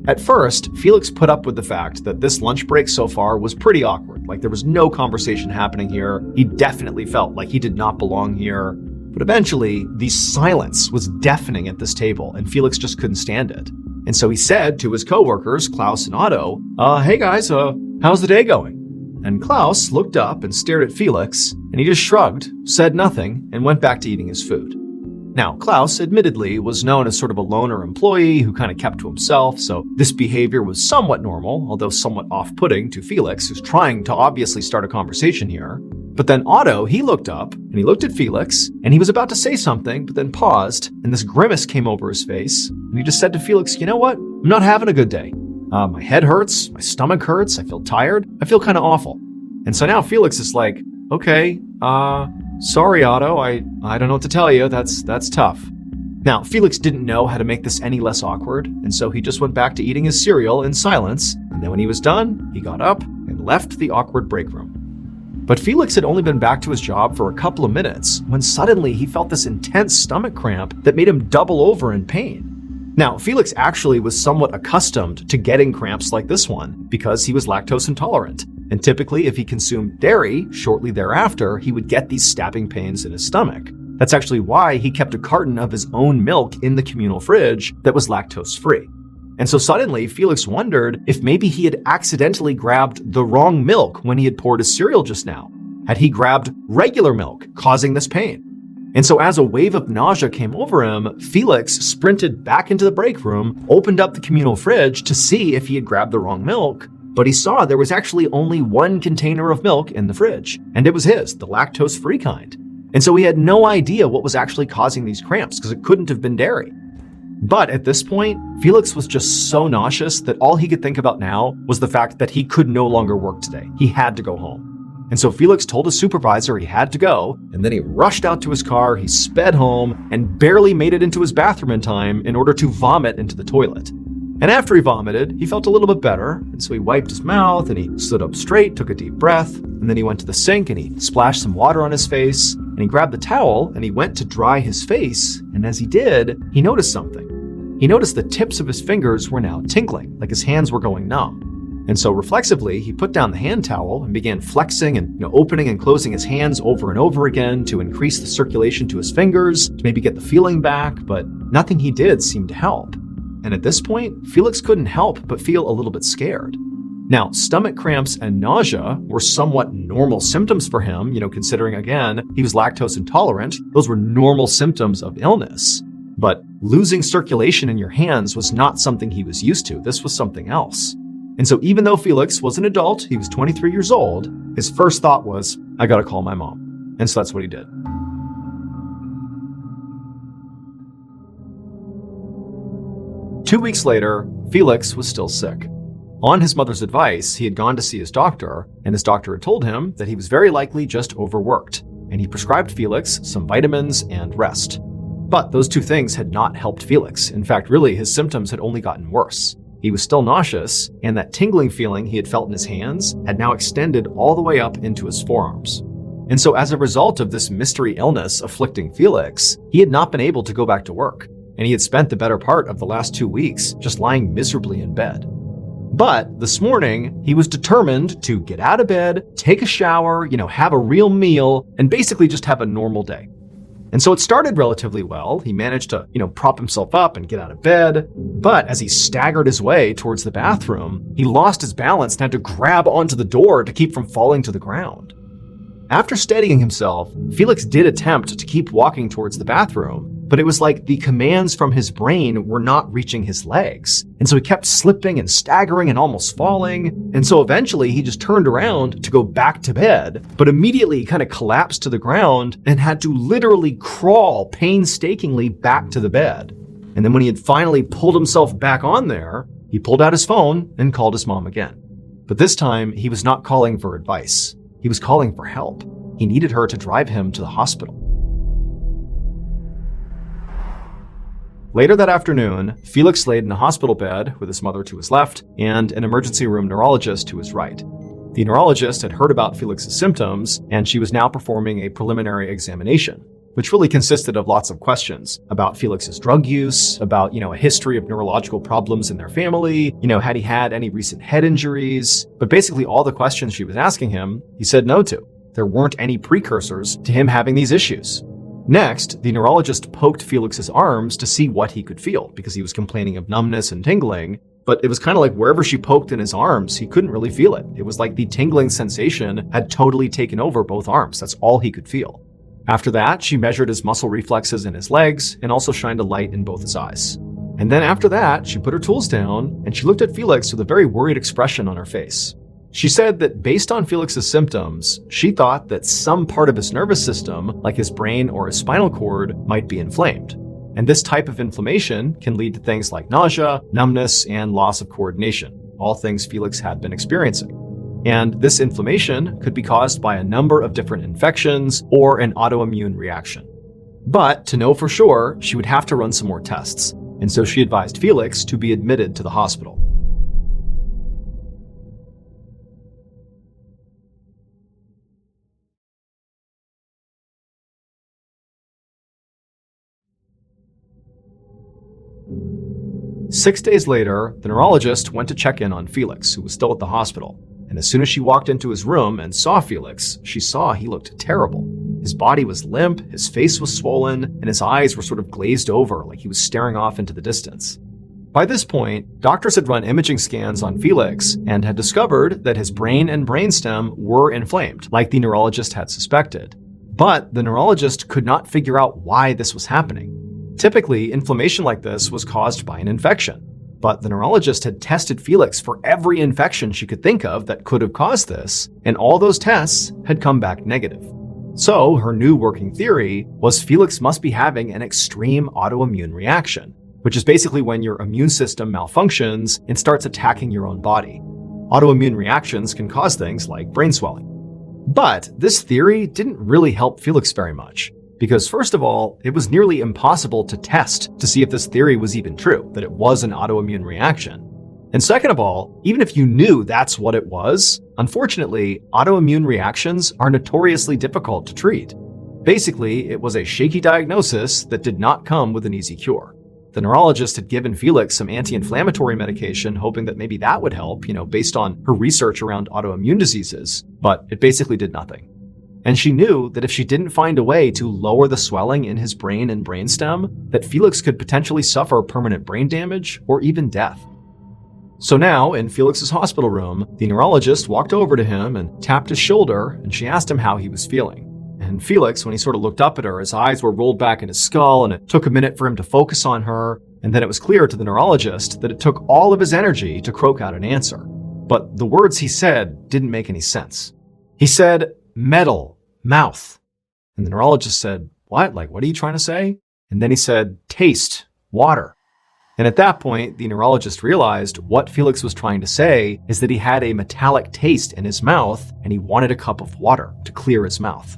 At first, Felix put up with the fact that this lunch break so far was pretty awkward. Like there was no conversation happening here. He definitely felt like he did not belong here. But eventually, the silence was deafening at this table, and Felix just couldn't stand it. And so he said to his coworkers, Klaus and Otto, hey guys, how's the day going? And Klaus looked up and stared at Felix, and he just shrugged, said nothing, and went back to eating his food. Now, Klaus, admittedly, was known as sort of a loner employee who kind of kept to himself, so this behavior was somewhat normal, although somewhat off-putting to Felix, who's trying to obviously start a conversation here. But then Otto, he looked up, and he looked at Felix, and he was about to say something, but then paused, and this grimace came over his face, and he just said to Felix, you know what? I'm not having a good day. My head hurts, my stomach hurts, I feel tired, I feel kind of awful. And so now Felix is like, okay, sorry, Otto, I don't know what to tell you, that's tough. Now, Felix didn't know how to make this any less awkward, and so he just went back to eating his cereal in silence, and then when he was done, he got up and left the awkward break room. But Felix had only been back to his job for a couple of minutes when suddenly he felt this intense stomach cramp that made him double over in pain. Now, Felix actually was somewhat accustomed to getting cramps like this one because he was lactose intolerant. And typically, if he consumed dairy shortly thereafter, he would get these stabbing pains in his stomach. That's actually why he kept a carton of his own milk in the communal fridge that was lactose-free. And so suddenly, Felix wondered if maybe he had accidentally grabbed the wrong milk when he had poured his cereal just now. Had he grabbed regular milk, causing this pain? And so as a wave of nausea came over him, Felix sprinted back into the break room, opened up the communal fridge to see if he had grabbed the wrong milk, but he saw there was actually only one container of milk in the fridge, and it was his, the lactose-free kind. And so he had no idea what was actually causing these cramps, because it couldn't have been dairy. But at this point, Felix was just so nauseous that all he could think about now was the fact that he could no longer work today. He had to go home. And so Felix told his supervisor he had to go, and then he rushed out to his car, he sped home, and barely made it into his bathroom in time in order to vomit into the toilet. And after he vomited, he felt a little bit better, and so he wiped his mouth, and he stood up straight, took a deep breath, and then he went to the sink, and he splashed some water on his face, and he grabbed the towel, and he went to dry his face, and as he did, he noticed something. He noticed the tips of his fingers were now tingling, like his hands were going numb. And so reflexively, he put down the hand towel and began flexing and opening and closing his hands over and over again to increase the circulation to his fingers, to maybe get the feeling back, but nothing he did seemed to help. And at this point, Felix couldn't help but feel a little bit scared. Now, stomach cramps and nausea were somewhat normal symptoms for him, considering, again, he was lactose intolerant. Those were normal symptoms of illness. But losing circulation in your hands was not something he was used to. This was something else. And so even though Felix was an adult, he was 23 years old, his first thought was, I gotta call my mom. And so that's what he did. Two weeks later, Felix was still sick. On his mother's advice, he had gone to see his doctor, and his doctor had told him that he was very likely just overworked, and he prescribed Felix some vitamins and rest. But those two things had not helped Felix. In fact, really, his symptoms had only gotten worse. He was still nauseous, and that tingling feeling he had felt in his hands had now extended all the way up into his forearms. And so as a result of this mystery illness afflicting Felix, he had not been able to go back to work, and he had spent the better part of the last 2 weeks just lying miserably in bed. But this morning, he was determined to get out of bed, take a shower, have a real meal, and basically just have a normal day. And so it started relatively well. He managed to, prop himself up and get out of bed. But as he staggered his way towards the bathroom, he lost his balance and had to grab onto the door to keep from falling to the ground. After steadying himself, Felix did attempt to keep walking towards the bathroom, but it was like the commands from his brain were not reaching his legs. And so he kept slipping and staggering and almost falling. And so eventually he just turned around to go back to bed, but immediately he kind of collapsed to the ground and had to literally crawl painstakingly back to the bed. And then when he had finally pulled himself back on there, he pulled out his phone and called his mom again. But this time he was not calling for advice. He was calling for help. He needed her to drive him to the hospital. Later that afternoon, Felix laid in a hospital bed with his mother to his left and an emergency room neurologist to his right. The neurologist had heard about Felix's symptoms, and she was now performing a preliminary examination, which really consisted of lots of questions about Felix's drug use, about, a history of neurological problems in their family, had he had any recent head injuries. But basically all the questions she was asking him, he said no to. There weren't any precursors to him having these issues. Next, the neurologist poked Felix's arms to see what he could feel, because he was complaining of numbness and tingling, but it was kind of like wherever she poked in his arms, he couldn't really feel it. It was like the tingling sensation had totally taken over both arms. That's all he could feel. After that, she measured his muscle reflexes in his legs and also shined a light in both his eyes. And then after that, she put her tools down and she looked at Felix with a very worried expression on her face. She said that based on Felix's symptoms, she thought that some part of his nervous system, like his brain or his spinal cord, might be inflamed. And this type of inflammation can lead to things like nausea, numbness, and loss of coordination, all things Felix had been experiencing. And this inflammation could be caused by a number of different infections or an autoimmune reaction. But to know for sure, she would have to run some more tests. And so she advised Felix to be admitted to the hospital. Six days later, the neurologist went to check in on Felix, who was still at the hospital. And as soon as she walked into his room and saw Felix, she saw he looked terrible. His body was limp, his face was swollen, and his eyes were sort of glazed over like he was staring off into the distance. By this point, doctors had run imaging scans on Felix and had discovered that his brain and brainstem were inflamed, like the neurologist had suspected. But the neurologist could not figure out why this was happening. Typically, inflammation like this was caused by an infection. But the neurologist had tested Felix for every infection she could think of that could have caused this, and all those tests had come back negative. So her new working theory was Felix must be having an extreme autoimmune reaction, which is basically when your immune system malfunctions and starts attacking your own body. Autoimmune reactions can cause things like brain swelling. But this theory didn't really help Felix very much. Because first of all, it was nearly impossible to test to see if this theory was even true, that it was an autoimmune reaction. And second of all, even if you knew that's what it was, unfortunately, autoimmune reactions are notoriously difficult to treat. Basically, it was a shaky diagnosis that did not come with an easy cure. The neurologist had given Felix some anti-inflammatory medication, hoping that maybe that would help, based on her research around autoimmune diseases, but it basically did nothing. And she knew that if she didn't find a way to lower the swelling in his brain and brainstem, that Felix could potentially suffer permanent brain damage or even death. So now, in Felix's hospital room, the neurologist walked over to him and tapped his shoulder, and she asked him how he was feeling. And Felix, when he sort of looked up at her, his eyes were rolled back in his skull, and it took a minute for him to focus on her, and then it was clear to the neurologist that it took all of his energy to croak out an answer. But the words he said didn't make any sense. He said, "Metal, mouth." And the neurologist said, "What? What are you trying to say?" And then he said, "Taste, water." And at that point, the neurologist realized what Felix was trying to say is that he had a metallic taste in his mouth and he wanted a cup of water to clear his mouth.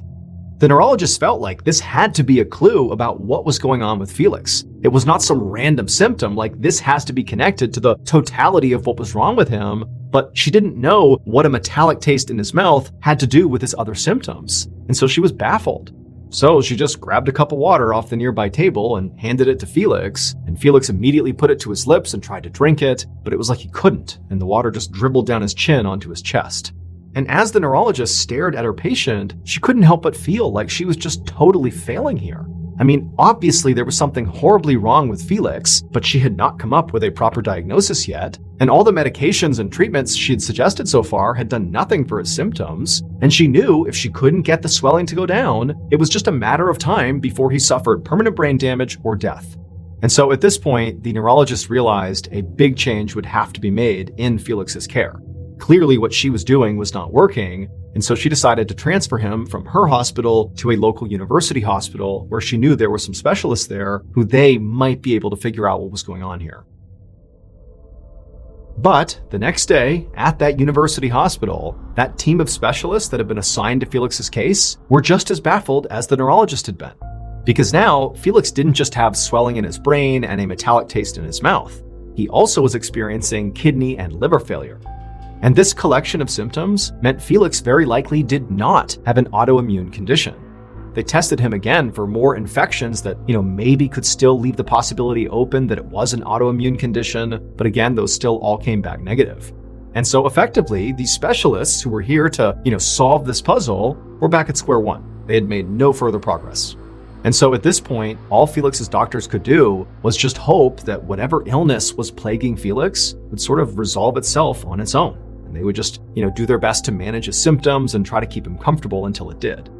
The neurologist felt like this had to be a clue about what was going on with Felix. It was not some random symptom, this has to be connected to the totality of what was wrong with him, but she didn't know what a metallic taste in his mouth had to do with his other symptoms. And so she was baffled. So she just grabbed a cup of water off the nearby table and handed it to Felix, and Felix immediately put it to his lips and tried to drink it, but it was like he couldn't, and the water just dribbled down his chin onto his chest. And as the neurologist stared at her patient, she couldn't help but feel like she was just totally failing here. Obviously there was something horribly wrong with Felix, but she had not come up with a proper diagnosis yet, and all the medications and treatments she had suggested so far had done nothing for his symptoms, and she knew if she couldn't get the swelling to go down, it was just a matter of time before he suffered permanent brain damage or death. And so at this point, the neurologist realized a big change would have to be made in Felix's care. Clearly what she was doing was not working, and so she decided to transfer him from her hospital to a local university hospital where she knew there were some specialists there who they might be able to figure out what was going on here. But the next day, at that university hospital, that team of specialists that had been assigned to Felix's case were just as baffled as the neurologist had been. Because now, Felix didn't just have swelling in his brain and a metallic taste in his mouth. He also was experiencing kidney and liver failure. And this collection of symptoms meant Felix very likely did not have an autoimmune condition. They tested him again for more infections that, maybe could still leave the possibility open that it was an autoimmune condition, but again, those still all came back negative. And so effectively, these specialists who were here to, solve this puzzle were back at square one. They had made no further progress. And so at this point, all Felix's doctors could do was just hope that whatever illness was plaguing Felix would sort of resolve itself on its own. And they would just, do their best to manage his symptoms and try to keep him comfortable until it did.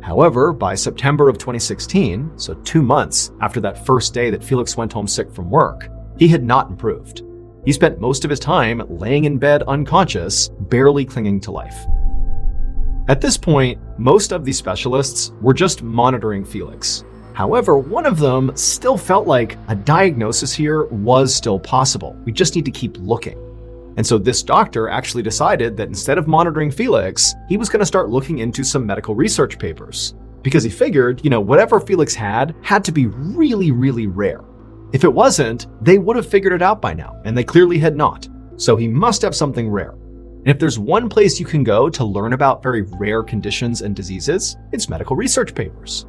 However, by September of 2016, so 2 months after that first day that Felix went home sick from work, he had not improved. He spent most of his time laying in bed unconscious, barely clinging to life. At this point, most of these specialists were just monitoring Felix. However, one of them still felt like a diagnosis here was still possible. We just need to keep looking. And so this doctor actually decided that instead of monitoring Felix, he was going to start looking into some medical research papers. Because he figured, whatever Felix had to be really, really rare. If it wasn't, they would have figured it out by now, and they clearly had not. So he must have something rare. And if there's one place you can go to learn about very rare conditions and diseases, it's medical research papers.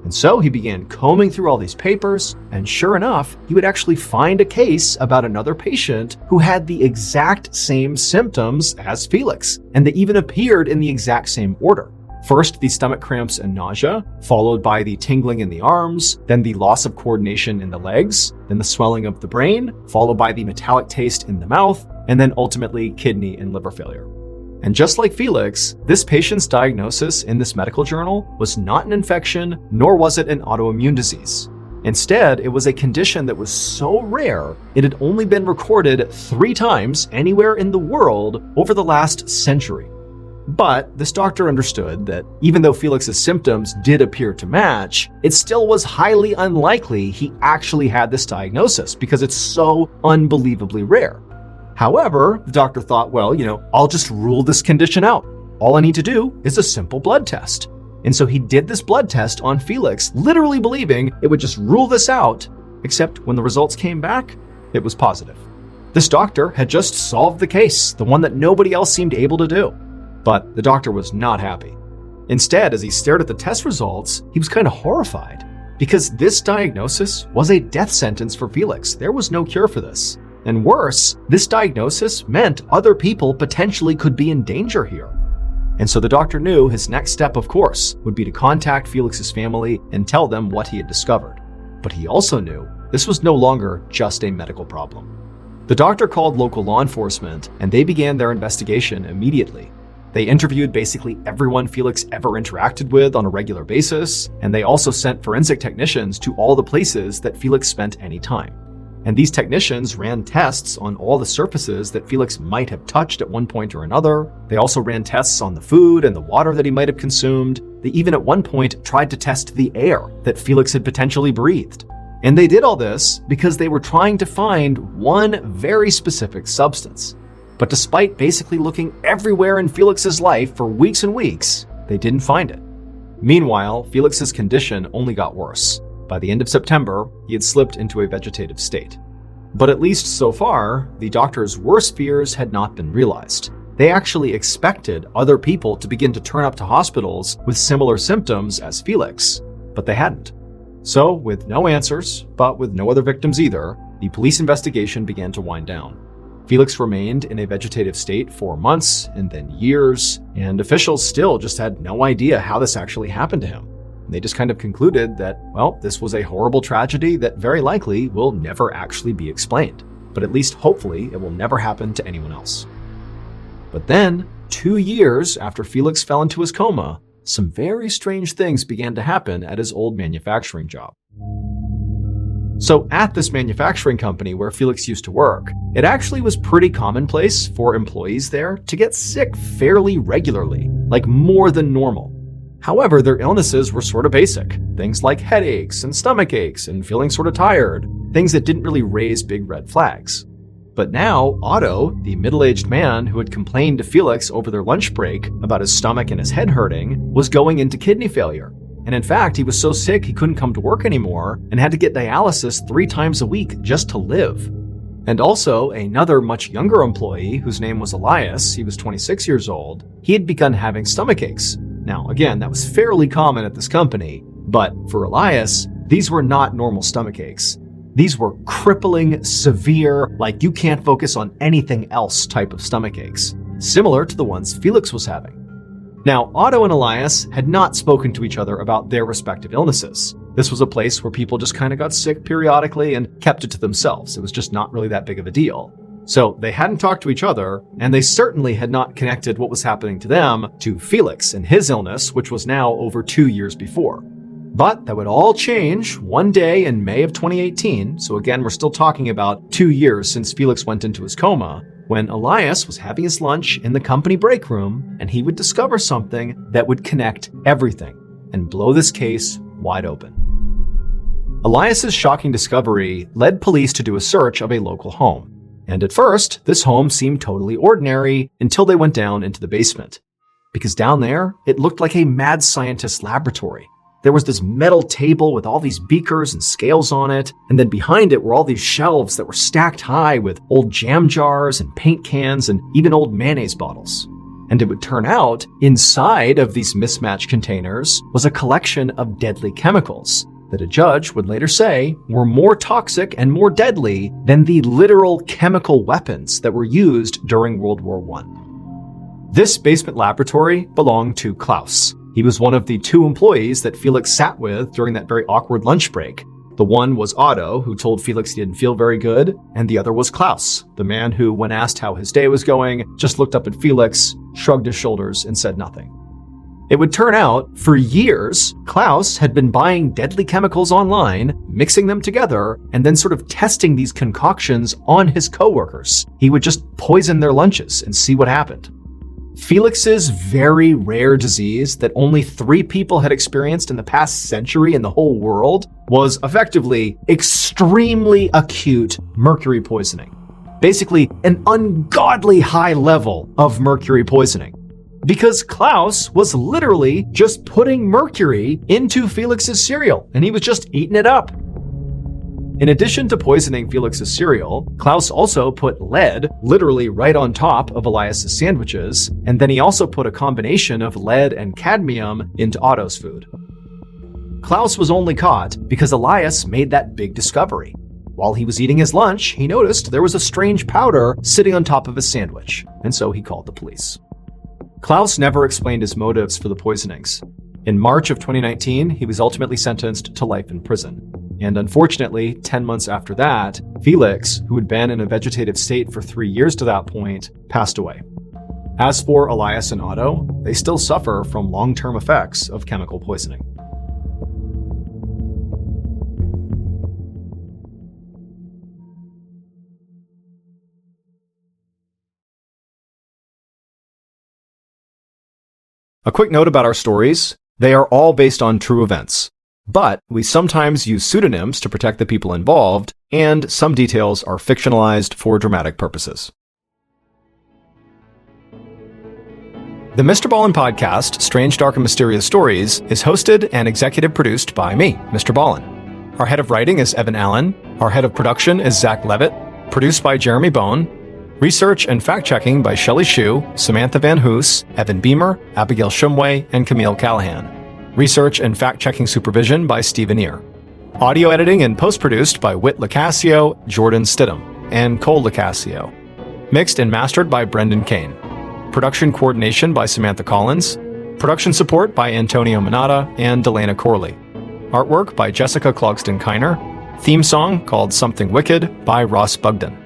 And so he began combing through all these papers, and sure enough, he would actually find a case about another patient who had the exact same symptoms as Felix, and they even appeared in the exact same order. First, the stomach cramps and nausea, followed by the tingling in the arms, then the loss of coordination in the legs, then the swelling of the brain, followed by the metallic taste in the mouth, and then ultimately kidney and liver failure. And just like Felix, this patient's diagnosis in this medical journal was not an infection, nor was it an autoimmune disease. Instead, it was a condition that was so rare, it had only been recorded 3 times anywhere in the world over the last century. But this doctor understood that even though Felix's symptoms did appear to match, it still was highly unlikely he actually had this diagnosis because it's so unbelievably rare. However, the doctor thought, well, I'll just rule this condition out. All I need to do is a simple blood test. And so he did this blood test on Felix, literally believing it would just rule this out, except when the results came back, it was positive. This doctor had just solved the case, the one that nobody else seemed able to do. But the doctor was not happy. Instead, as he stared at the test results, he was kind of horrified because this diagnosis was a death sentence for Felix. There was no cure for this. And worse, this diagnosis meant other people potentially could be in danger here. And so the doctor knew his next step, of course, would be to contact Felix's family and tell them what he had discovered. But he also knew this was no longer just a medical problem. The doctor called local law enforcement, and they began their investigation immediately. They interviewed basically everyone Felix ever interacted with on a regular basis, and they also sent forensic technicians to all the places that Felix spent any time. And these technicians ran tests on all the surfaces that Felix might have touched at one point or another. They also ran tests on the food and the water that he might have consumed. They even at one point tried to test the air that Felix had potentially breathed. And they did all this because they were trying to find one very specific substance. But despite basically looking everywhere in Felix's life for weeks and weeks, they didn't find it. Meanwhile, Felix's condition only got worse. By the end of September, he had slipped into a vegetative state. But at least so far, the doctor's worst fears had not been realized. They actually expected other people to begin to turn up to hospitals with similar symptoms as Felix, but they hadn't. So, with no answers, but with no other victims either, the police investigation began to wind down. Felix remained in a vegetative state for months and then years, and officials still just had no idea how this actually happened to him. They just kind of concluded that, well, this was a horrible tragedy that very likely will never actually be explained. But at least hopefully it will never happen to anyone else. But then, 2 years after Felix fell into his coma, some very strange things began to happen at his old manufacturing job. So at this manufacturing company where Felix used to work, it actually was pretty commonplace for employees there to get sick fairly regularly, like more than normal. However, their illnesses were sort of basic. Things like headaches and stomach aches and feeling sort of tired. Things that didn't really raise big red flags. But now, Otto, the middle-aged man who had complained to Felix over their lunch break about his stomach and his head hurting, was going into kidney failure. And in fact, he was so sick he couldn't come to work anymore and had to get dialysis 3 times a week just to live. And also, another much younger employee whose name was Elias, he was 26 years old, he had begun having stomach aches. Now, again, that was fairly common at this company, but for Elias, these were not normal stomach aches. These were crippling, severe, like you can't focus on anything else type of stomach aches, similar to the ones Felix was having. Now, Otto and Elias had not spoken to each other about their respective illnesses. This was a place where people just kind of got sick periodically and kept it to themselves. It was just not really that big of a deal. So they hadn't talked to each other, and they certainly had not connected what was happening to them to Felix and his illness, which was now over 2 years before. But that would all change one day in May of 2018, so again, we're still talking about 2 years since Felix went into his coma, when Elias was having his lunch in the company break room, and he would discover something that would connect everything and blow this case wide open. Elias's shocking discovery led police to do a search of a local home. And at first, this home seemed totally ordinary until they went down into the basement. Because down there, it looked like a mad scientist's laboratory. There was this metal table with all these beakers and scales on it, and then behind it were all these shelves that were stacked high with old jam jars and paint cans and even old mayonnaise bottles. And it would turn out, inside of these mismatched containers was a collection of deadly chemicals that a judge would later say were more toxic and more deadly than the literal chemical weapons that were used during World War I. This basement laboratory belonged to Klaus. He He was one of the two employees that Felix sat with during that very awkward lunch break. The one was Otto, who told Felix he didn't feel very good, and the other was Klaus, the man who, when asked how his day was going, just looked up at Felix, shrugged his shoulders, and said nothing. It would turn out, for years, Klaus had been buying deadly chemicals online, mixing them together, and then sort of testing these concoctions on his coworkers. He would just poison their lunches and see what happened. Felix's very rare disease that only 3 people had experienced in the past century in the whole world was effectively extremely acute mercury poisoning. Basically, an ungodly high level of mercury poisoning. Because Klaus was literally just putting mercury into Felix's cereal, and he was just eating it up. In addition to poisoning Felix's cereal, Klaus also put lead literally right on top of Elias's sandwiches, and then he also put a combination of lead and cadmium into Otto's food. Klaus was only caught because Elias made that big discovery. While he was eating his lunch, he noticed there was a strange powder sitting on top of his sandwich, and so he called the police. Klaus never explained his motives for the poisonings. In March of 2019, he was ultimately sentenced to life in prison. And unfortunately, 10 months after that, Felix, who had been in a vegetative state for 3 years to that point, passed away. As for Elias and Otto, they still suffer from long-term effects of chemical poisoning. A quick note about our stories: they are all based on true events. But we sometimes use pseudonyms to protect the people involved, and some details are fictionalized for dramatic purposes. The Mr. Ballen podcast, Strange, Dark, and Mysterious Stories, is hosted and executive produced by me, Mr. Ballen. Our head of writing is Evan Allen. Our head of production is Zach Levitt. Produced by Jeremy Bone. Research and fact-checking by Shelley Shue, Samantha Van Hoos, Evan Beamer, Abigail Shumway, and Camille Callahan. Research and fact-checking supervision by Stephen Ear. Audio editing and post-produced by Whit Lacasio, Jordan Stidham, and Cole Lacasio. Mixed and mastered by Brendan Kane. Production coordination by Samantha Collins. Production support by Antonio Minata and Delana Corley. Artwork by Jessica Clogston-Kiner. Theme song called Something Wicked by Ross Bugden.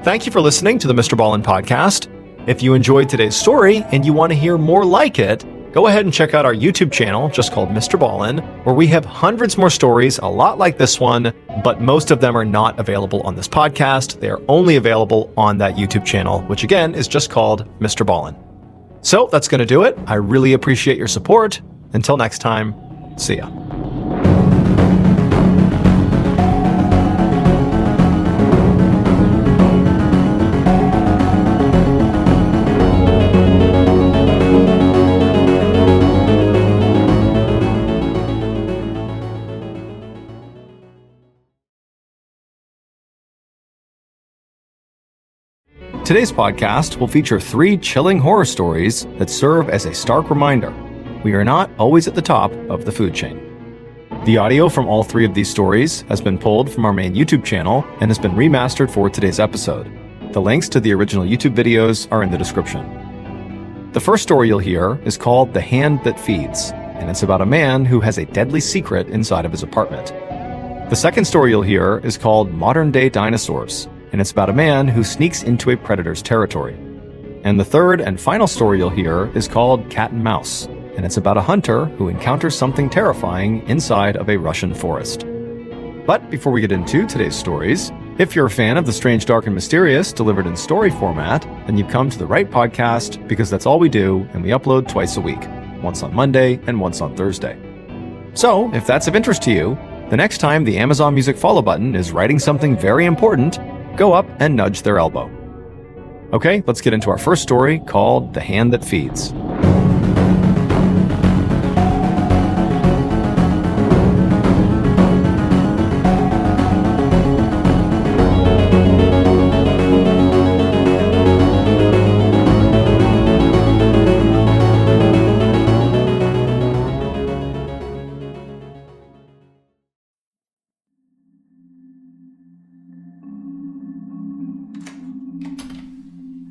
Thank you for listening to the Mr. Ballen podcast. If you enjoyed today's story and you want to hear more like it, go ahead and check out our YouTube channel, just called Mr. Ballen, where we have hundreds more stories, a lot like this one, but most of them are not available on this podcast. They are only available on that YouTube channel, which again is just called Mr. Ballen. So that's going to do it. I really appreciate your support. Until next time, see ya. Today's podcast will feature 3 chilling horror stories that serve as a stark reminder: we are not always at the top of the food chain. The audio from all 3 of these stories has been pulled from our main YouTube channel and has been remastered for today's episode. The links to the original YouTube videos are in the description. The first story you'll hear is called The Hand That Feeds, and it's about a man who has a deadly secret inside of his apartment. The second story you'll hear is called Modern Day Dinosaurs, and it's about a man who sneaks into a predator's territory. And the third and final story you'll hear is called Cat and Mouse, and it's about a hunter who encounters something terrifying inside of a Russian forest. But before we get into today's stories, if you're a fan of the strange, dark, and mysterious delivered in story format, then you've come to the right podcast, because that's all we do, and we upload twice a week, once on Monday and once on Thursday. So, if that's of interest to you, the next time the Amazon Music follow button is writing something very important, go up and nudge their elbow. Okay, let's get into our first story called The Hand That Feeds.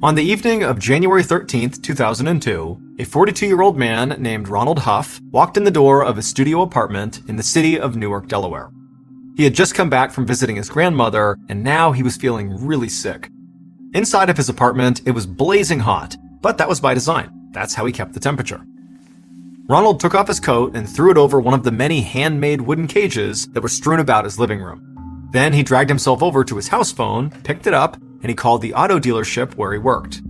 On the evening of January 13th, 2002, A 42-year-old man named Ronald Huff walked in the door of his studio apartment in the city of Newark, Delaware. He had just come back from visiting his grandmother, and now he was feeling really sick. Inside of his apartment, it was blazing hot, but that was by design. That's how he kept the temperature. Ronald took off his coat and threw it over one of the many handmade wooden cages that were strewn about his living room. Then he dragged himself over to his house phone, picked it up, and he called the auto dealership where he worked.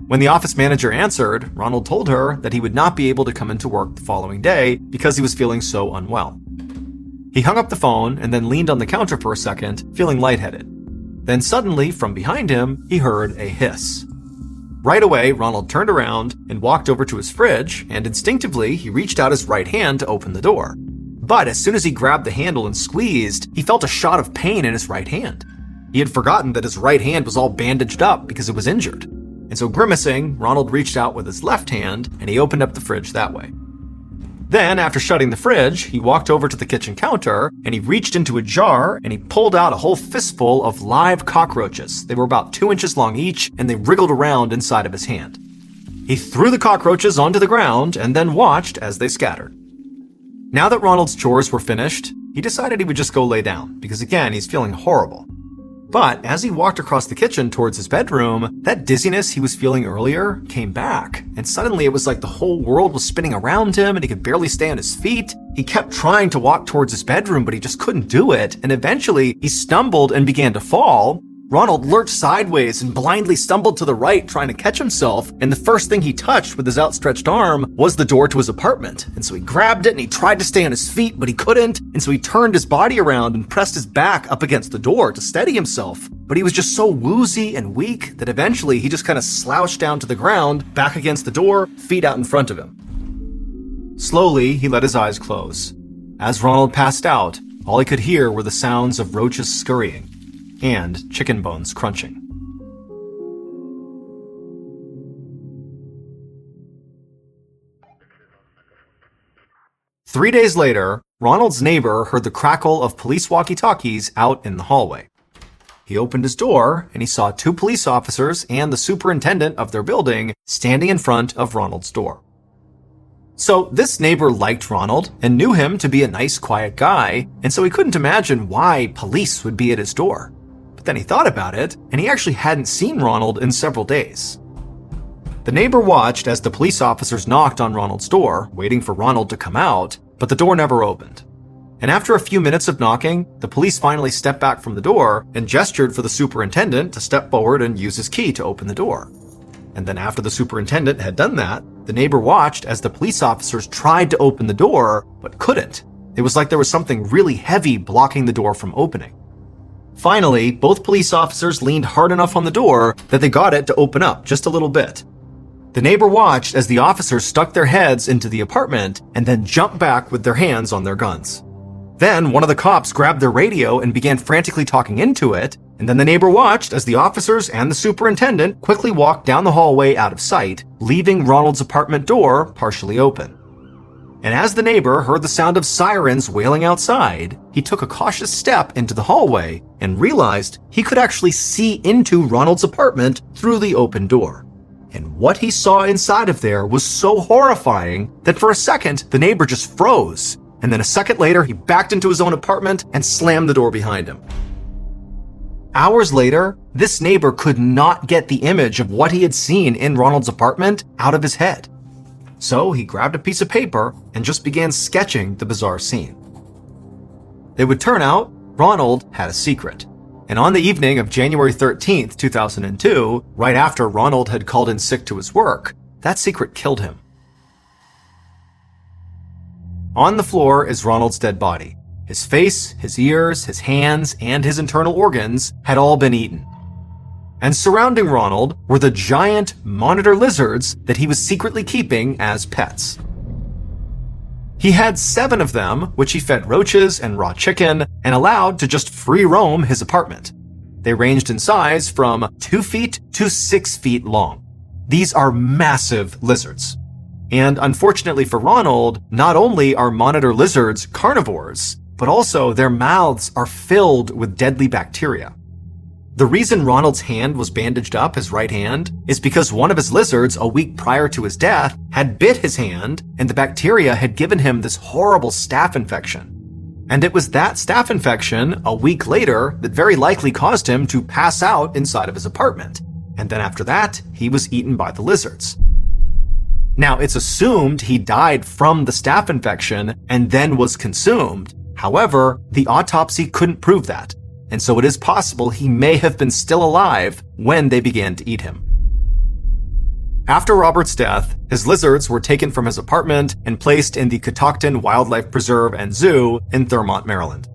When the office manager answered, Ronald told her that he would not be able to come into work the following day because he was feeling so unwell. He hung up the phone and then leaned on the counter for a second, feeling lightheaded. Then suddenly, from behind him, he heard a hiss. Right away, Ronald turned around and walked over to his fridge, and instinctively, he reached out his right hand to open the door. But as soon as he grabbed the handle and squeezed, he felt a shot of pain in his right hand. He had forgotten that his right hand was all bandaged up because it was injured. And so grimacing, Ronald reached out with his left hand, and he opened up the fridge that way. Then, after shutting the fridge, he walked over to the kitchen counter, and he reached into a jar, and he pulled out a whole fistful of live cockroaches. They were about 2 inches long each, and they wriggled around inside of his hand. He threw the cockroaches onto the ground, and then watched as they scattered. Now that Ronald's chores were finished, he decided he would just go lay down, because again, he's feeling horrible. But as he walked across the kitchen towards his bedroom, that dizziness he was feeling earlier came back, and suddenly it was like the whole world was spinning around him and he could barely stay on his feet. He kept trying to walk towards his bedroom, but he just couldn't do it, and eventually he stumbled and began to fall. Ronald lurched sideways and blindly stumbled to the right, trying to catch himself, and the first thing he touched with his outstretched arm was the door to his apartment. And so he grabbed it and he tried to stay on his feet, but he couldn't, and so he turned his body around and pressed his back up against the door to steady himself. But he was just so woozy and weak that eventually he just kind of slouched down to the ground, back against the door, feet out in front of him. Slowly, he let his eyes close. As Ronald passed out, all he could hear were the sounds of roaches scurrying and chicken bones crunching. Three days later, Ronald's neighbor heard the crackle of police walkie-talkies out in the hallway. He opened his door and he saw 2 police officers and the superintendent of their building standing in front of Ronald's door. So this neighbor liked Ronald and knew him to be a nice, quiet guy, and so he couldn't imagine why police would be at his door. Then he thought about it, and he actually hadn't seen Ronald in several days. The neighbor watched as the police officers knocked on Ronald's door, waiting for Ronald to come out, but the door never opened. And after a few minutes of knocking, the police finally stepped back from the door and gestured for the superintendent to step forward and use his key to open the door. And then after the superintendent had done that, the neighbor watched as the police officers tried to open the door, but couldn't. It was like there was something really heavy blocking the door from opening. Finally, both police officers leaned hard enough on the door that they got it to open up just a little bit. The neighbor watched as the officers stuck their heads into the apartment and then jumped back with their hands on their guns. Then one of the cops grabbed their radio and began frantically talking into it, and then the neighbor watched as the officers and the superintendent quickly walked down the hallway out of sight, leaving Ronald's apartment door partially open. And as the neighbor heard the sound of sirens wailing outside, he took a cautious step into the hallway and realized he could actually see into Ronald's apartment through the open door. And what he saw inside of there was so horrifying that for a second, the neighbor just froze. And then a second later, he backed into his own apartment and slammed the door behind him. Hours later, this neighbor could not get the image of what he had seen in Ronald's apartment out of his head. So he grabbed a piece of paper and just began sketching the bizarre scene. It would turn out Ronald had a secret. And on the evening of January 13th, 2002, right after Ronald had called in sick to his work, that secret killed him. On the floor is Ronald's dead body. His face, his ears, his hands, and his internal organs had all been eaten. And surrounding Ronald were the giant monitor lizards that he was secretly keeping as pets. He had 7 of them, which he fed roaches and raw chicken and allowed to just free roam his apartment. They ranged in size from 2 feet to 6 feet long. These are massive lizards. And unfortunately for Ronald, not only are monitor lizards carnivores, but also their mouths are filled with deadly bacteria. The reason Ronald's hand was bandaged up, his right hand, is because one of his lizards a week prior to his death had bit his hand, and the bacteria had given him this horrible staph infection. And it was that staph infection a week later that very likely caused him to pass out inside of his apartment. And then after that, he was eaten by the lizards. Now, it's assumed he died from the staph infection and then was consumed. However, the autopsy couldn't prove that, and so it is possible he may have been still alive when they began to eat him. After Robert's death, his lizards were taken from his apartment and placed in the Catoctin Wildlife Preserve and Zoo in Thurmont, Maryland.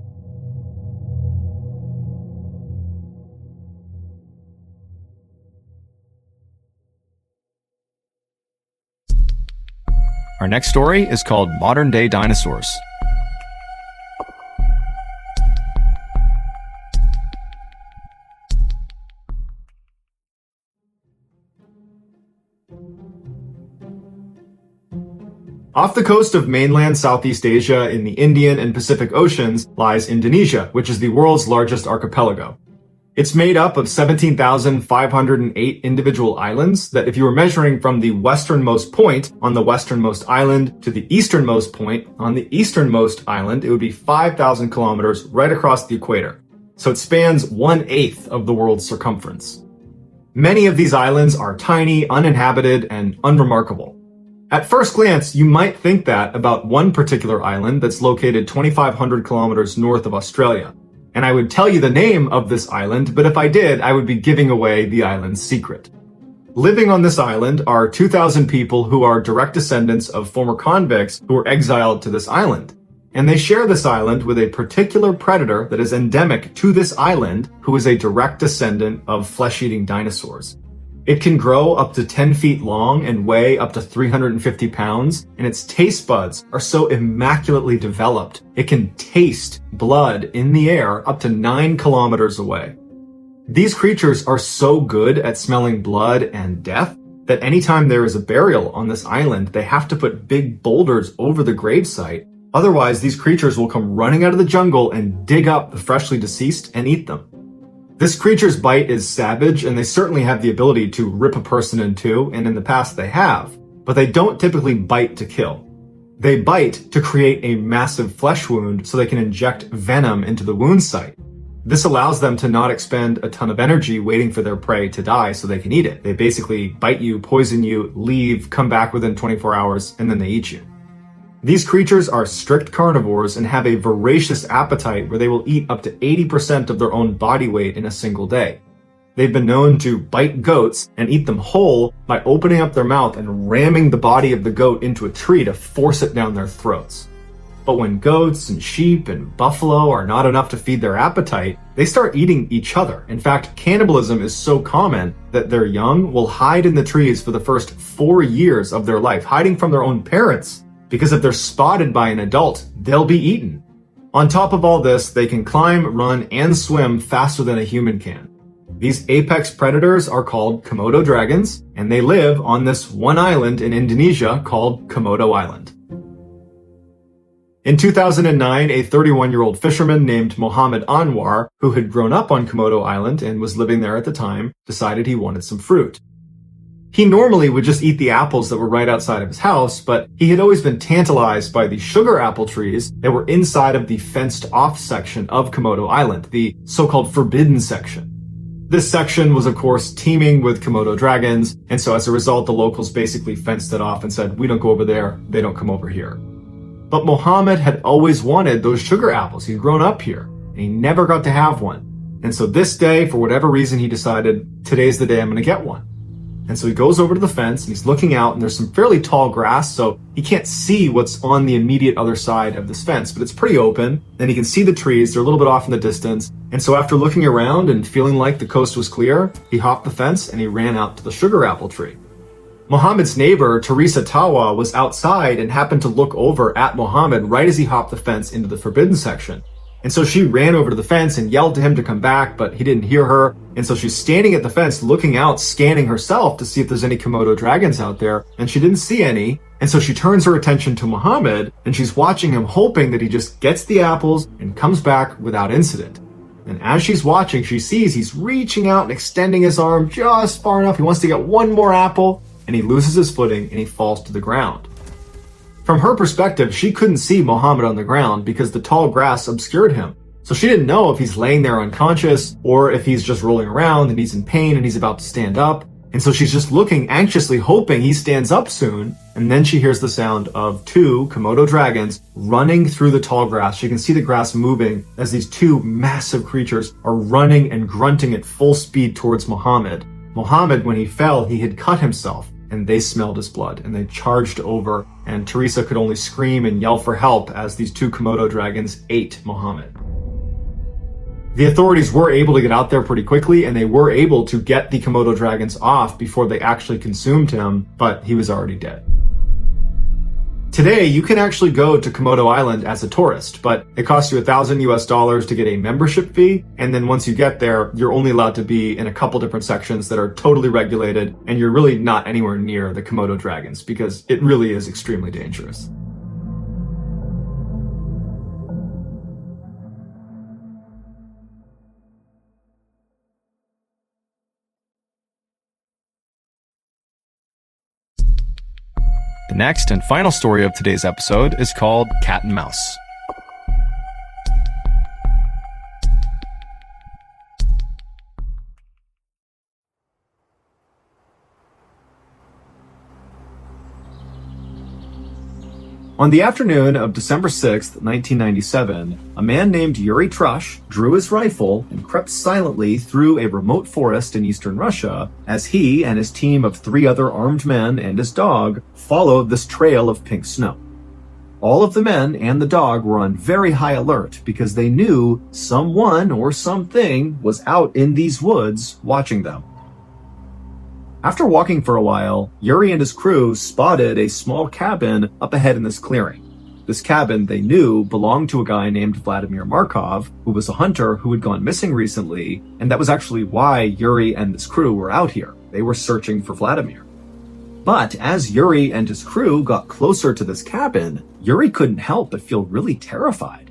Our next story is called Modern Day Dinosaurs. Off the coast of mainland Southeast Asia in the Indian and Pacific Oceans lies Indonesia, which is the world's largest archipelago. It's made up of 17,508 individual islands that, if you were measuring from the westernmost point on the westernmost island to the easternmost point on the easternmost island, it would be 5,000 kilometers right across the equator. So it spans 1/8 of the world's circumference. Many of these islands are tiny, uninhabited, and unremarkable. At first glance, you might think that about one particular island that's located 2,500 kilometers north of Australia. And I would tell you the name of this island, but if I did, I would be giving away the island's secret. Living on this island are 2,000 people who are direct descendants of former convicts who were exiled to this island. And they share this island with a particular predator that is endemic to this island, who is a direct descendant of flesh-eating dinosaurs. It can grow up to 10 feet long and weigh up to 350 pounds, and its taste buds are so immaculately developed, it can taste blood in the air up to 9 kilometers away. These creatures are so good at smelling blood and death that anytime there is a burial on this island, they have to put big boulders over the gravesite. Otherwise, these creatures will come running out of the jungle and dig up the freshly deceased and eat them. This creature's bite is savage, and they certainly have the ability to rip a person in two, and in the past they have, but they don't typically bite to kill. They bite to create a massive flesh wound so they can inject venom into the wound site. This allows them to not expend a ton of energy waiting for their prey to die so they can eat it. They basically bite you, poison you, leave, come back within 24 hours, and then they eat you. These creatures are strict carnivores and have a voracious appetite where they will eat up to 80% of their own body weight in a single day. They've been known to bite goats and eat them whole by opening up their mouth and ramming the body of the goat into a tree to force it down their throats. But when goats and sheep and buffalo are not enough to feed their appetite, they start eating each other. In fact, cannibalism is so common that their young will hide in the trees for the first 4 years of their life, hiding from their own parents. Because if they're spotted by an adult, they'll be eaten. On top of all this, they can climb, run, and swim faster than a human can. These apex predators are called Komodo dragons, and they live on this one island in Indonesia called Komodo Island. In 2009, a 31-year-old fisherman named Mohammed Anwar, who had grown up on Komodo Island and was living there at the time, decided he wanted some fruit. He normally would just eat the apples that were right outside of his house, but he had always been tantalized by the sugar apple trees that were inside of the fenced-off section of Komodo Island, the so-called forbidden section. This section was, of course, teeming with Komodo dragons, and so as a result, the locals basically fenced it off and said, we don't go over there, they don't come over here. But Mohammed had always wanted those sugar apples. He'd grown up here, and he never got to have one. And so this day, for whatever reason, he decided, today's the day I'm going to get one. And so he goes over to the fence and he's looking out, and there's some fairly tall grass, so he can't see what's on the immediate other side of this fence, but it's pretty open. Then he can see the trees, they're a little bit off in the distance. And so after looking around and feeling like the coast was clear, he hopped the fence and he ran out to the sugar apple tree. Mohammed's neighbor, Teresa Tawa, was outside and happened to look over at Mohammed right as he hopped the fence into the forbidden section. And so she ran over to the fence and yelled to him to come back, but he didn't hear her. And so she's standing at the fence looking out, scanning herself to see if there's any Komodo dragons out there, and she didn't see any. And so she turns her attention to Mohammed, and she's watching him, hoping that he just gets the apples and comes back without incident. And as she's watching, she sees he's reaching out and extending his arm just far enough. He wants to get one more apple, and he loses his footing and he falls to the ground. From her perspective, she couldn't see Muhammad on the ground because the tall grass obscured him. So she didn't know if he's laying there unconscious or if he's just rolling around and he's in pain and he's about to stand up. And so she's just looking anxiously, hoping he stands up soon. And then she hears the sound of two Komodo dragons running through the tall grass. She can see the grass moving as these two massive creatures are running and grunting at full speed towards Muhammad. Muhammad, when he fell, he had cut himself, and they smelled his blood and they charged over, and Teresa could only scream and yell for help as these two Komodo dragons ate Muhammad. The authorities were able to get out there pretty quickly, and they were able to get the Komodo dragons off before they actually consumed him, but he was already dead. Today, you can actually go to Komodo Island as a tourist, but it costs you $1,000 to get a membership fee, and then once you get there, you're only allowed to be in a couple different sections that are totally regulated, and you're really not anywhere near the Komodo dragons because it really is extremely dangerous. The next and final story of today's episode is called Cat and Mouse. On the afternoon of December 6th, 1997, a man named Yuri Trush drew his rifle and crept silently through a remote forest in eastern Russia as he and his team of 3 other armed men and his dog followed this trail of pink snow. All of the men and the dog were on very high alert because they knew someone or something was out in these woods watching them. After walking for a while, Yuri and his crew spotted a small cabin up ahead in this clearing. This cabin, they knew, belonged to a guy named Vladimir Markov, who was a hunter who had gone missing recently, and that was actually why Yuri and his crew were out here. They were searching for Vladimir. But as Yuri and his crew got closer to this cabin, Yuri couldn't help but feel really terrified.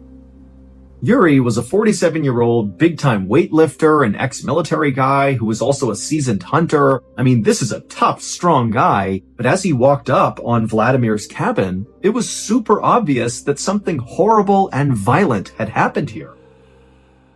Yuri was a 47-year-old big-time weightlifter and ex-military guy who was also a seasoned hunter. I mean, this is a tough, strong guy, but as he walked up on Vladimir's cabin, it was super obvious that something horrible and violent had happened here.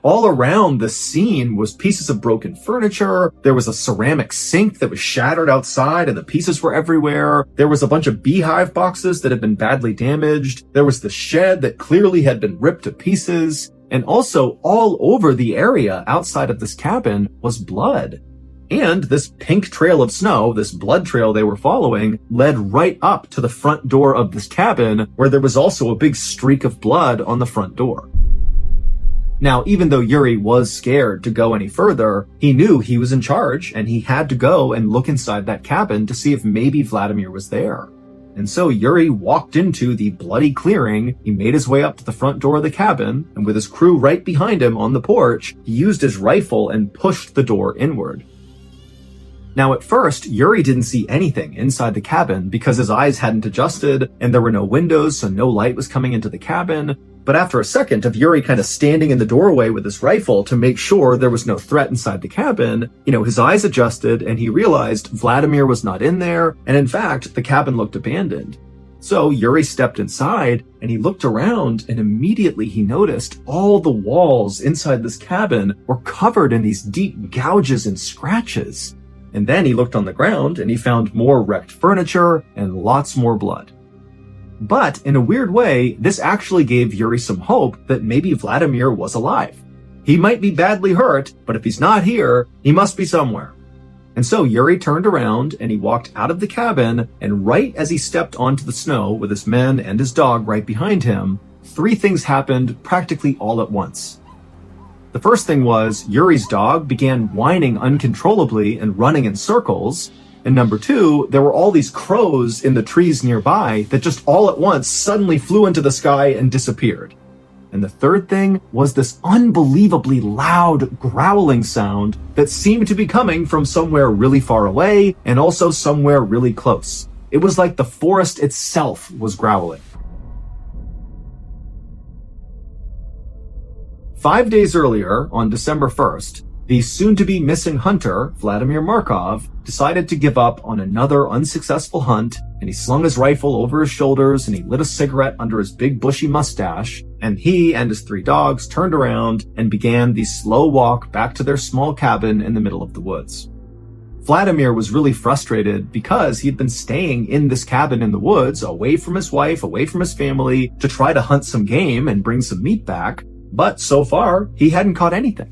All around the scene was pieces of broken furniture. There was a ceramic sink that was shattered outside and the pieces were everywhere. There was a bunch of beehive boxes that had been badly damaged. There was the shed that clearly had been ripped to pieces. And also all over the area outside of this cabin was blood. And this pink trail of snow, this blood trail they were following, led right up to the front door of this cabin, where there was also a big streak of blood on the front door. Now, even though Yuri was scared to go any further, he knew he was in charge and he had to go and look inside that cabin to see if maybe Vladimir was there. And so Yuri walked into the bloody clearing, he made his way up to the front door of the cabin, and with his crew right behind him on the porch, he used his rifle and pushed the door inward. Now at first, Yuri didn't see anything inside the cabin because his eyes hadn't adjusted and there were no windows, so no light was coming into the cabin. But after a second of Yuri kind of standing in the doorway with his rifle to make sure there was no threat inside the cabin, his eyes adjusted and he realized Vladimir was not in there, and in fact, the cabin looked abandoned. So Yuri stepped inside and he looked around and immediately he noticed all the walls inside this cabin were covered in these deep gouges and scratches. And then he looked on the ground and he found more wrecked furniture and lots more blood. But in a weird way, this actually gave Yuri some hope that maybe Vladimir was alive. He might be badly hurt, but if he's not here, he must be somewhere. And so Yuri turned around and he walked out of the cabin, and right as he stepped onto the snow with his men and his dog right behind him, 3 things happened practically all at once. The first thing was Yuri's dog began whining uncontrollably and running in circles. And number 2, there were all these crows in the trees nearby that just all at once suddenly flew into the sky and disappeared. And the third thing was this unbelievably loud growling sound that seemed to be coming from somewhere really far away and also somewhere really close. It was like the forest itself was growling. 5 days earlier, on December 1st, the soon-to-be missing hunter, Vladimir Markov, decided to give up on another unsuccessful hunt, and he slung his rifle over his shoulders and he lit a cigarette under his big bushy mustache, and he and his 3 dogs turned around and began the slow walk back to their small cabin in the middle of the woods. Vladimir was really frustrated because he'd been staying in this cabin in the woods, away from his wife, away from his family, to try to hunt some game and bring some meat back, but so far, he hadn't caught anything.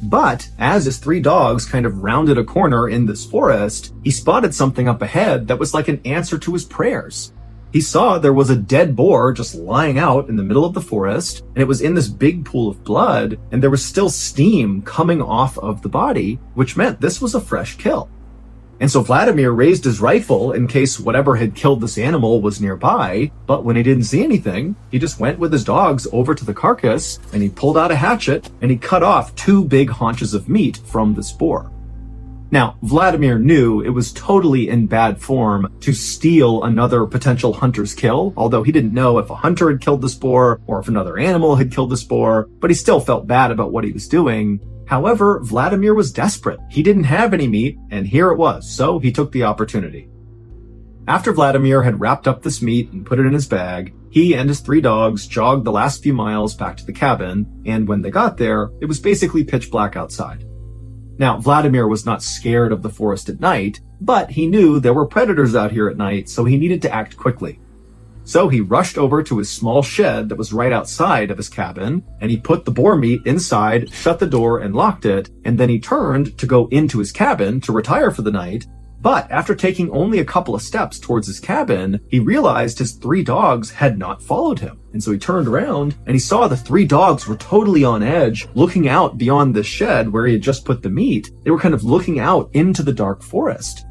But as his 3 dogs kind of rounded a corner in this forest, he spotted something up ahead that was like an answer to his prayers. He saw there was a dead boar just lying out in the middle of the forest, and it was in this big pool of blood, and there was still steam coming off of the body, which meant this was a fresh kill. And so Vladimir raised his rifle in case whatever had killed this animal was nearby, but when he didn't see anything, he just went with his dogs over to the carcass, and he pulled out a hatchet, and he cut off 2 big haunches of meat from this boar. Now, Vladimir knew it was totally in bad form to steal another potential hunter's kill, although he didn't know if a hunter had killed this boar or if another animal had killed this boar, but he still felt bad about what he was doing. However, Vladimir was desperate. He didn't have any meat, and here it was, so he took the opportunity. After Vladimir had wrapped up this meat and put it in his bag, he and his 3 dogs jogged the last few miles back to the cabin, and when they got there, it was basically pitch black outside. Now, Vladimir was not scared of the forest at night, but he knew there were predators out here at night, so he needed to act quickly. So he rushed over to his small shed that was right outside of his cabin, and he put the boar meat inside, shut the door, and locked it, and then he turned to go into his cabin to retire for the night. But after taking only a couple of steps towards his cabin, he realized his 3 dogs had not followed him. And so he turned around and he saw the 3 dogs were totally on edge, looking out beyond the shed where he had just put the meat. They were kind of looking out into the dark forest.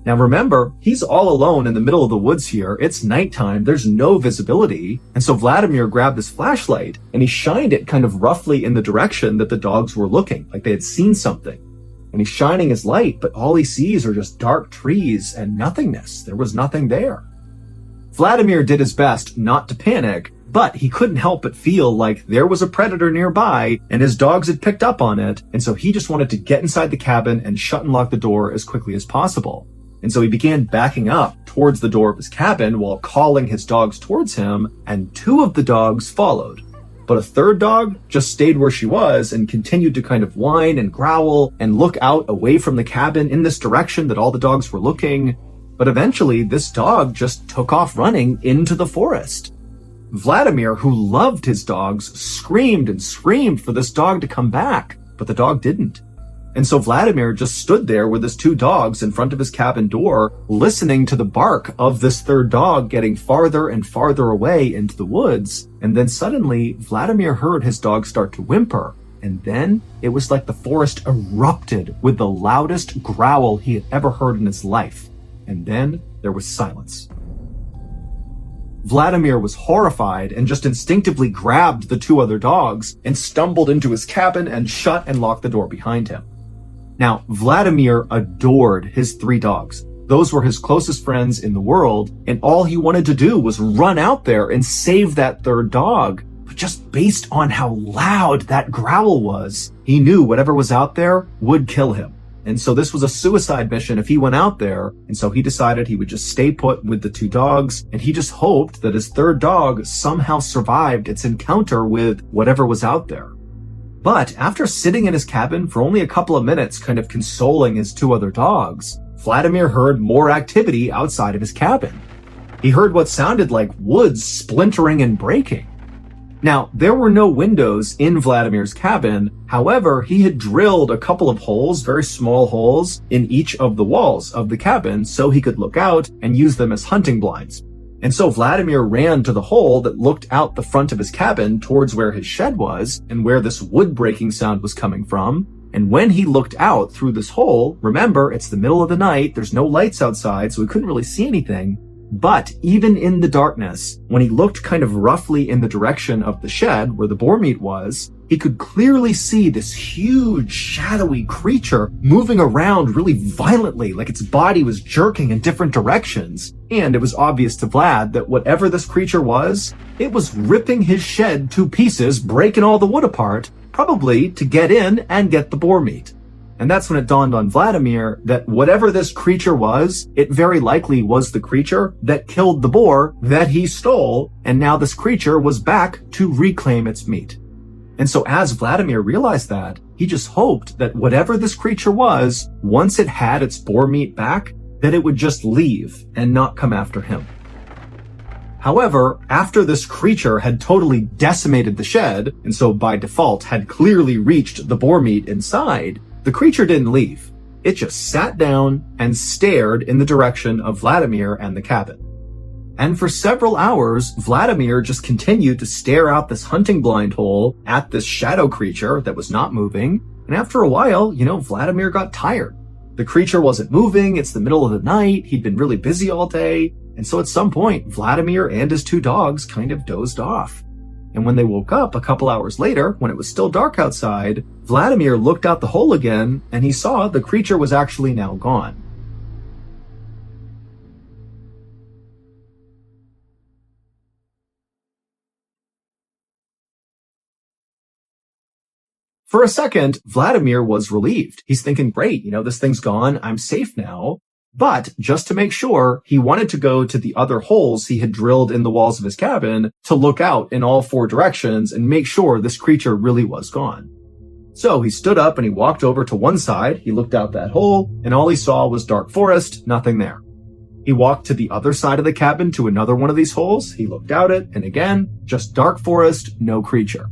Now remember, he's all alone in the middle of the woods here. It's nighttime. There's no visibility. And so Vladimir grabbed his flashlight and he shined it kind of roughly in the direction that the dogs were looking, like they had seen something. And he's shining his light, but all he sees are just dark trees and nothingness. There was nothing there. Vladimir did his best not to panic, but he couldn't help but feel like there was a predator nearby and his dogs had picked up on it, and so he just wanted to get inside the cabin and shut and lock the door as quickly as possible. And so he began backing up towards the door of his cabin while calling his dogs towards him, and 2 of the dogs followed. But a 3rd dog just stayed where she was and continued to kind of whine and growl and look out away from the cabin in this direction that all the dogs were looking. But eventually, this dog just took off running into the forest. Vladimir, who loved his dogs, screamed and screamed for this dog to come back, but the dog didn't. And so Vladimir just stood there with his 2 dogs in front of his cabin door, listening to the bark of this 3rd dog getting farther and farther away into the woods. And then suddenly, Vladimir heard his dog start to whimper. And then it was like the forest erupted with the loudest growl he had ever heard in his life. And then there was silence. Vladimir was horrified and just instinctively grabbed the 2 other dogs and stumbled into his cabin and shut and locked the door behind him. Now, Vladimir adored his 3 dogs. Those were his closest friends in the world, and all he wanted to do was run out there and save that 3rd dog. But just based on how loud that growl was, he knew whatever was out there would kill him. And so this was a suicide mission if he went out there, and so he decided he would just stay put with the 2 dogs, and he just hoped that his 3rd dog somehow survived its encounter with whatever was out there. But after sitting in his cabin for only a couple of minutes, kind of consoling his 2 other dogs, Vladimir heard more activity outside of his cabin. He heard what sounded like wood splintering and breaking. Now, there were no windows in Vladimir's cabin. However, he had drilled a couple of holes, very small holes, in each of the walls of the cabin so he could look out and use them as hunting blinds. And so Vladimir ran to the hole that looked out the front of his cabin towards where his shed was and where this wood breaking sound was coming from. And when he looked out through this hole, remember, it's the middle of the night, there's no lights outside, so he couldn't really see anything. But even in the darkness, when he looked kind of roughly in the direction of the shed where the boar meat was, he he could clearly see this huge, shadowy creature moving around really violently, like its body was jerking in different directions. And it was obvious to Vlad that whatever this creature was, it was ripping his shed to pieces, breaking all the wood apart, probably to get in and get the boar meat. And that's when it dawned on Vladimir that whatever this creature was, it very likely was the creature that killed the boar that he stole, and now this creature was back to reclaim its meat. And so as Vladimir realized that, he just hoped that whatever this creature was, once it had its boar meat back, that it would just leave and not come after him. However, after this creature had totally decimated the shed, and so by default had clearly reached the boar meat inside, the creature didn't leave. It just sat down and stared in the direction of Vladimir and the cabin. And for several hours, Vladimir just continued to stare out this hunting blind hole at this shadow creature that was not moving. And after a while, Vladimir got tired. The creature wasn't moving. It's the middle of the night. He'd been really busy all day. And so at some point, Vladimir and his two dogs kind of dozed off. And when they woke up a couple hours later, when it was still dark outside, Vladimir looked out the hole again, and he saw the creature was actually now gone. For a second, Vladimir was relieved. He's thinking, great, this thing's gone. I'm safe now. But just to make sure, he wanted to go to the other holes he had drilled in the walls of his cabin to look out in all four directions and make sure this creature really was gone. So he stood up and he walked over to one side. He looked out that hole and all he saw was dark forest, nothing there. He walked to the other side of the cabin to another one of these holes. He looked out it and again, just dark forest, no creature.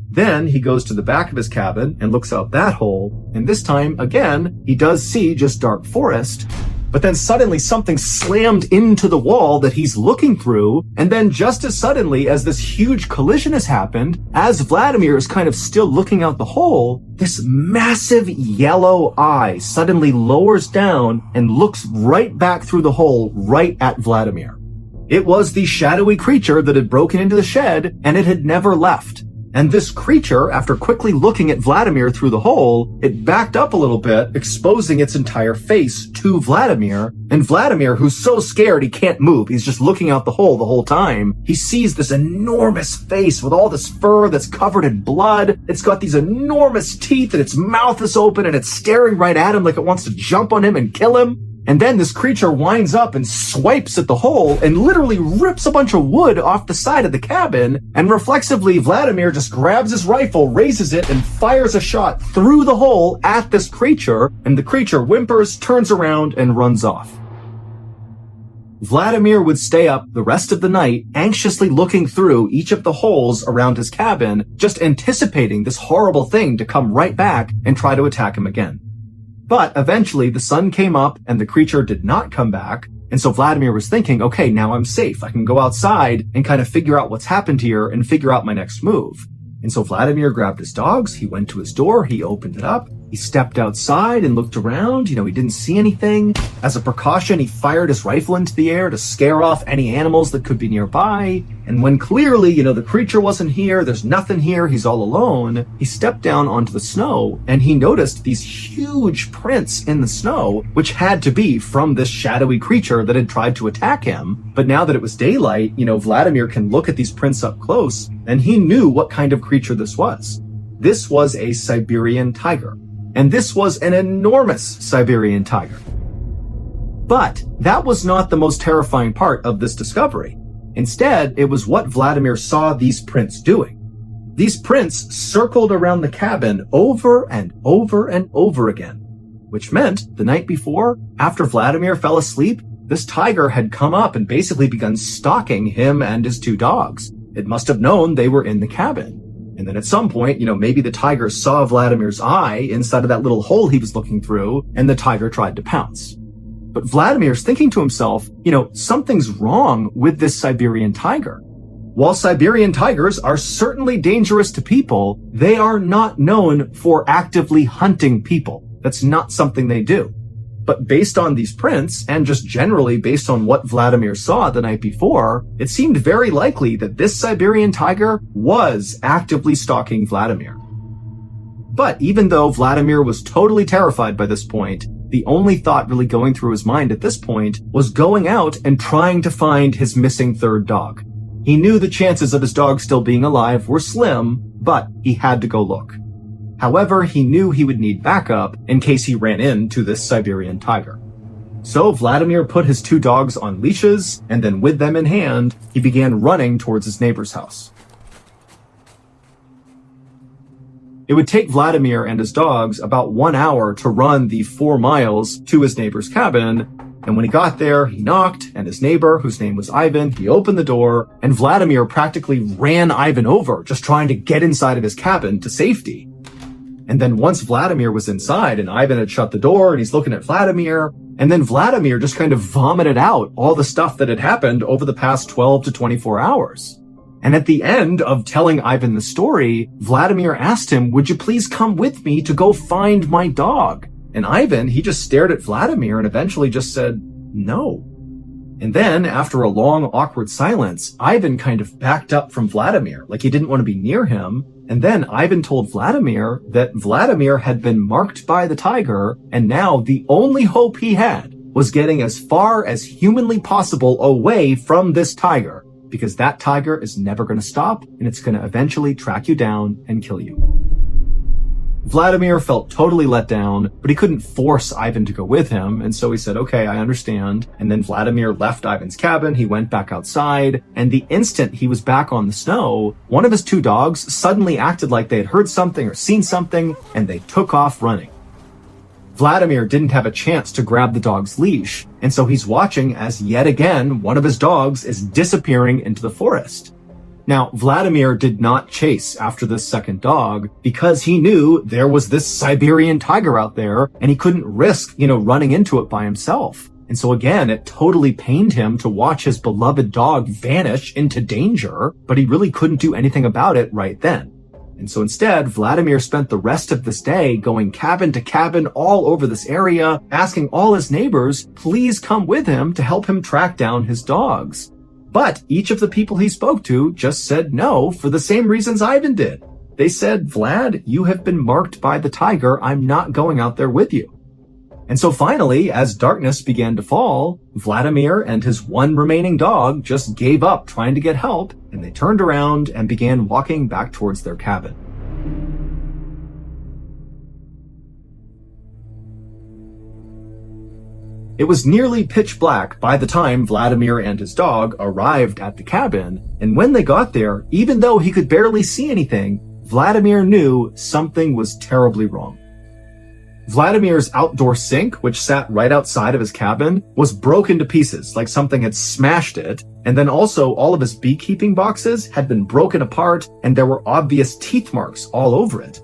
Then he goes to the back of his cabin and looks out that hole. And this time, again, he does see just dark forest. But then suddenly something slammed into the wall that he's looking through. And then just as suddenly as this huge collision has happened, as Vladimir is kind of still looking out the hole, this massive yellow eye suddenly lowers down and looks right back through the hole right at Vladimir. It was the shadowy creature that had broken into the shed and it had never left. And this creature, after quickly looking at Vladimir through the hole, it backed up a little bit, exposing its entire face to Vladimir. And Vladimir, who's so scared he can't move, he's just looking out the hole the whole time, he sees this enormous face with all this fur that's covered in blood. It's got these enormous teeth and its mouth is open and it's staring right at him like it wants to jump on him and kill him. And then this creature winds up and swipes at the hole and literally rips a bunch of wood off the side of the cabin. And reflexively, Vladimir just grabs his rifle, raises it, and fires a shot through the hole at this creature. And the creature whimpers, turns around, and runs off. Vladimir would stay up the rest of the night, anxiously looking through each of the holes around his cabin, just anticipating this horrible thing to come right back and try to attack him again. But eventually the sun came up and the creature did not come back. And so Vladimir was thinking, okay, now I'm safe. I can go outside and kind of figure out what's happened here and figure out my next move. And so Vladimir grabbed his dogs. He went to his door. He opened it up. He stepped outside and looked around. He didn't see anything. As a precaution, he fired his rifle into the air to scare off any animals that could be nearby. And when clearly, the creature wasn't here, there's nothing here, he's all alone, he stepped down onto the snow and he noticed these huge prints in the snow, which had to be from this shadowy creature that had tried to attack him. But now that it was daylight, Vladimir can look at these prints up close and he knew what kind of creature this was. This was a Siberian tiger. And this was an enormous Siberian tiger. But that was not the most terrifying part of this discovery. Instead, it was what Vladimir saw these prints doing. These prints circled around the cabin over and over and over again, which meant the night before, after Vladimir fell asleep, this tiger had come up and basically begun stalking him and his two dogs. It must have known they were in the cabin. And then at some point, maybe the tiger saw Vladimir's eye inside of that little hole he was looking through, and the tiger tried to pounce. But Vladimir's thinking to himself, something's wrong with this Siberian tiger. While Siberian tigers are certainly dangerous to people, they are not known for actively hunting people. That's not something they do. But based on these prints, and just generally based on what Vladimir saw the night before, it seemed very likely that this Siberian tiger was actively stalking Vladimir. But even though Vladimir was totally terrified by this point, the only thought really going through his mind at this point was going out and trying to find his missing third dog. He knew the chances of his dog still being alive were slim, but he had to go look. However, he knew he would need backup in case he ran into this Siberian tiger. So Vladimir put his 2 dogs on leashes, and then with them in hand, he began running towards his neighbor's house. It would take Vladimir and his dogs about 1 hour to run the 4 miles to his neighbor's cabin, and when he got there, he knocked, and his neighbor, whose name was Ivan, he opened the door, and Vladimir practically ran Ivan over, just trying to get inside of his cabin to safety. And then once Vladimir was inside and Ivan had shut the door and he's looking at Vladimir, and then Vladimir just kind of vomited out all the stuff that had happened over the past 12 to 24 hours. And at the end of telling Ivan the story, Vladimir asked him, "Would you please come with me to go find my dog?" And Ivan, he just stared at Vladimir and eventually just said, "No." And then, after a long, awkward silence, Ivan kind of backed up from Vladimir, like he didn't want to be near him. And then Ivan told Vladimir that Vladimir had been marked by the tiger, and now the only hope he had was getting as far as humanly possible away from this tiger, because that tiger is never going to stop, and it's going to eventually track you down and kill you. Vladimir felt totally let down, but he couldn't force Ivan to go with him, and so he said, "Okay, I understand." And then Vladimir left Ivan's cabin, he went back outside, and the instant he was back on the snow, one of his 2 dogs suddenly acted like they had heard something or seen something, and they took off running. Vladimir didn't have a chance to grab the dog's leash, and so he's watching as yet again one of his dogs is disappearing into the forest. Now, Vladimir did not chase after this second dog because he knew there was this Siberian tiger out there and he couldn't risk, running into it by himself. And so again, it totally pained him to watch his beloved dog vanish into danger, but he really couldn't do anything about it right then. And so instead, Vladimir spent the rest of this day going cabin to cabin all over this area, asking all his neighbors, please come with him to help him track down his dogs. But each of the people he spoke to just said no for the same reasons Ivan did. They said, "Vlad, you have been marked by the tiger. I'm not going out there with you." And so finally, as darkness began to fall, Vladimir and his 1 remaining dog just gave up trying to get help, and they turned around and began walking back towards their cabin. It was nearly pitch black by the time Vladimir and his dog arrived at the cabin, and when they got there, even though he could barely see anything, Vladimir knew something was terribly wrong. Vladimir's outdoor sink, which sat right outside of his cabin, was broken to pieces, like something had smashed it, and then also all of his beekeeping boxes had been broken apart, and there were obvious teeth marks all over it.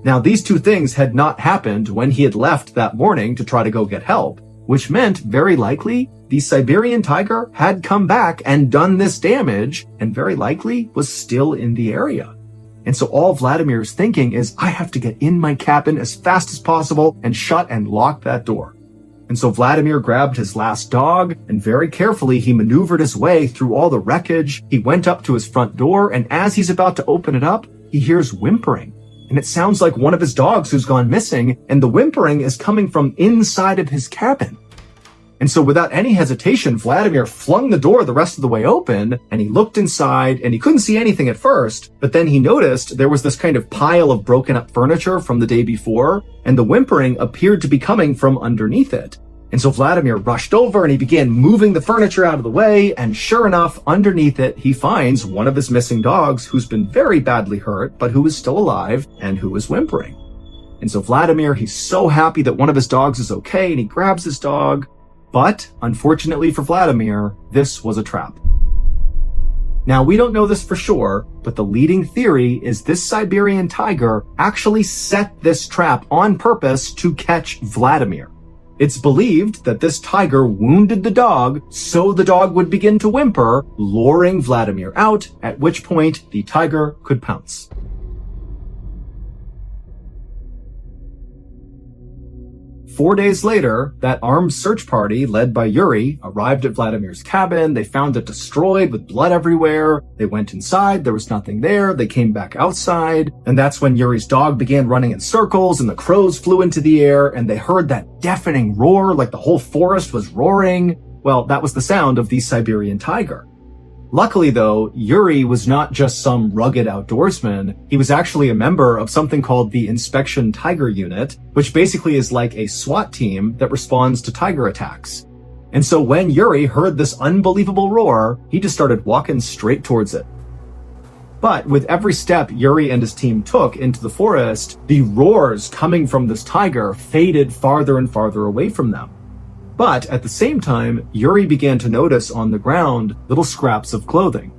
Now, these 2 things had not happened when he had left that morning to try to go get help, which meant, very likely, the Siberian tiger had come back and done this damage, and very likely was still in the area. And so all Vladimir is thinking is, I have to get in my cabin as fast as possible and shut and lock that door. And so Vladimir grabbed his last dog, and very carefully he maneuvered his way through all the wreckage. He went up to his front door, and as he's about to open it up, he hears whimpering. And it sounds like one of his dogs who's gone missing, and the whimpering is coming from inside of his cabin. And so without any hesitation, Vladimir flung the door the rest of the way open, and he looked inside, and he couldn't see anything at first, but then he noticed there was this kind of pile of broken up furniture from the day before, and the whimpering appeared to be coming from underneath it. And so Vladimir rushed over and he began moving the furniture out of the way, and sure enough, underneath it, he finds one of his missing dogs who's been very badly hurt, but who is still alive and who is whimpering. And so Vladimir, he's so happy that one of his dogs is okay, and he grabs his dog. But, unfortunately for Vladimir, this was a trap. Now, we don't know this for sure, but the leading theory is this Siberian tiger actually set this trap on purpose to catch Vladimir. It's believed that this tiger wounded the dog so the dog would begin to whimper, luring Vladimir out, at which point the tiger could pounce. 4 days later, that armed search party led by Yuri arrived at Vladimir's cabin. They found it destroyed with blood everywhere. They went inside. There was nothing there. They came back outside. And that's when Yuri's dog began running in circles and the crows flew into the air and they heard that deafening roar like the whole forest was roaring. Well, that was the sound of the Siberian tiger. Luckily, though, Yuri was not just some rugged outdoorsman. He was actually a member of something called the Inspection Tiger Unit, which basically is like a SWAT team that responds to tiger attacks. And so when Yuri heard this unbelievable roar, he just started walking straight towards it. But with every step Yuri and his team took into the forest, the roars coming from this tiger faded farther and farther away from them. But at the same time, Yuri began to notice on the ground little scraps of clothing.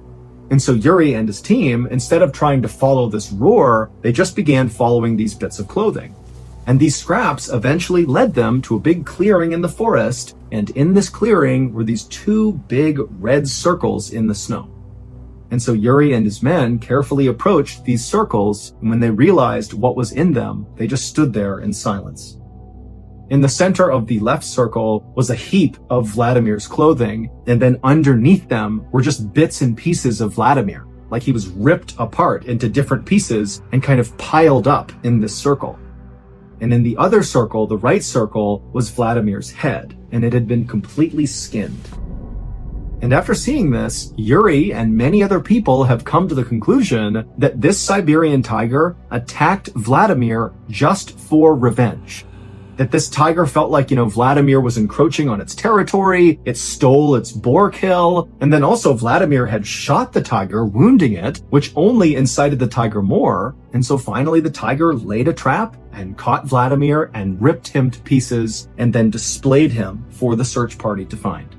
And so Yuri and his team, instead of trying to follow this roar, they just began following these bits of clothing. And these scraps eventually led them to a big clearing in the forest, and in this clearing were these two big red circles in the snow. And so Yuri and his men carefully approached these circles, and when they realized what was in them, they just stood there in silence. In the center of the left circle was a heap of Vladimir's clothing, and then underneath them were just bits and pieces of Vladimir, like he was ripped apart into different pieces and kind of piled up in this circle. And in the other circle, the right circle, was Vladimir's head, and it had been completely skinned. And after seeing this, Yuri and many other people have come to the conclusion that this Siberian tiger attacked Vladimir just for revenge. That this tiger felt like, Vladimir was encroaching on its territory, it stole its boar kill, and then also Vladimir had shot the tiger, wounding it, which only incited the tiger more, and so finally the tiger laid a trap and caught Vladimir and ripped him to pieces and then displayed him for the search party to find.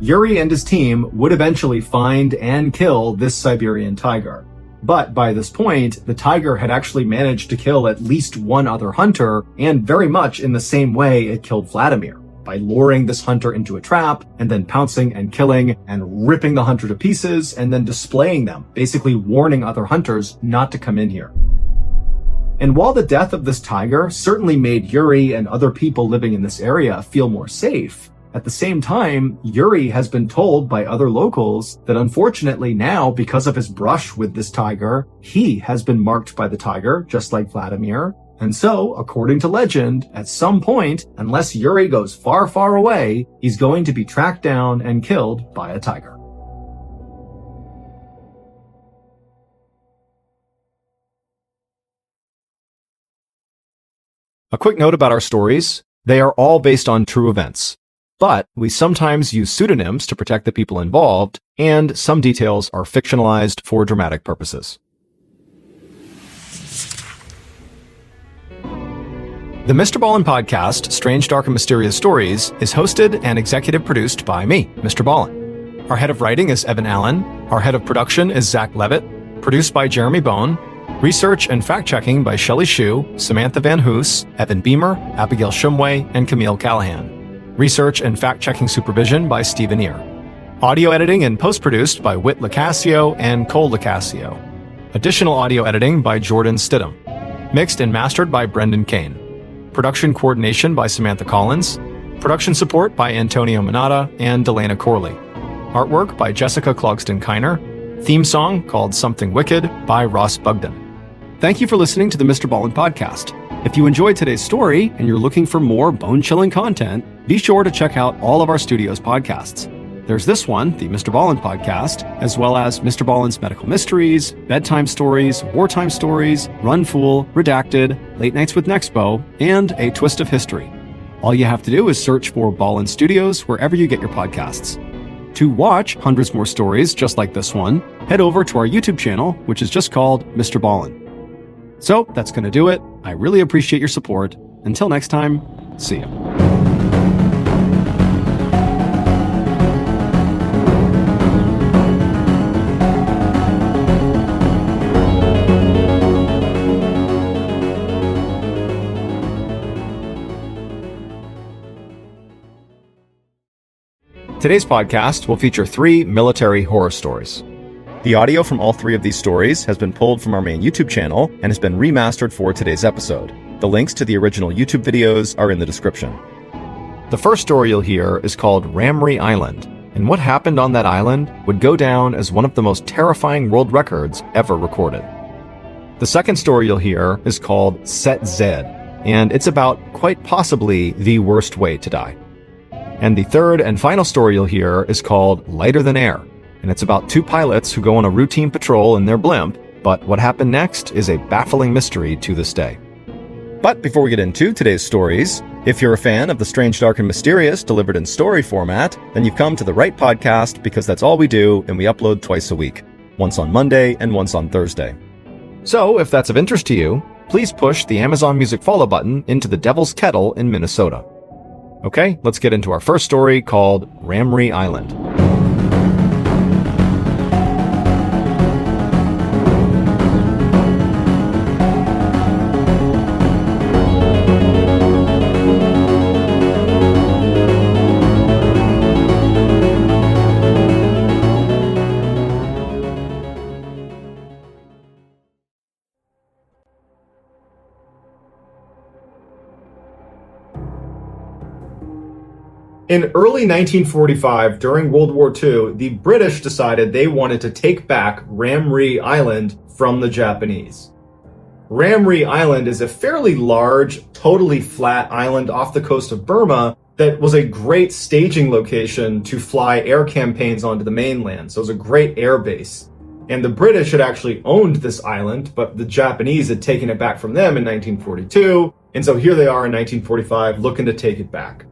Yuri and his team would eventually find and kill this Siberian tiger. But by this point, the tiger had actually managed to kill at least one other hunter, and very much in the same way it killed Vladimir, by luring this hunter into a trap, and then pouncing and killing, and ripping the hunter to pieces, and then displaying them, basically warning other hunters not to come in here. And while the death of this tiger certainly made Yuri and other people living in this area feel more safe, at the same time, Yuri has been told by other locals that unfortunately now, because of his brush with this tiger, he has been marked by the tiger, just like Vladimir. And so, according to legend, at some point, unless Yuri goes far, far away, he's going to be tracked down and killed by a tiger. A quick note about our stories. They are all based on true events. But we sometimes use pseudonyms to protect the people involved, and some details are fictionalized for dramatic purposes. The Mr. Ballen Podcast, Strange, Dark, and Mysterious Stories, is hosted and executive produced by me, Mr. Ballen. Our head of writing is Evan Allen. Our head of production is Zach Levitt. Produced by Jeremy Bone. Research and fact-checking by Shelley Shue, Samantha Van Hoos, Evan Beamer, Abigail Shumway, and Camille Callahan. Research and fact-checking supervision by Stephen Ear. Audio editing and post-produced by Whit Lacasio and Cole Lacasio. Additional audio editing by Jordan Stidham. Mixed and mastered by Brendan Kane. Production coordination by Samantha Collins. Production support by Antonio Minata and Delana Corley. Artwork by Jessica Clogston-Kiner. Theme song called Something Wicked by Ross Bugden. Thank you for listening to the Mr. Ballen Podcast. If you enjoyed today's story and you're looking for more bone-chilling content, be sure to check out all of our studio's podcasts. There's this one, the Mr. Ballen Podcast, as well as Mr. Ballen's Medical Mysteries, Bedtime Stories, Wartime Stories, Run Fool, Redacted, Late Nights with Nexpo, and A Twist of History. All you have to do is search for Ballen Studios wherever you get your podcasts. To watch hundreds more stories just like this one, head over to our YouTube channel, which is just called Mr. Ballen. So that's going to do it. I really appreciate your support. Until next time, see ya. Today's podcast will feature 3 military horror stories. The audio from all 3 of these stories has been pulled from our main YouTube channel and has been remastered for today's episode. The links to the original YouTube videos are in the description. The first story you'll hear is called Ramree Island, and what happened on that island would go down as one of the most terrifying world records ever recorded. The second story you'll hear is called Set Z, and it's about quite possibly the worst way to die. And the third and final story you'll hear is called Lighter Than Air, and it's about two pilots who go on a routine patrol in their blimp, but what happened next is a baffling mystery to this day. But before we get into today's stories, if you're a fan of the strange, dark, and mysterious delivered in story format, then you've come to the right podcast because that's all we do, and we upload twice a week, once on Monday and once on Thursday. So if that's of interest to you, please push the Amazon Music follow button into the Devil's Kettle in Minnesota. Okay, let's get into our first story called Ramree Island. In early 1945, during World War II, the British decided they wanted to take back Ramree Island from the Japanese. Ramree Island is a fairly large, totally flat island off the coast of Burma that was a great staging location to fly air campaigns onto the mainland, so it was a great air base. And the British had actually owned this island, but the Japanese had taken it back from them in 1942, and so here they are in 1945 looking to take it back.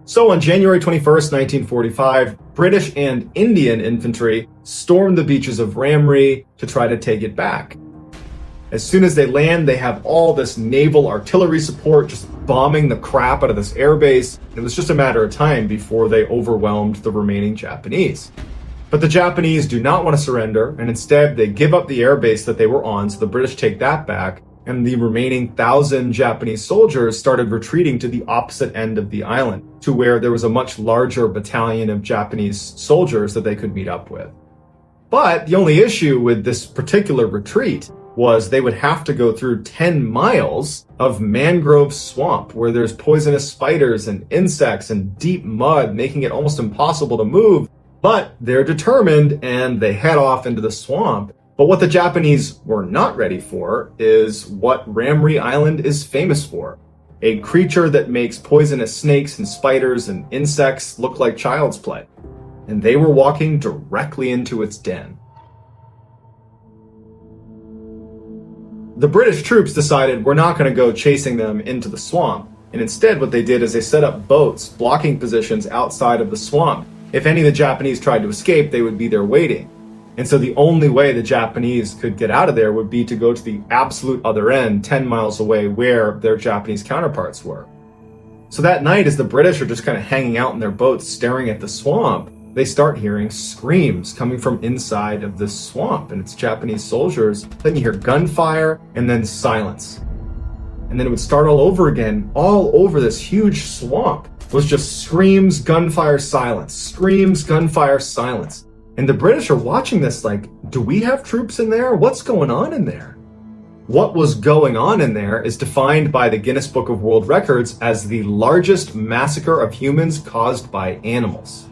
So on January 21st, 1945, British and Indian infantry stormed the beaches of Ramree to try to take it back. As soon as they land, they have all this naval artillery support just bombing the crap out of this airbase. It was just a matter of time before they overwhelmed the remaining Japanese. But the Japanese do not want to surrender, and instead they give up the airbase that they were on, so the British take that back, and the remaining 1,000 Japanese soldiers started retreating to the opposite end of the island, to where there was a much larger battalion of Japanese soldiers that they could meet up with. But the only issue with this particular retreat was they would have to go through 10 miles of mangrove swamp, where there's poisonous spiders and insects and deep mud, making it almost impossible to move. But they're determined, and they head off into the swamp. But what the Japanese were not ready for is what Ramree Island is famous for. A creature that makes poisonous snakes and spiders and insects look like child's play. And they were walking directly into its den. The British troops decided we're not going to go chasing them into the swamp. And instead what they did is they set up boats, blocking positions outside of the swamp. If any of the Japanese tried to escape, they would be there waiting. And so the only way the Japanese could get out of there would be to go to the absolute other end, 10 miles away, where their Japanese counterparts were. So that night, as the British are just kind of hanging out in their boats staring at the swamp, they start hearing screams coming from inside of this swamp, and it's Japanese soldiers. Then you hear gunfire, and then silence. And then it would start all over again, all over this huge swamp. It was just screams, gunfire, silence, screams, gunfire, silence. And the British are watching this like, do we have troops in there? What's going on in there? What was going on in there is defined by the Guinness Book of World Records as the largest massacre of humans caused by animals.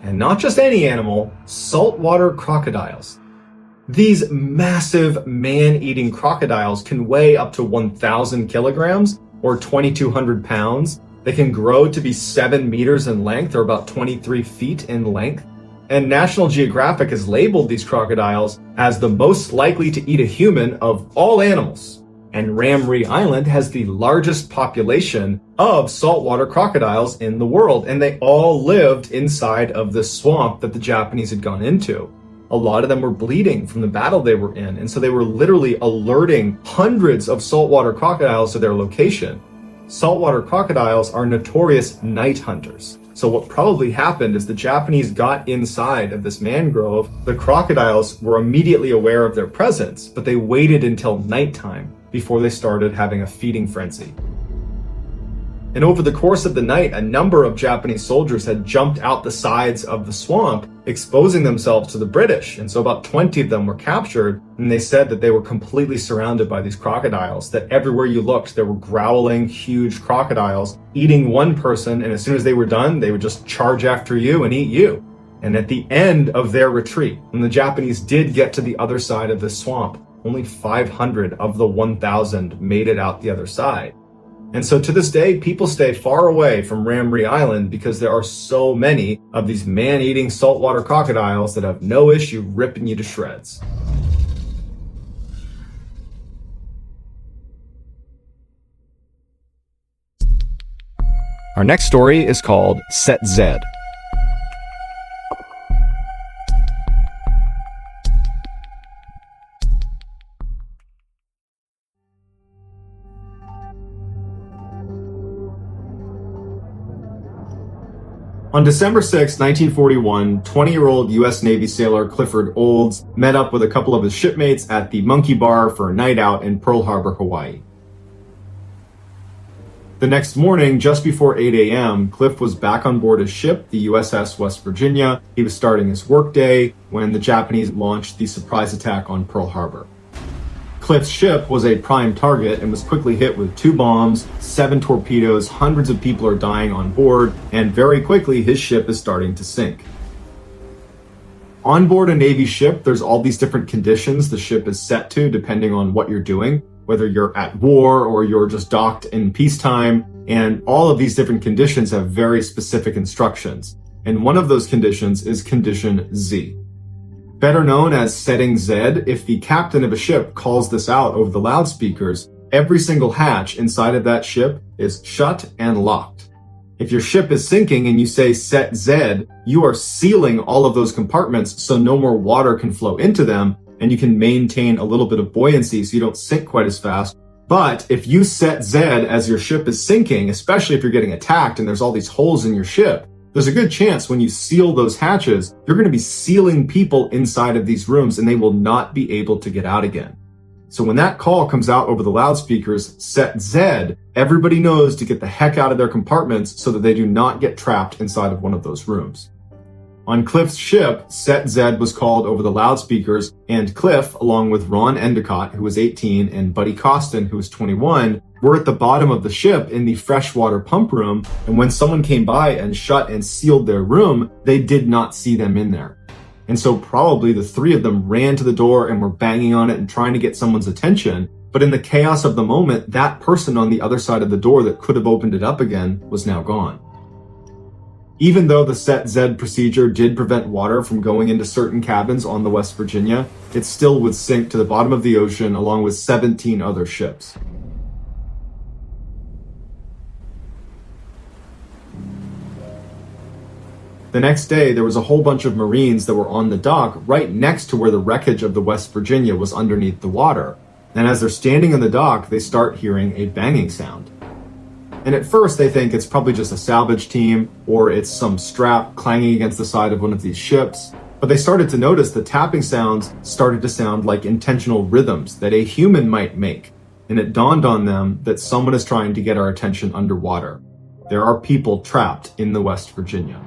And not just any animal, saltwater crocodiles. These massive man-eating crocodiles can weigh up to 1,000 kilograms or 2,200 pounds. They can grow to be 7 meters in length or about 23 feet in length. And National Geographic has labeled these crocodiles as the most likely to eat a human of all animals. And Ramree Island has the largest population of saltwater crocodiles in the world, and they all lived inside of this swamp that the Japanese had gone into. A lot of them were bleeding from the battle they were in, and so they were literally alerting hundreds of saltwater crocodiles to their location. Saltwater crocodiles are notorious night hunters. So what probably happened is the Japanese got inside of this mangrove. The crocodiles were immediately aware of their presence, but they waited until nighttime before they started having a feeding frenzy. And over the course of the night, a number of Japanese soldiers had jumped out the sides of the swamp, exposing themselves to the British. And so about 20 of them were captured, and they said that they were completely surrounded by these crocodiles, that everywhere you looked, there were growling, huge crocodiles eating one person, and as soon as they were done, they would just charge after you and eat you. And at the end of their retreat, when the Japanese did get to the other side of the swamp, only 500 of the 1,000 made it out the other side. And so to this day, people stay far away from Ramree Island because there are so many of these man-eating saltwater crocodiles that have no issue ripping you to shreds. Our next story is called Set Z. On December 6, 1941, 20-year-old U.S. Navy sailor Clifford Olds met up with a couple of his shipmates at the Monkey Bar for a night out in Pearl Harbor, Hawaii. The next morning, just before 8 a.m., Cliff was back on board his ship, the USS West Virginia. He was starting his workday when the Japanese launched the surprise attack on Pearl Harbor. Cliff's ship was a prime target and was quickly hit with 2 bombs, 7 torpedoes, hundreds of people are dying on board, and very quickly his ship is starting to sink. On board a Navy ship, there's all these different conditions the ship is set to depending on what you're doing, whether you're at war or you're just docked in peacetime, and all of these different conditions have very specific instructions. And one of those conditions is condition Z. Better known as setting Z, if the captain of a ship calls this out over the loudspeakers, every single hatch inside of that ship is shut and locked. If your ship is sinking and you say set Z, you are sealing all of those compartments so no more water can flow into them, and you can maintain a little bit of buoyancy so you don't sink quite as fast. But if you set Z as your ship is sinking, especially if you're getting attacked and there's all these holes in your ship, there's a good chance when you seal those hatches, you're going to be sealing people inside of these rooms and they will not be able to get out again. So when that call comes out over the loudspeakers, set Z, everybody knows to get the heck out of their compartments so that they do not get trapped inside of one of those rooms. On Cliff's ship, set Z was called over the loudspeakers, and Cliff, along with Ron Endicott, who was 18, and Buddy Costin, who was 21, were at the bottom of the ship in the freshwater pump room, and when someone came by and shut and sealed their room, they did not see them in there. And so probably the 3 of them ran to the door and were banging on it and trying to get someone's attention, but in the chaos of the moment, that person on the other side of the door that could have opened it up again was now gone. Even though the set Z procedure did prevent water from going into certain cabins on the West Virginia, it still would sink to the bottom of the ocean along with 17 other ships. The next day, there was a whole bunch of Marines that were on the dock right next to where the wreckage of the West Virginia was underneath the water. And as they're standing on the dock, they start hearing a banging sound. And at first they think it's probably just a salvage team or it's some strap clanging against the side of one of these ships. But they started to notice the tapping sounds started to sound like intentional rhythms that a human might make. And it dawned on them that someone is trying to get our attention underwater. There are people trapped in the West Virginia.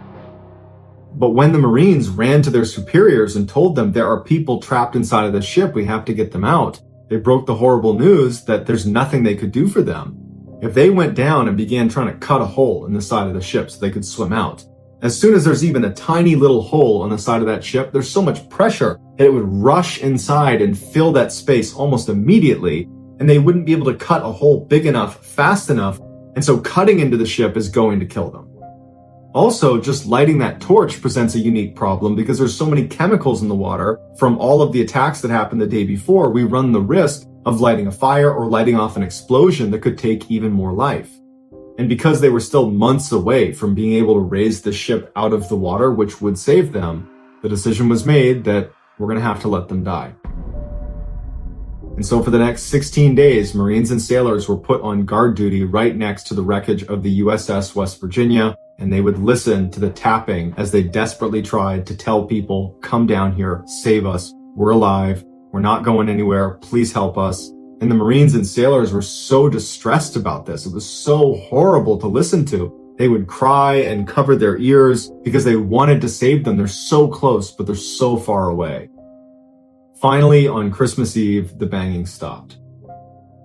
But when the Marines ran to their superiors and told them there are people trapped inside of the ship, we have to get them out, they broke the horrible news that there's nothing they could do for them. If they went down and began trying to cut a hole in the side of the ship so they could swim out, as soon as there's even a tiny little hole on the side of that ship, there's so much pressure that it would rush inside and fill that space almost immediately, and they wouldn't be able to cut a hole big enough, fast enough, and so cutting into the ship is going to kill them. Also, just lighting that torch presents a unique problem because there's so many chemicals in the water from all of the attacks that happened the day before, we run the risk of lighting a fire or lighting off an explosion that could take even more life. And because they were still months away from being able to raise the ship out of the water, which would save them, the decision was made that we're going to have to let them die. And so for the next 16 days, Marines and sailors were put on guard duty right next to the wreckage of the USS West Virginia, and they would listen to the tapping as they desperately tried to tell people, come down here, save us, we're alive, we're not going anywhere, please help us. And the Marines and sailors were so distressed about this. It was so horrible to listen to. They would cry and cover their ears because they wanted to save them. They're so close, but they're so far away. Finally, on Christmas Eve, the banging stopped.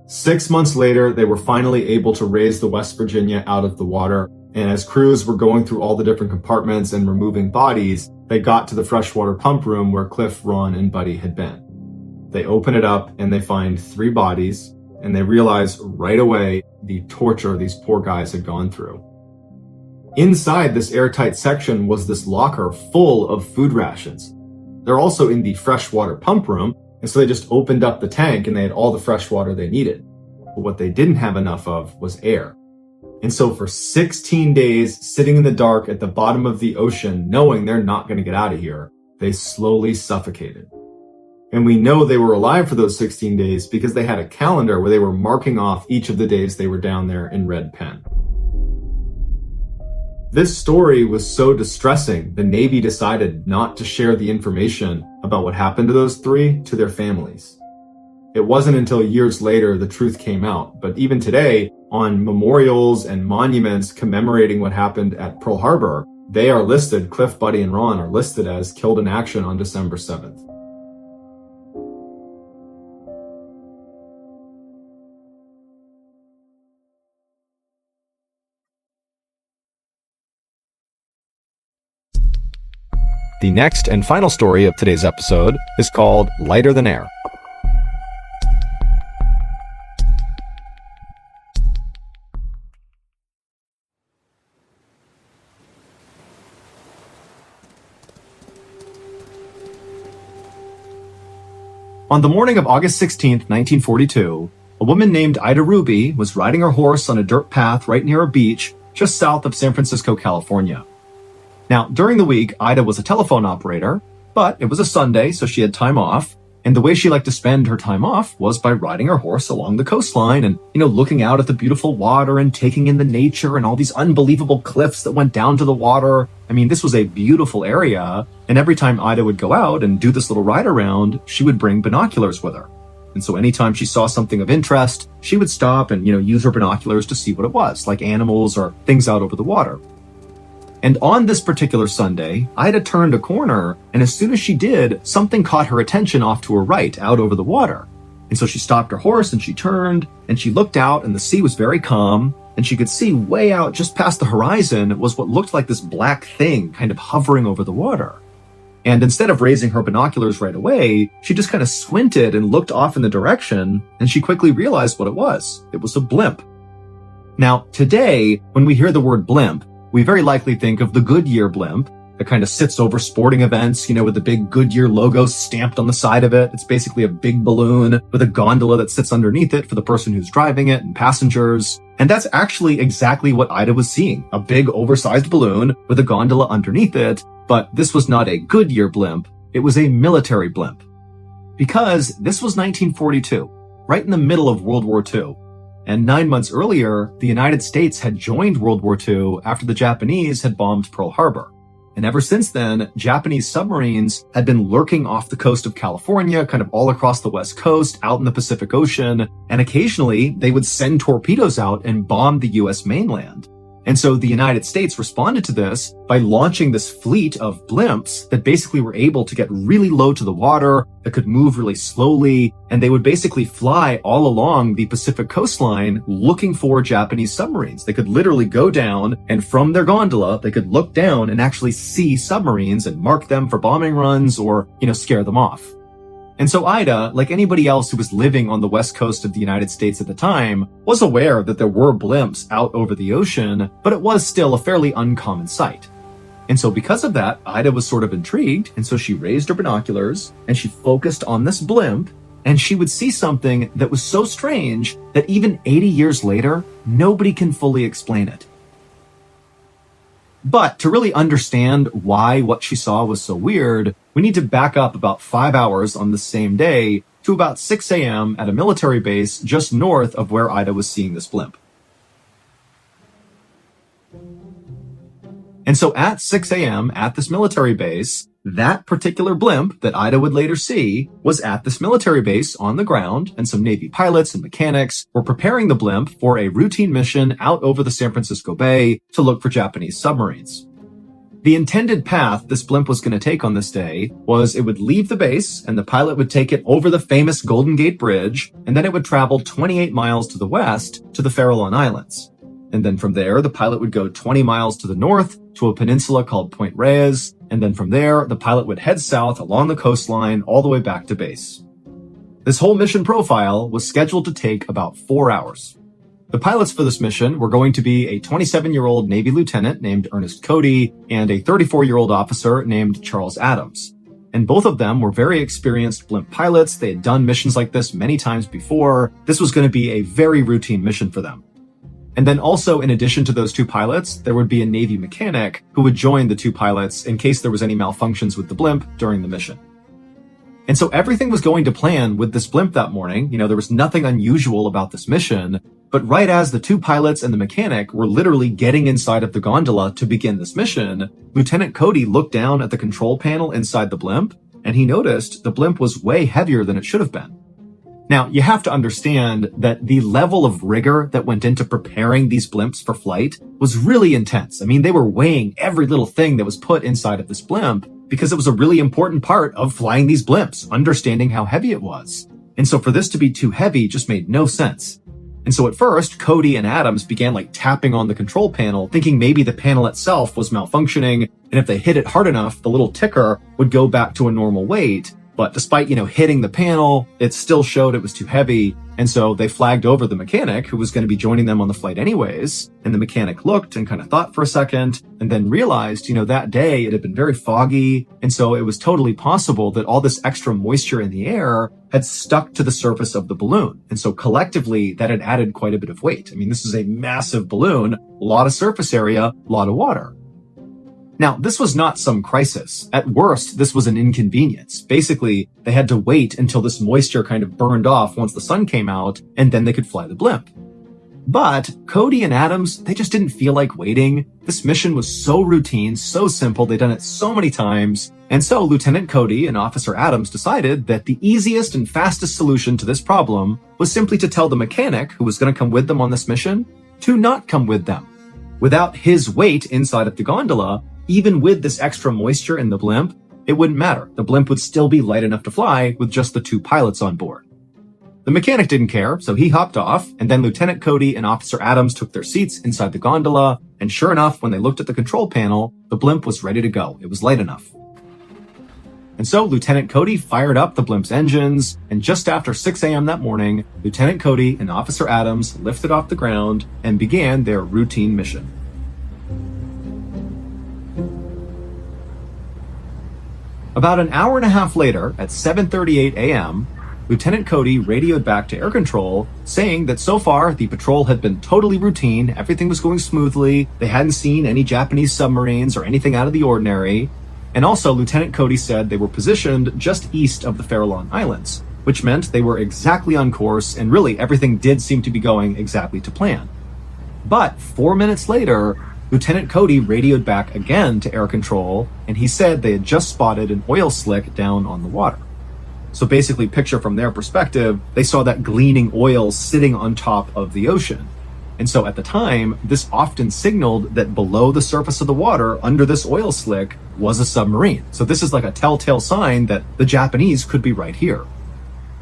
6 months later, they were finally able to raise the West Virginia out of the water. And as crews were going through all the different compartments and removing bodies, they got to the freshwater pump room where Cliff, Ron, and Buddy had been. They open it up and they find 3 bodies, and they realize right away the torture these poor guys had gone through. Inside this airtight section was this locker full of food rations. They're also in the freshwater pump room, and so they just opened up the tank and they had all the fresh water they needed. But what they didn't have enough of was air. And so for 16 days, sitting in the dark at the bottom of the ocean, knowing they're not going to get out of here, they slowly suffocated. And we know they were alive for those 16 days because they had a calendar where they were marking off each of the days they were down there in red pen. This story was so distressing, the Navy decided not to share the information about what happened to those 3 to their families. It wasn't until years later the truth came out, but even today, on memorials and monuments commemorating what happened at Pearl Harbor, they are listed, Cliff, Buddy, and Ron are listed as killed in action on December 7th. The next and final story of today's episode is called Lighter Than Air. On the morning of August 16th, 1942, a woman named Ida Ruby was riding her horse on a dirt path right near a beach just south of San Francisco, California. Now, during the week, Ida was a telephone operator, but it was a Sunday, so she had time off. And the way she liked to spend her time off was by riding her horse along the coastline and, looking out at the beautiful water and taking in the nature and all these unbelievable cliffs that went down to the water. I mean, this was a beautiful area. And every time Ida would go out and do this little ride around, she would bring binoculars with her. And so anytime she saw something of interest, she would stop and, use her binoculars to see what it was, like animals or things out over the water. And on this particular Sunday, Ida turned a corner, and as soon as she did, something caught her attention off to her right, out over the water. And so she stopped her horse and she turned, and she looked out, and the sea was very calm, and she could see way out just past the horizon was what looked like this black thing kind of hovering over the water. And instead of raising her binoculars right away, she just kind of squinted and looked off in the direction, and she quickly realized what it was. It was a blimp. Now, today, when we hear the word blimp, we very likely think of the Goodyear blimp that kind of sits over sporting events, with the big Goodyear logo stamped on the side of it. It's basically a big balloon with a gondola that sits underneath it for the person who's driving it and passengers. And that's actually exactly what Ida was seeing, a big oversized balloon with a gondola underneath it. But this was not a Goodyear blimp, it was a military blimp. Because this was 1942, right in the middle of World War II. And 9 months earlier, the United States had joined World War II after the Japanese had bombed Pearl Harbor. And ever since then, Japanese submarines had been lurking off the coast of California, kind of all across the West Coast, out in the Pacific Ocean, and occasionally they would send torpedoes out and bomb the US mainland. And so the United States responded to this by launching this fleet of blimps that basically were able to get really low to the water, that could move really slowly, and they would basically fly all along the Pacific coastline looking for Japanese submarines. They could literally go down, and from their gondola, they could look down and actually see submarines and mark them for bombing runs or, scare them off. And so Ida, like anybody else who was living on the west coast of the United States at the time, was aware that there were blimps out over the ocean, but it was still a fairly uncommon sight. And so because of that, Ida was sort of intrigued, and so she raised her binoculars, and she focused on this blimp, and she would see something that was so strange that even 80 years later, nobody can fully explain it. But to really understand why what she saw was so weird, we need to back up about 5 hours on the same day to about 6 a.m. at a military base just north of where Ida was seeing this blimp. And so at 6 a.m. at this military base, That particular blimp that Ida would later see was at this military base on the ground, and some Navy pilots and mechanics were preparing the blimp for a routine mission out over the San Francisco Bay to look for Japanese submarines. The intended path this blimp was going to take on this day was it would leave the base and the pilot would take it over the famous Golden Gate Bridge, and then it would travel 28 miles to the west to the Farallon Islands. And then from there, the pilot would go 20 miles to the north to a peninsula called Point Reyes, and then from there, the pilot would head south along the coastline all the way back to base. This whole mission profile was scheduled to take about 4 hours. The pilots for this mission were going to be a 27-year-old Navy lieutenant named Ernest Cody and a 34-year-old officer named Charles Adams. And both of them were very experienced blimp pilots. They had done missions like this many times before. This was going to be a very routine mission for them. And then also, in addition to those two pilots, there would be a Navy mechanic who would join the two pilots in case there was any malfunctions with the blimp during the mission. And so everything was going to plan with this blimp that morning. There was nothing unusual about this mission. But right as the two pilots and the mechanic were literally getting inside of the gondola to begin this mission, Lieutenant Cody looked down at the control panel inside the blimp, and he noticed the blimp was way heavier than it should have been. Now, you have to understand that the level of rigor that went into preparing these blimps for flight was really intense. I mean, they were weighing every little thing that was put inside of this blimp because it was a really important part of flying these blimps, understanding how heavy it was. And so for this to be too heavy just made no sense. And so at first, Cody and Adams began tapping on the control panel, thinking maybe the panel itself was malfunctioning, and if they hit it hard enough, the little ticker would go back to a normal weight. But despite, hitting the panel, it still showed it was too heavy. And so they flagged over the mechanic who was going to be joining them on the flight anyways. And the mechanic looked and kind of thought for a second and then realized, that day it had been very foggy. And so it was totally possible that all this extra moisture in the air had stuck to the surface of the balloon. And so collectively that had added quite a bit of weight. I mean, this is a massive balloon, a lot of surface area, a lot of water. Now, this was not some crisis. At worst, this was an inconvenience. Basically, they had to wait until this moisture kind of burned off once the sun came out, and then they could fly the blimp. But Cody and Adams, they just didn't feel like waiting. This mission was so routine, so simple, they'd done it so many times. And so Lieutenant Cody and Officer Adams decided that the easiest and fastest solution to this problem was simply to tell the mechanic who was going to come with them on this mission to not come with them. Without his weight inside of the gondola, even with this extra moisture in the blimp, it wouldn't matter. The blimp would still be light enough to fly with just the two pilots on board. The mechanic didn't care, so he hopped off, and then Lieutenant Cody and Officer Adams took their seats inside the gondola, and sure enough, when they looked at the control panel, the blimp was ready to go. It was light enough. And so Lieutenant Cody fired up the blimp's engines, and just after 6 a.m. that morning, Lieutenant Cody and Officer Adams lifted off the ground and began their routine mission. About an hour and a half later, at 7:38 a.m., Lieutenant Cody radioed back to air control, saying that so far the patrol had been totally routine, everything was going smoothly, they hadn't seen any Japanese submarines or anything out of the ordinary, and also Lieutenant Cody said they were positioned just east of the Farallon Islands, which meant they were exactly on course and really everything did seem to be going exactly to plan. But 4 minutes later, Lieutenant Cody radioed back again to air control, and he said they had just spotted an oil slick down on the water. So basically, picture from their perspective, they saw that gleaming oil sitting on top of the ocean. And so at the time, this often signaled that below the surface of the water, under this oil slick, was a submarine. So this is like a telltale sign that the Japanese could be right here.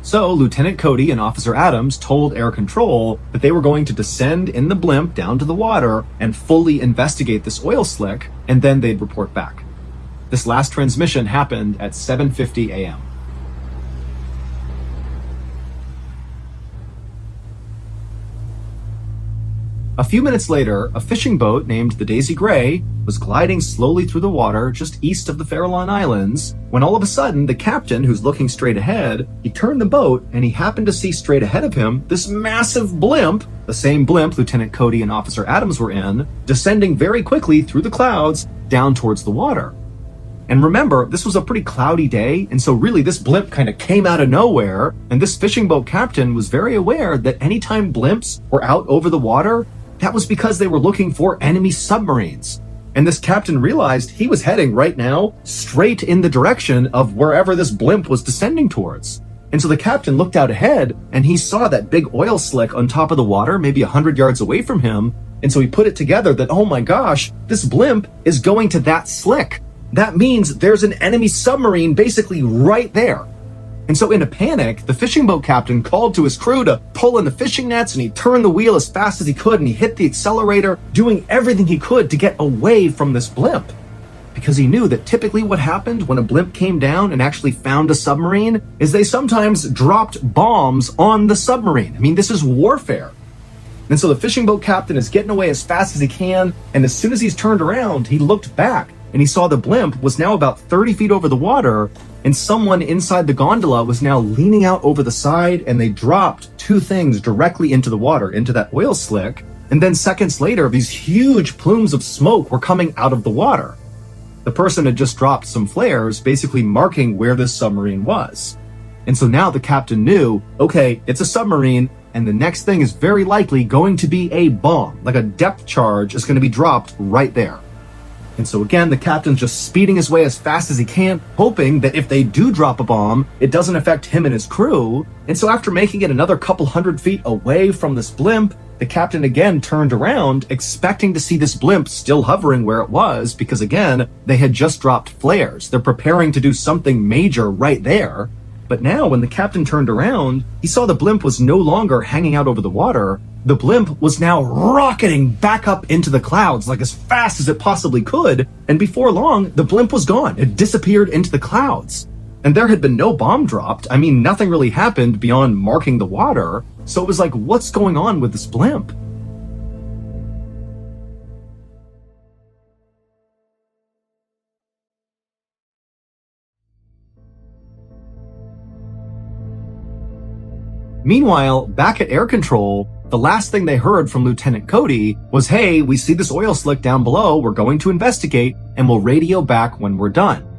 So Lieutenant Cody and Officer Adams told air control that they were going to descend in the blimp down to the water and fully investigate this oil slick, and then they'd report back. This last transmission happened at 7:50 a.m. A few minutes later, a fishing boat named the Daisy Gray was gliding slowly through the water just east of the Farallon Islands, when all of a sudden the captain, who's looking straight ahead, he turned the boat and he happened to see straight ahead of him this massive blimp, the same blimp Lieutenant Cody and Officer Adams were in, descending very quickly through the clouds down towards the water. And remember, this was a pretty cloudy day, and so really this blimp kind of came out of nowhere, and this fishing boat captain was very aware that anytime blimps were out over the water, that was because they were looking for enemy submarines. And this captain realized he was heading right now straight in the direction of wherever this blimp was descending towards. And so the captain looked out ahead and he saw that big oil slick on top of the water, maybe 100 yards away from him. And so he put it together that, oh my gosh, this blimp is going to that slick. That means there's an enemy submarine basically right there. And so in a panic, the fishing boat captain called to his crew to pull in the fishing nets, and he turned the wheel as fast as he could and he hit the accelerator, doing everything he could to get away from this blimp. Because he knew that typically what happened when a blimp came down and actually found a submarine is they sometimes dropped bombs on the submarine. I mean, this is warfare. And so the fishing boat captain is getting away as fast as he can, and as soon as he's turned around, he looked back and he saw the blimp was now about 30 feet over the water, and someone inside the gondola was now leaning out over the side, and they dropped two things directly into the water, into that oil slick. And then seconds later, these huge plumes of smoke were coming out of the water. The person had just dropped some flares, basically marking where this submarine was. And so now the captain knew, okay, it's a submarine, and the next thing is very likely going to be a bomb, like a depth charge is going to be dropped right there. And so again, the captain's just speeding his way as fast as he can, hoping that if they do drop a bomb, it doesn't affect him and his crew. And so after making it another couple 100 feet away from this blimp, the captain again turned around, expecting to see this blimp still hovering where it was, because again, they had just dropped flares. They're preparing to do something major right there. But now when the captain turned around, he saw the blimp was no longer hanging out over the water. The blimp was now rocketing back up into the clouds like as fast as it possibly could. And before long, the blimp was gone. It disappeared into the clouds. And there had been no bomb dropped. I mean, nothing really happened beyond marking the water. So it was like, what's going on with this blimp? Meanwhile, back at air control, the last thing they heard from Lieutenant Cody was, hey, we see this oil slick down below, we're going to investigate, and we'll radio back when we're done.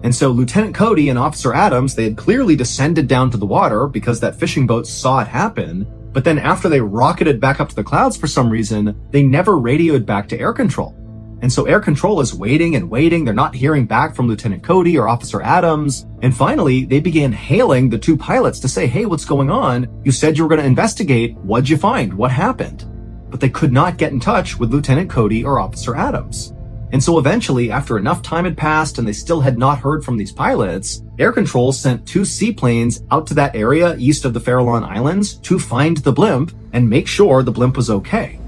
And so Lieutenant Cody and Officer Adams, they had clearly descended down to the water because that fishing boat saw it happen, but then after they rocketed back up to the clouds for some reason, they never radioed back to air control. And so air control is waiting and waiting. They're not hearing back from Lieutenant Cody or Officer Adams. And finally, they began hailing the two pilots to say, hey, what's going on? You said you were going to investigate. What'd you find? What happened? But they could not get in touch with Lieutenant Cody or Officer Adams. And so eventually, after enough time had passed and they still had not heard from these pilots, air control sent two seaplanes out to that area east of the Farallon Islands to find the blimp and make sure the blimp was okay.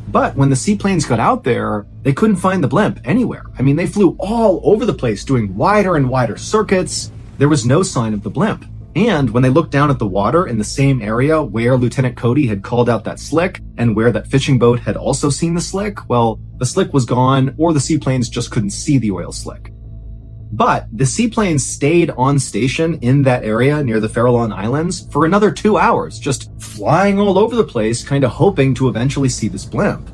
But when the seaplanes got out there, they couldn't find the blimp anywhere. I mean, they flew all over the place doing wider and wider circuits. There was no sign of the blimp. And when they looked down at the water in the same area where Lieutenant Cody had called out that slick and where that fishing boat had also seen the slick, well, the slick was gone, or the seaplanes just couldn't see the oil slick. But the seaplanes stayed on station in that area near the Farallon Islands for another 2 hours, just flying all over the place, kind of hoping to eventually see this blimp.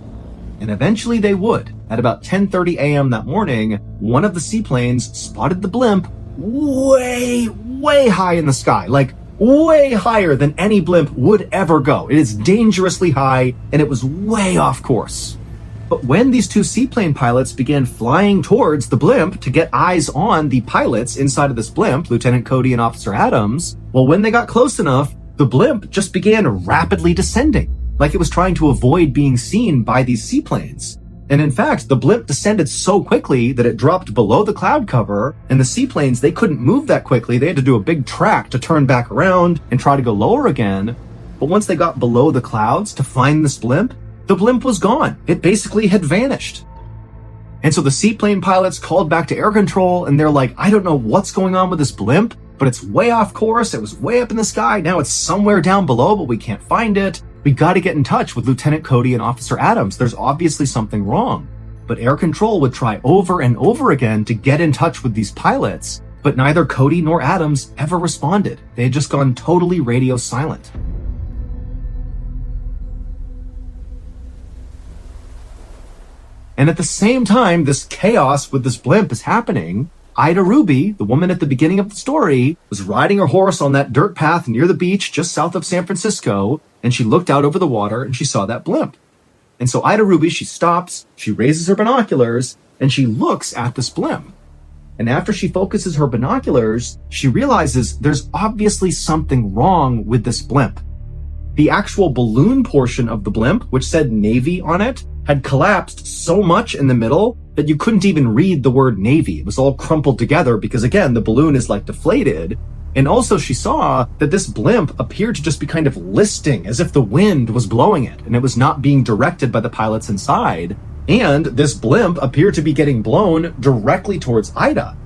And eventually they would. At about 10:30 a.m. that morning, one of the seaplanes spotted the blimp way, way high in the sky, like way higher than any blimp would ever go. It is dangerously high, and it was way off course. But when these two seaplane pilots began flying towards the blimp to get eyes on the pilots inside of this blimp, Lieutenant Cody and Officer Adams, well, when they got close enough, the blimp just began rapidly descending, like it was trying to avoid being seen by these seaplanes. And in fact, the blimp descended so quickly that it dropped below the cloud cover, and the seaplanes, they couldn't move that quickly. They had to do a big track to turn back around and try to go lower again. But once they got below the clouds to find this blimp, the blimp was gone. It basically had vanished. And so the seaplane pilots called back to air control, and they're like, I don't know what's going on with this blimp, but it's way off course. It was way up in the sky. Now it's somewhere down below, but we can't find it. We got to get in touch with Lieutenant Cody and Officer Adams. There's obviously something wrong. But air control would try over and over again to get in touch with these pilots, but neither Cody nor Adams ever responded. They had just gone totally radio silent. And at the same time this chaos with this blimp is happening, Ida Ruby, the woman at the beginning of the story, was riding her horse on that dirt path near the beach just south of San Francisco, and she looked out over the water and she saw that blimp. And so Ida Ruby, she stops, she raises her binoculars, and she looks at this blimp. And after she focuses her binoculars, she realizes there's obviously something wrong with this blimp. The actual balloon portion of the blimp, which said Navy on it, had collapsed so much in the middle that you couldn't even read the word Navy. It was all crumpled together because, again, the balloon is like deflated. And also she saw that this blimp appeared to just be kind of listing as if the wind was blowing it and it was not being directed by the pilots inside. And this blimp appeared to be getting blown directly towards Ida.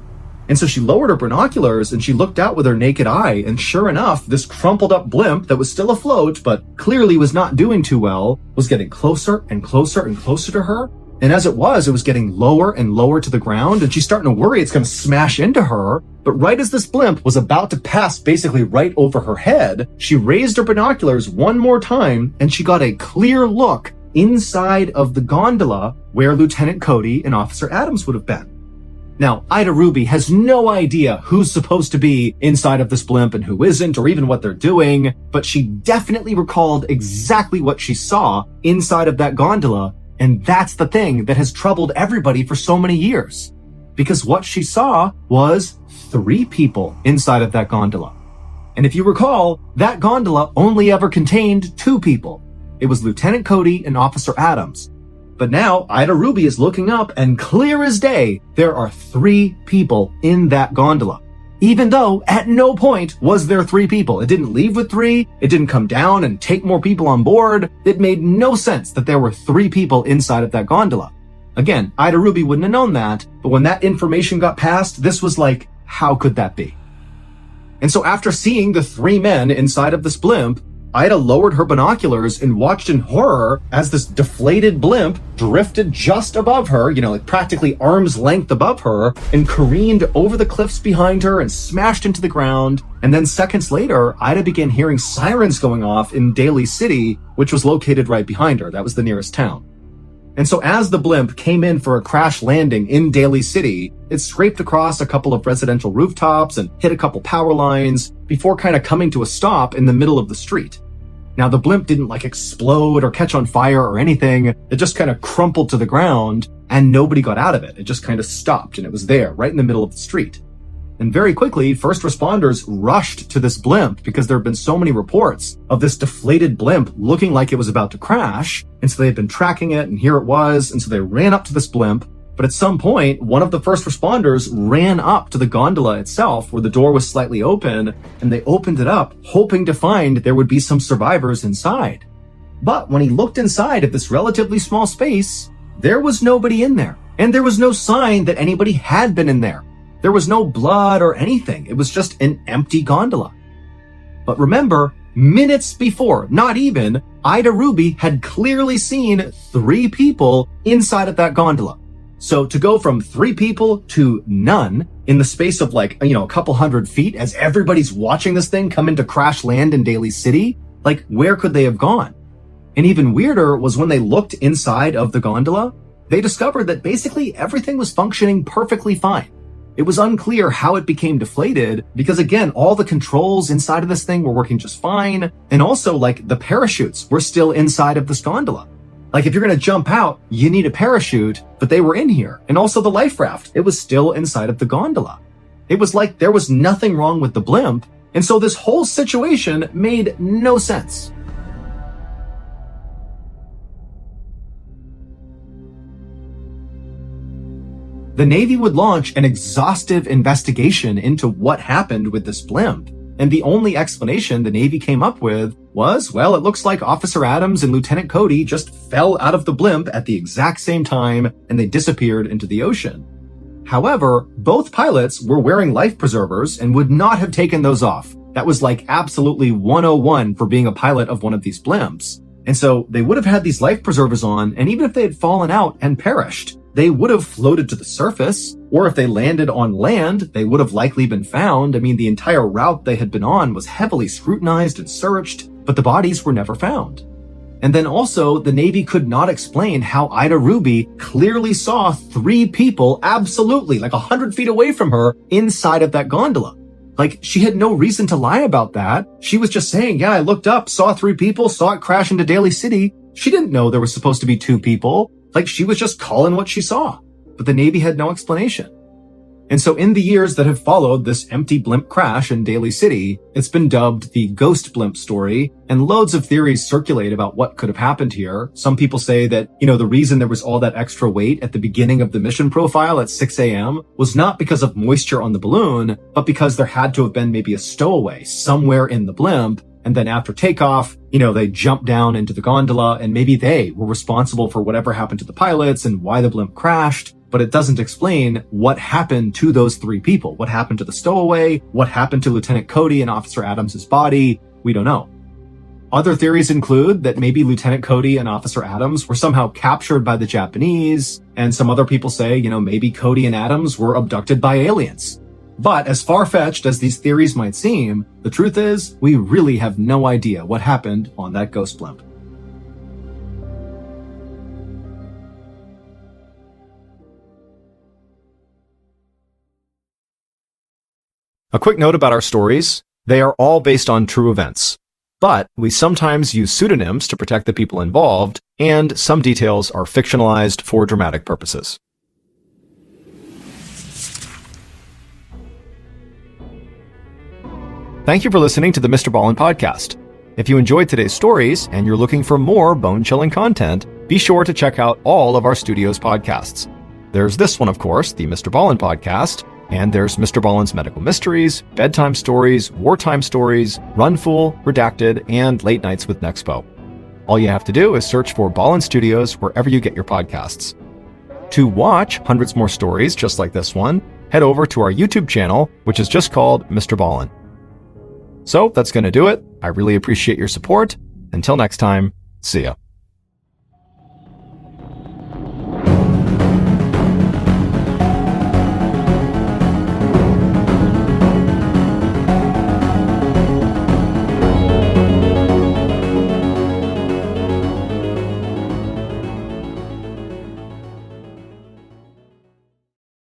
And so she lowered her binoculars and she looked out with her naked eye, and sure enough, this crumpled up blimp that was still afloat but clearly was not doing too well was getting closer and closer and closer to her. And as it was getting lower and lower to the ground, and she's starting to worry it's going to smash into her. But right as this blimp was about to pass basically right over her head, she raised her binoculars one more time and she got a clear look inside of the gondola where Lieutenant Cody and Officer Adams would have been. Now, Ida Ruby has no idea who's supposed to be inside of this blimp and who isn't, or even what they're doing, but she definitely recalled exactly what she saw inside of that gondola, and that's the thing that has troubled everybody for so many years. Because what she saw was 3 people inside of that gondola. And if you recall, that gondola only ever contained 2 people. It was Lieutenant Cody and Officer Adams. But now Ida Ruby is looking up, and clear as day, there are 3 people in that gondola. Even though at no point was there 3 people. It didn't leave with 3. It didn't come down and take more people on board. It made no sense that there were 3 people inside of that gondola. Again, Ida Ruby wouldn't have known that, but when that information got passed, this was like, how could that be? And so after seeing the 3 men inside of this blimp, Ida lowered her binoculars and watched in horror as this deflated blimp drifted just above her, like practically arm's length above her, and careened over the cliffs behind her and smashed into the ground. And then seconds later, Ida began hearing sirens going off in Daly City, which was located right behind her. That was the nearest town. And so as the blimp came in for a crash landing in Daly City, it scraped across a couple of residential rooftops and hit a couple power lines before kind of coming to a stop in the middle of the street. Now, the blimp didn't explode or catch on fire or anything. It just kind of crumpled to the ground and nobody got out of it. It just kind of stopped and it was there right in the middle of the street. And very quickly, first responders rushed to this blimp because there have been so many reports of this deflated blimp looking like it was about to crash. And so they had been tracking it, and here it was. And so they ran up to this blimp. But at some point, one of the first responders ran up to the gondola itself where the door was slightly open, and they opened it up, hoping to find there would be some survivors inside. But when he looked inside of this relatively small space, there was nobody in there. And there was no sign that anybody had been in there. There was no blood or anything. It was just an empty gondola. But remember, minutes before, not even, Ida Ruby had clearly seen 3 people inside of that gondola. So to go from 3 people to none in the space of a couple hundred feet as everybody's watching this thing come into crash land in Daly City, where could they have gone? And even weirder was when they looked inside of the gondola, they discovered that basically everything was functioning perfectly fine. It was unclear how it became deflated because, again, all the controls inside of this thing were working just fine. And also, the parachutes were still inside of this gondola. If you're going to jump out, you need a parachute, but they were in here. And also the life raft, it was still inside of the gondola. It was like there was nothing wrong with the blimp. And so this whole situation made no sense. The Navy would launch an exhaustive investigation into what happened with this blimp. And the only explanation the Navy came up with was, well, it looks like Officer Adams and Lieutenant Cody just fell out of the blimp at the exact same time and they disappeared into the ocean. However, both pilots were wearing life preservers and would not have taken those off. That was absolutely 101 for being a pilot of one of these blimps. And so they would have had these life preservers on, and even if they had fallen out and perished, they would have floated to the surface, or if they landed on land, they would have likely been found. I mean, the entire route they had been on was heavily scrutinized and searched, but the bodies were never found. And then also, the Navy could not explain how Ida Ruby clearly saw 3 people absolutely 100 feet away from her inside of that gondola. She had no reason to lie about that. She was just saying, yeah, I looked up, saw 3 people, saw it crash into Daly City. She didn't know there was supposed to be 2 people. She was just calling what she saw. but the Navy had no explanation. And so in the years that have followed this empty blimp crash in Daly City, it's been dubbed the ghost blimp story, and loads of theories circulate about what could have happened here. Some people say that, the reason there was all that extra weight at the beginning of the mission profile at 6 a.m. was not because of moisture on the balloon, but because there had to have been maybe a stowaway somewhere in the blimp. And then after takeoff, they jumped down into the gondola, and maybe they were responsible for whatever happened to the pilots and why the blimp crashed. But it doesn't explain what happened to those three people. What happened to the stowaway? What happened to Lieutenant Cody and Officer Adams' body? We don't know. Other theories include that maybe Lieutenant Cody and Officer Adams were somehow captured by the Japanese, and some other people say, maybe Cody and Adams were abducted by aliens. But as far-fetched as these theories might seem, the truth is, we really have no idea what happened on that ghost blimp. A quick note about our stories. They are all based on true events, but we sometimes use pseudonyms to protect the people involved, and some details are fictionalized for dramatic purposes. Thank you for listening to the Mr. Ballen podcast. If you enjoyed today's stories and you're looking for more bone-chilling content, be sure to check out all of our studio's podcasts. There's this one, of course, the Mr. Ballen podcast, and there's Mr. Ballen's Medical Mysteries, Bedtime Stories, Wartime Stories, Runful, Redacted, and Late Nights with Nexpo. All you have to do is search for Ballen Studios wherever you get your podcasts. To watch hundreds more stories just like this one, head over to our YouTube channel, which is just called Mr. Ballen. So that's going to do it. I really appreciate your support. Until next time, see ya.